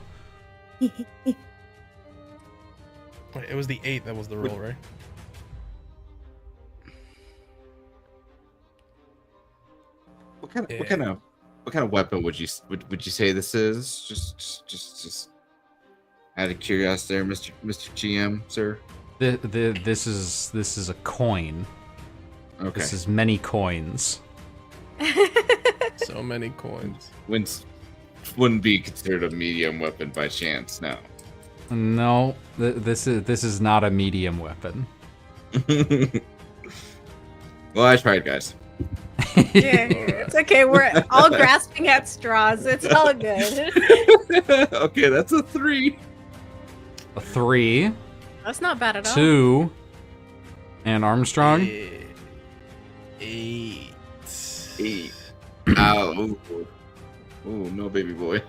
Wait, it was the 8 that was the roll, right? What kind of weapon would you say this is? Just out of curiosity, there, Mr. GM, sir. This is a coin. Okay. This is many coins. So many coins. Wouldn't be considered a medium weapon by chance, no. No, this is not a medium weapon. Well, I tried, guys. Yeah, it's okay. We're all grasping at straws. It's all good. Okay, that's a 3. A 3, That's not bad at all. 2, and Armstrong. 8. 8. Ow. Ooh, no baby boy.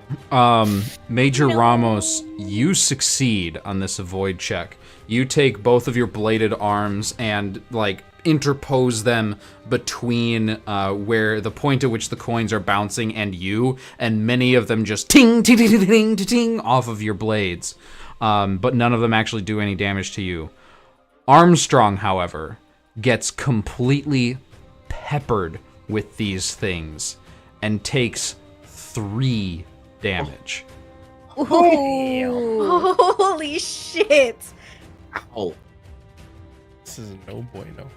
Major Ramos, you succeed on this avoid check. You take both of your bladed arms and, like, interpose them between where the point at which the coins are bouncing and you, and many of them just ting, ting, ting, ting, ting, ting, ting off of your blades. But none of them actually do any damage to you. Armstrong, however, gets completely peppered with these things and takes 3 damage. Ooh. Holy shit. Ow. This is no bueno.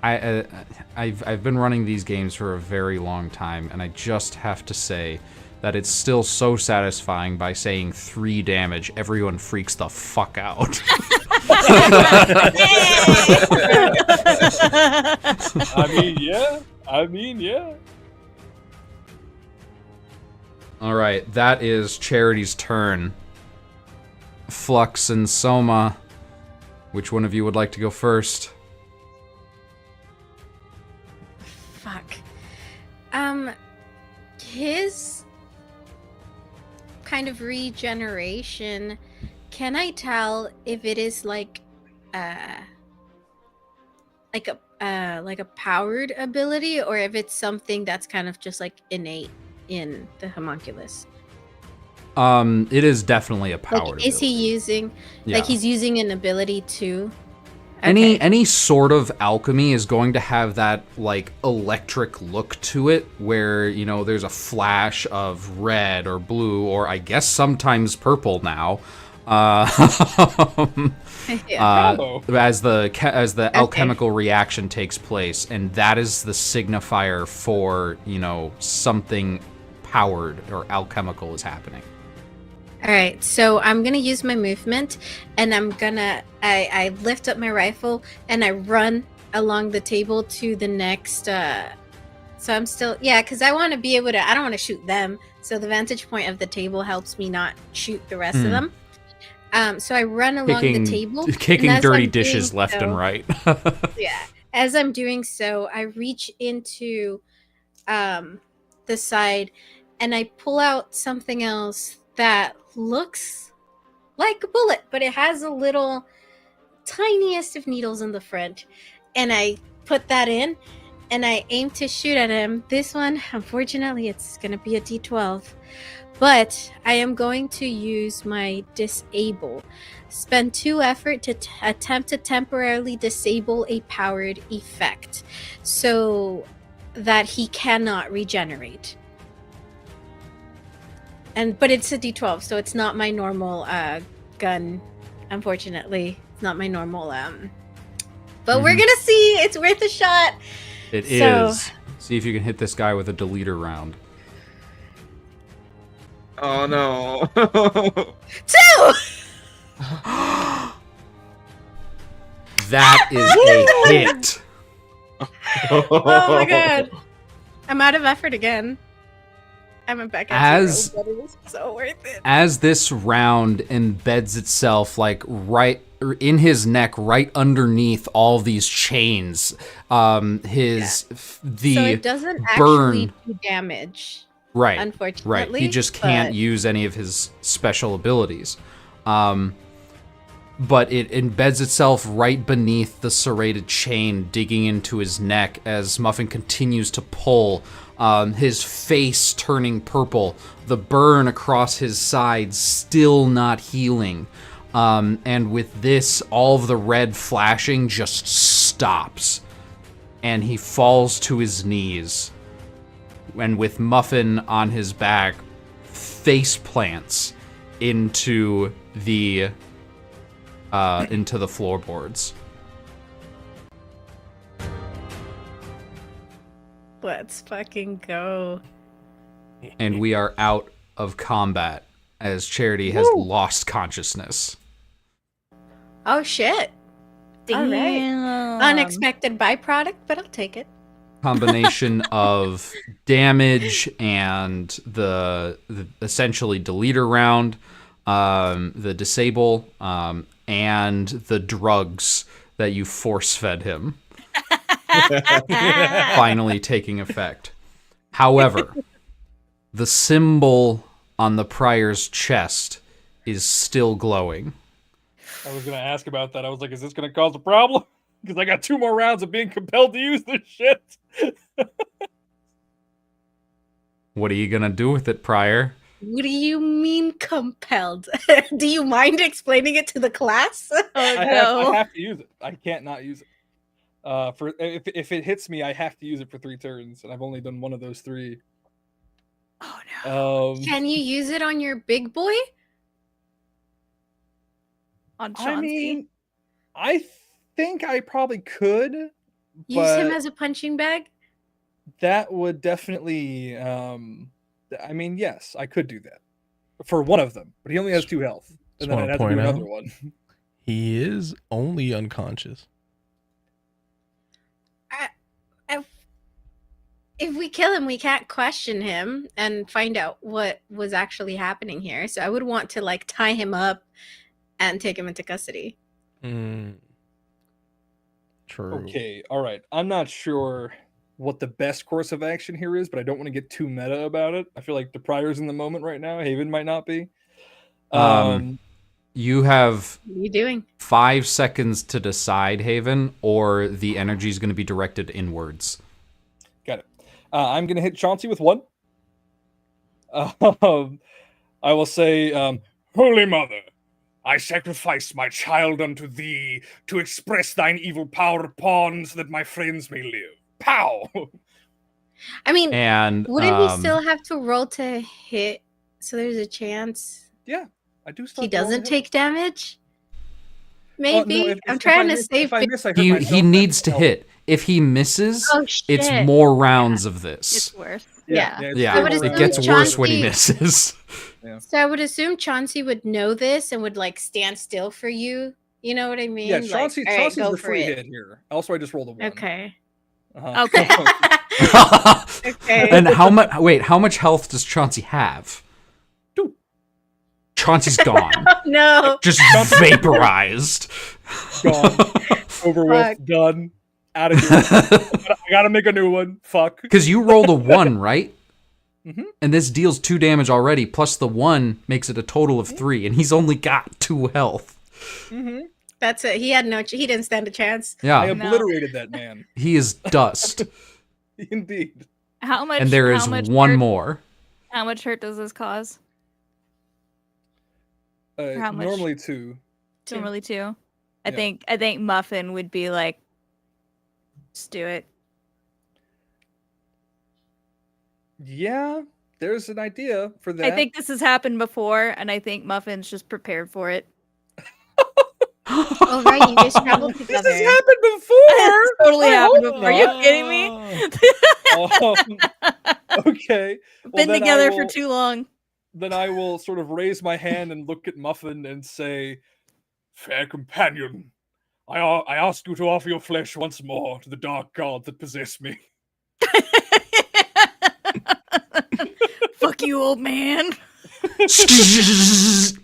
I've been running these games for a very long time, and I just have to say that it's still so satisfying by saying 3 damage, everyone freaks the fuck out. I mean, yeah. All right, that is Charity's turn. Flux and Soma, which one of you would like to go first? Fuck. His kind of regeneration, can I tell if it is like a powered ability, or if it's something that's kind of just like innate in the homunculus? It is definitely a powered Like, is he ability. using Yeah. like he's using an ability too? Any sort of alchemy is going to have that, like, electric look to it, where, you know, there's a flash of red or blue, or I guess sometimes purple now, as the alchemical reaction takes place, and that is the signifier for, you know, something powered or alchemical is happening. All right, so I'm gonna use my movement, and I lift up my rifle and I run along the table to the next. So I'm still, because I want to be able to. I don't want to shoot them, so the vantage point of the table helps me not shoot the rest of them. So I run along the table, kicking and as dirty I'm dishes doing left and so- right. Yeah, as I'm doing so, I reach into the side, and I pull out something else that looks like a bullet, but it has a little tiniest of needles in the front, and I put that in and I aim to shoot at him. This one, unfortunately, it's gonna be a D12, but I am going to use my disable. Spend 2 effort to attempt to temporarily disable a powered effect so that he cannot regenerate. But it's a D12, so it's not my normal gun, unfortunately. It's not my normal but we're gonna see. It's worth a shot. It is. See if you can hit this guy with a deleter round. Oh no. 2. That is a hit. Oh my god. I'm out of effort again. I went back at 0, but it was so worth it. As this round embeds itself like right in his neck, right underneath all these chains, the So it doesn't burn actually do damage. right, Unfortunately. right. He just can't but- use any of his special abilities. But it embeds itself right beneath the serrated chain, digging into his neck as Muffin continues to pull, his face turning purple, the burn across his side still not healing. And with this, all of the red flashing just stops. And he falls to his knees. And with Muffin on his back, face plants into the floorboards. Let's fucking go. And we are out of combat as Charity has lost consciousness. Oh shit. All right. Damn. Unexpected byproduct, but I'll take it. Combination of damage and the essentially deleter round, the disable, and the drugs that you force fed him finally taking effect. However, the symbol on the prior's chest is still glowing. I was gonna ask about that. I was like, is this gonna cause a problem? Because I got 2 more rounds of being compelled to use this shit. What are you gonna do with it, Prior? What do you mean compelled? Do you mind explaining it to the class? Oh I have to use it. I can't not use it. For if it hits me, I have to use it for 3 turns, and I've only done one of those 3. Oh no. Can you use it on your big boy? On I Chauncey. mean, I think I probably could. Use him but as a punching bag? that would definitely. I mean, yes, I could do that for one of them, but he only has 2 health, Just and then wanna I'd have to do point another out- one. He is only unconscious. If we kill him, we can't question him and find out what was actually happening here. So I would want to like tie him up and take him into custody. True. Okay, all right. I'm not sure what the best course of action here is, but I don't want to get too meta about it. I feel like the Prior's in the moment right now. Haven might not be. You have What are you doing? 5 seconds to decide, Haven, or the energy is going to be directed inwards. Got it. I'm going to hit Chauncey with 1. I will say, Holy Mother, I sacrifice my child unto thee to express thine evil power upon so that my friends may live. Pow! I mean, And wouldn't he still have to roll to hit? So there's a chance Yeah, I do still he have to roll doesn't to hit. take damage? Oh, no, Maybe. if I'm I trying to miss- save. if I miss, I hurt he myself, needs to that's hit. If he misses, Oh shit! it's more rounds of this. It's worse. Yeah. it's Yeah, I would still it assume gets worse when he Chauncey- misses. So I would assume Chauncey would know this and would like stand still for you. You know what I mean? Yeah, Like, Chauncey's all right, go the for free it. hit here. Also, I just rolled a 1. Okay. Uh-huh. Okay. Okay. And how much? Wait, how much health does Chauncey have? 2. Chauncey's gone, No. just vaporized. Gone. Over Fuck. with. Done. Out of here. I gotta make a new one. Fuck. Because you rolled a 1, right? Mhm. And this deals 2 damage already, plus the 1 makes it a total of 3, and he's only got 2 health. Mm-hmm. That's it. He had no. He didn't stand a chance. I Yeah, obliterated that man. he is dust. Indeed. How much? And there is how much one hurt, more. How much hurt does this cause? How much? Normally 2. Normally 2. Yeah. I think Muffin would be like, just do it. Yeah, there's an idea for that. I think this has happened before, and I think Muffin's just prepared for it. Oh, right, you guys traveled This together. has happened before. It's totally I happened hope before. Are you not. kidding me? Okay. Well, Been then together I for will, too long. then I will sort of raise my hand and look at Muffin and say, "Fair companion, I ask you to offer your flesh once more to the dark gods that possess me." Fuck you, old man.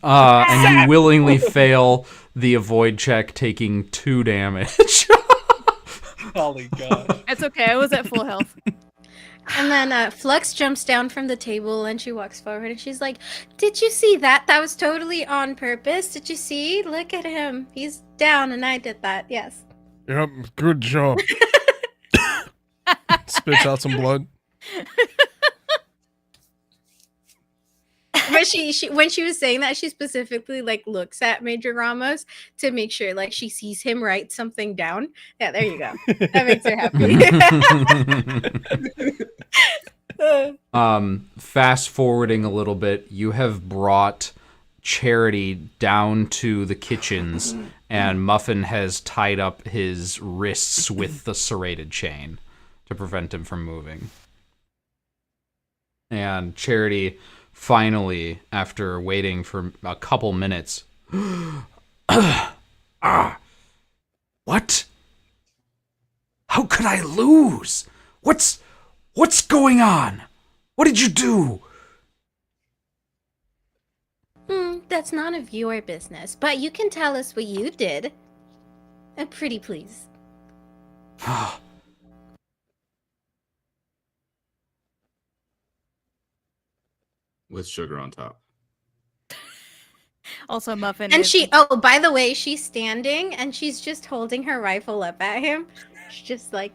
And you willingly fail the avoid check, taking 2 damage. Golly gosh. It's okay. I was at full health. And then Flux jumps down from the table and she walks forward and she's like, "Did you see that? That was totally on purpose. Did you see? Look at him. He's down and I did that. Yes." Yep, good job. Spits out some blood. But she when she was saying that, she specifically like looks at Major Ramos to make sure like she sees him write something down. Yeah, there you go. That makes her happy. Fast forwarding a little bit, you have brought Charity down to the kitchens, and Muffin has tied up his wrists with the serrated chain to prevent him from moving. And Charity finally, after waiting for a couple minutes, what? How could I lose? What's going on? What did you do? That's none of your business, but you can tell us what you did. Pretty please. With sugar on top. Also, Muffin. And is- she, oh, by the way, she's standing and she's just holding her rifle up at him. She's just like,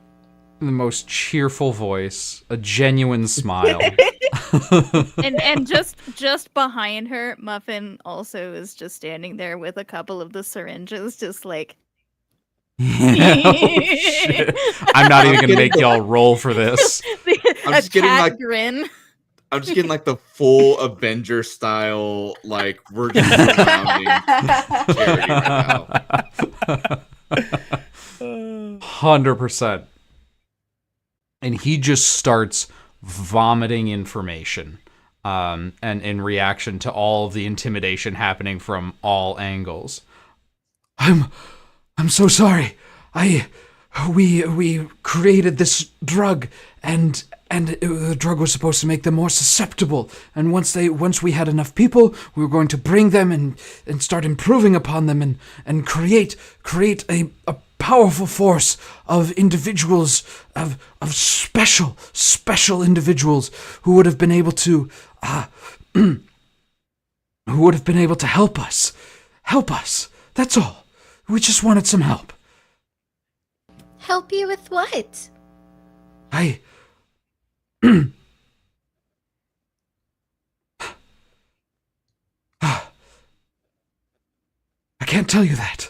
The most cheerful voice, a genuine smile. and just behind her, Muffin also is just standing there with a couple of the syringes, just like. Oh, shit. I'm not even gonna make y'all roll for this. I'm a just getting, cat like- grin. I'm just getting like the full Avenger style, like we're just surrounding Charity right now. 100%. And he just starts vomiting information, and in reaction to all of the intimidation happening from all angles. I'm so sorry. We created this drug, and the drug was supposed to make them more susceptible. And once we had enough people, we were going to bring them and start improving upon them and create a powerful force of individuals, of special individuals who would have been able to help us. That's all. We just wanted some help. help you with what? I can't tell you that.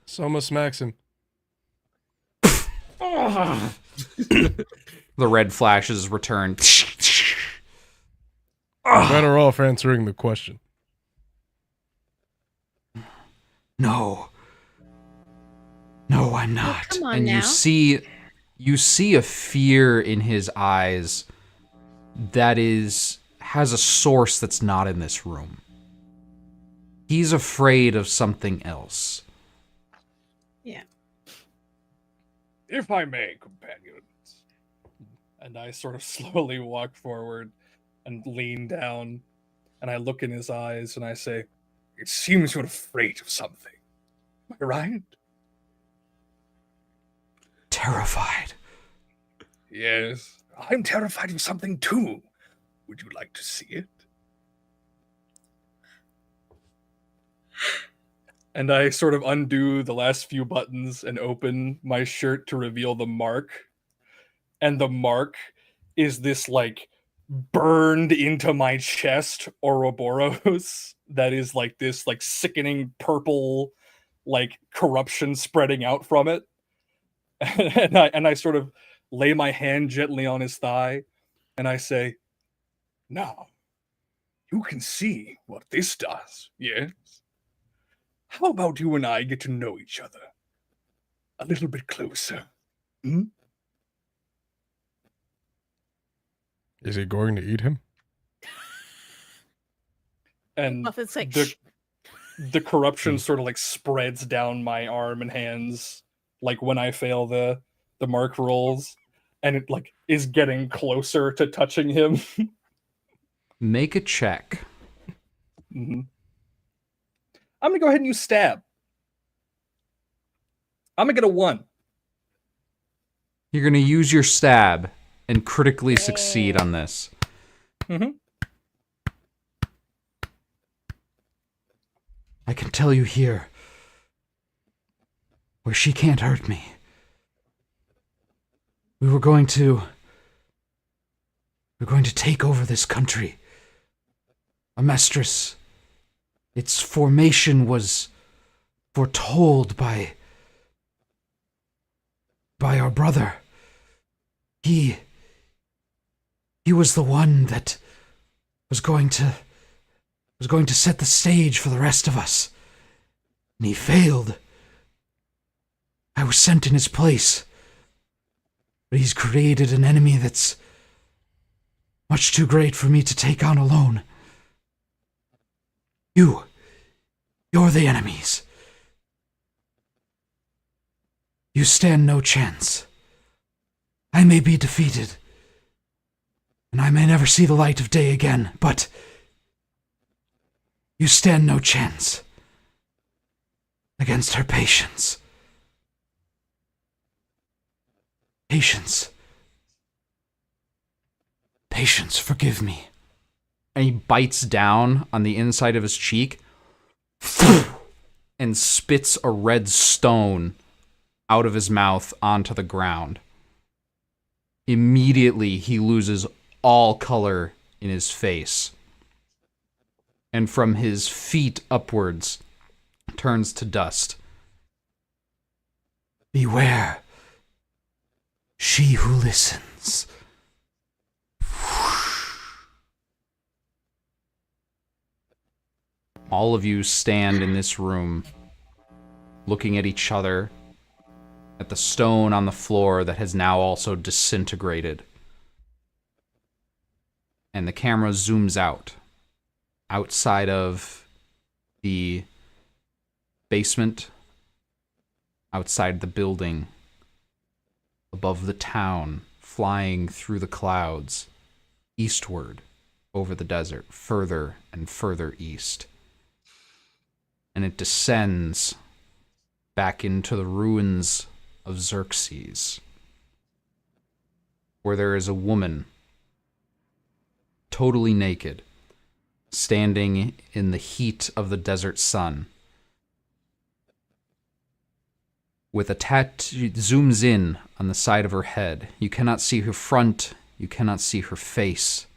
Soma smacks him. The red flashes return. Better off answering the question. No, I'm not. come on and now. you see a fear in his eyes that has a source that's not in this room. He's afraid of something else. Yeah. If I may, companions. And I sort of slowly walk forward and lean down, and I look in his eyes and I say, "It seems you're afraid of something. Am I right?" Terrified. Yes. I'm terrified of something too. Would you like to see it? And I sort of undo the last few buttons and open my shirt to reveal the mark. And the mark is this, like, burned into my chest Ouroboros that is like this, like, sickening purple, like, corruption spreading out from it. And I sort of lay my hand gently on his thigh, and I say, "Now, you can see what this does, yes? how about you and I get to know each other a little bit closer? Hmm? Is he going to eat him? And Muffin's like, the "Shh." the corruption sort of like spreads down my arm and hands, like when I fail the mark rolls, and it like is getting closer to touching him. Make a check. I'm gonna go ahead and use stab. I'm gonna get a 1. You're going to use your stab and critically succeed on this. I can tell you here, where she can't hurt me. We're going to take over this country. Amestris, its formation was foretold by our brother. He was the one that was going to set the stage for the rest of us. And he failed. I was sent in his place. But he's created an enemy that's much too great for me to take on alone. You're the enemies. You stand no chance. I may be defeated, and I may never see the light of day again, but you stand no chance against her patience. Patience, forgive me. And he bites down on the inside of his cheek and spits a red stone out of his mouth onto the ground. Immediately, he loses all color in his face. And from his feet upwards, turns to dust. Beware. She who listens. All of you stand in this room, looking at each other, at the stone on the floor that has now also disintegrated. And the camera zooms out, outside of the basement, outside the building, above the town, flying through the clouds, eastward, over the desert, further and further east. And it descends back into the ruins of Xerxes, where there is a woman, totally naked, standing in the heat of the desert sun, with a tattoo, zooms in on the side of her head. You cannot see her front, you cannot see her face.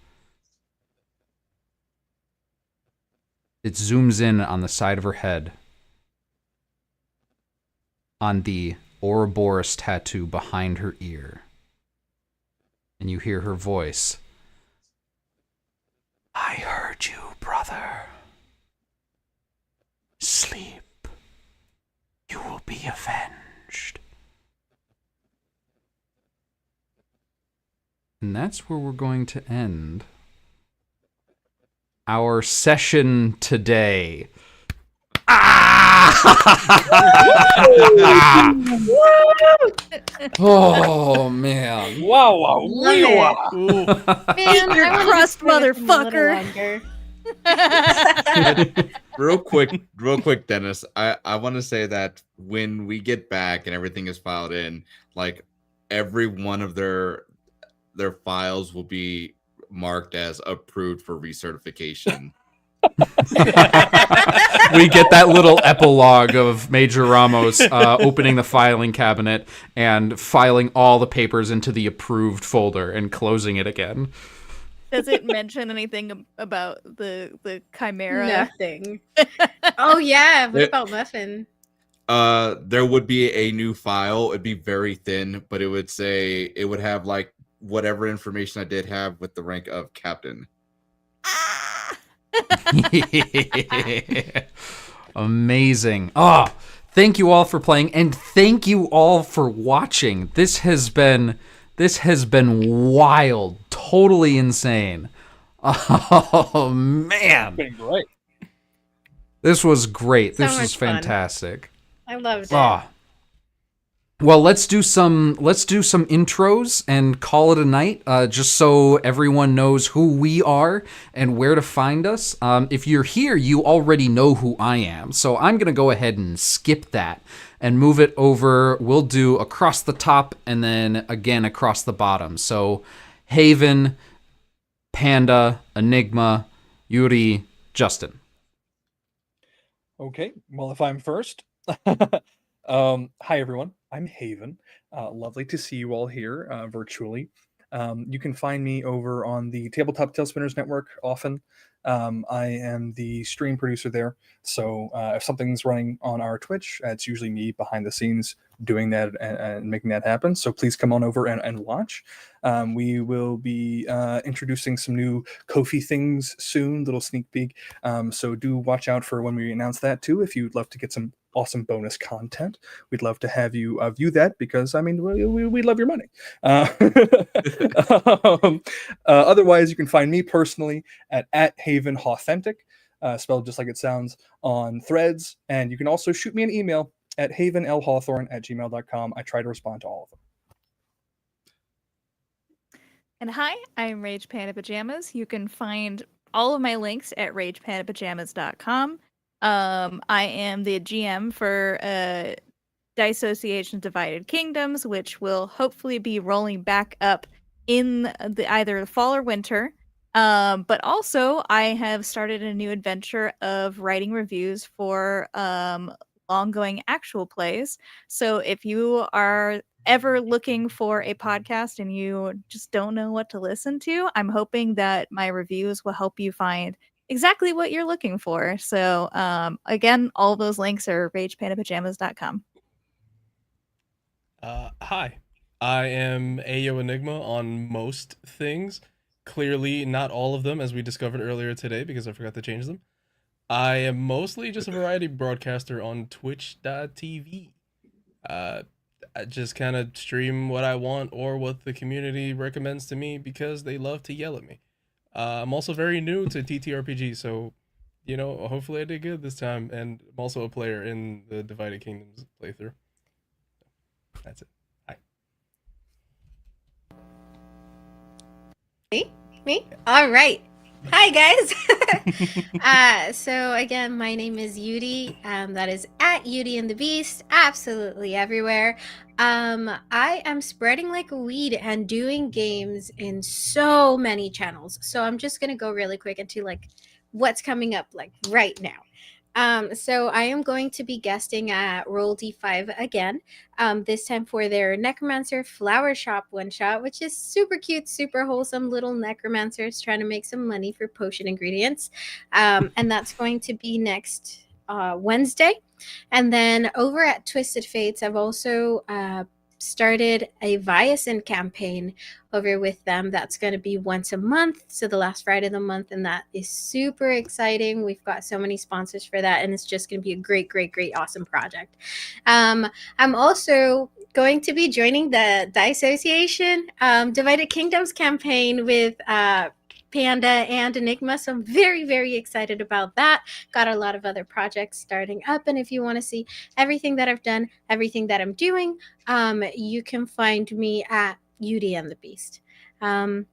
It zooms in on the side of her head, on the Ouroboros tattoo behind her ear. And you hear her voice. I heard you, brother. Sleep. You will be avenged. And that's where we're going to end our session today. Oh man! Wow! Man, Your I wanted to crust, stay with him a little motherfucker. longer. real quick, Dennis. I want to say that when we get back and everything is filed in, like every one of their files will be marked as approved for recertification. We get that little epilogue of Major Ramos opening the filing cabinet and filing all the papers into the approved folder and closing it again. Does it mention anything about the chimera? Nothing. Oh yeah, what It- about Muffin? There would be a new file. It'd be very thin, but it would have like whatever information I did have with the rank of captain. Amazing. Thank you all for playing, and thank you all for watching. This has been wild, totally insane. Oh man, Been great. this was great. So This much was fun. fantastic. I loved it. Well, let's do some intros and call it a night, just so everyone knows who we are and where to find us. If you're here, you already know who I am, so I'm going to go ahead and skip that and move it over. We'll do across the top and then again across the bottom. So Haven, Panda, Enigma, Yuri, Justin. Okay, well, if I'm first. Hi, everyone. I'm Haven. Lovely to see you all here virtually. You can find me over on the Tabletop Tailspinners Network often. I am the stream producer there. So if something's running on our Twitch, it's usually me behind the scenes doing that and making that happen. So please come on over and watch. We will be introducing some new Ko-fi things soon, little sneak peek. So do watch out for when we announce that too. If you'd love to get some awesome bonus content, we'd love to have you view that, because I mean we love your money. Otherwise, you can find me personally at Haven Authentic, spelled just like it sounds, on Threads, and you can also shoot me an email at havenlhawthorne@gmail.com. I try to respond to all of them. And hi, I'm Rage Panda Pajamas. You can find all of my links at ragepandapajamas.com. I am the GM for Dice Association Divided Kingdoms, which will hopefully be rolling back up in either the fall or winter. But also, I have started a new adventure of writing reviews for ongoing actual plays. So if you are ever looking for a podcast and you just don't know what to listen to, I'm hoping that my reviews will help you find exactly what you're looking for. So again, all those links are ragepandapajamas.com. Hi, I am Ayo Enigma on most things. Clearly not all of them, as we discovered earlier today, because I forgot to change them. I am mostly just a variety broadcaster on twitch.tv. I just kind of stream what I want or what the community recommends to me, because they love to yell at me. I'm also very new to TTRPG, so, you know, hopefully I did good this time, and I'm also a player in the Divided Kingdoms playthrough. That's it. Hi. Me? All right. Hi, guys. So again, my name is Yuri. That is at Yuri and the Beast, absolutely everywhere. I am spreading like a weed and doing games in so many channels. So I'm just gonna go really quick into like what's coming up like right now. So I am going to be guesting at Roll D5 again, this time for their Necromancer Flower Shop one-shot, which is super cute, super wholesome little necromancers trying to make some money for potion ingredients. And that's going to be next Wednesday. And then over at Twisted Fates, I've also started a Viacin campaign over with them. That's going to be once a month, so the last Friday of the month, and that is super exciting. We've got so many sponsors for that, and it's just going to be a great, awesome project. I'm also going to be joining the Dice Association Divided Kingdoms campaign with Panda and Enigma, so I'm very excited about that. Got a lot of other projects starting up, and if you want to see everything that I've done, everything that I'm doing, you can find me at Yuri and the Beast. And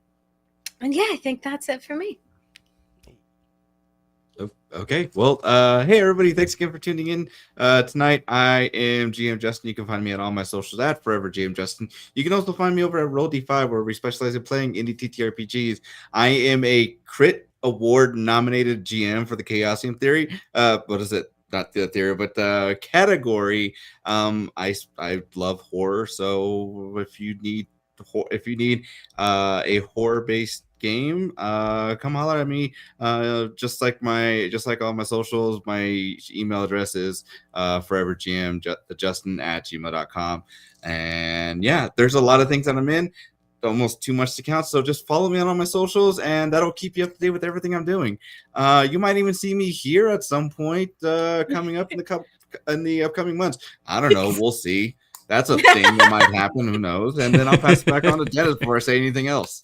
yeah, I think that's it for me. Okay, well, hey everybody, thanks again for tuning in tonight. I am GM Justin. You can find me on all my socials at Forever GM Justin. You can also find me over at Roll D5, where we specialize in playing indie TTRPGs. I am a Crit Award nominated GM for the Chaosium Theory. What is it? Not the theory, but the category. I love horror, so if you need a horror based game, come holler at me. Just like all my socials, my email address is forevergm justin@gmail.com. And yeah, there's a lot of things that I'm in. almost too much to count. So just follow me on all my socials, and that'll keep you up to date with everything I'm doing. You might even see me here at some point coming up in the upcoming months. I don't know. We'll see. That's a thing that might happen. Who knows? And then I'll pass it back on to Dennis before I say anything else.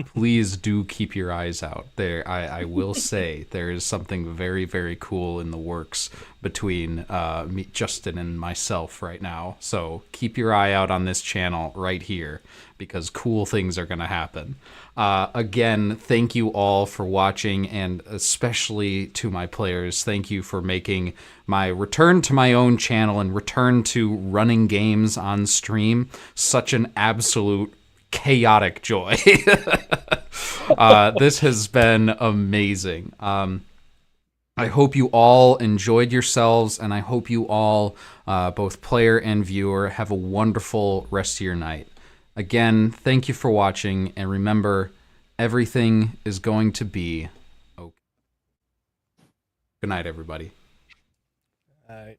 Please do keep your eyes out there. I will say there is something very, very cool in the works between me, Justin, and myself right now. So keep your eye out on this channel right here, because cool things are going to happen. Again, thank you all for watching, and especially to my players, thank you for making my return to my own channel and return to running games on stream such an absolute chaotic joy. This has been amazing. I hope you all enjoyed yourselves, and I hope you all, both player and viewer, have a wonderful rest of your night. Again, thank you for watching, and remember, everything is going to be okay. Good night, everybody. All right.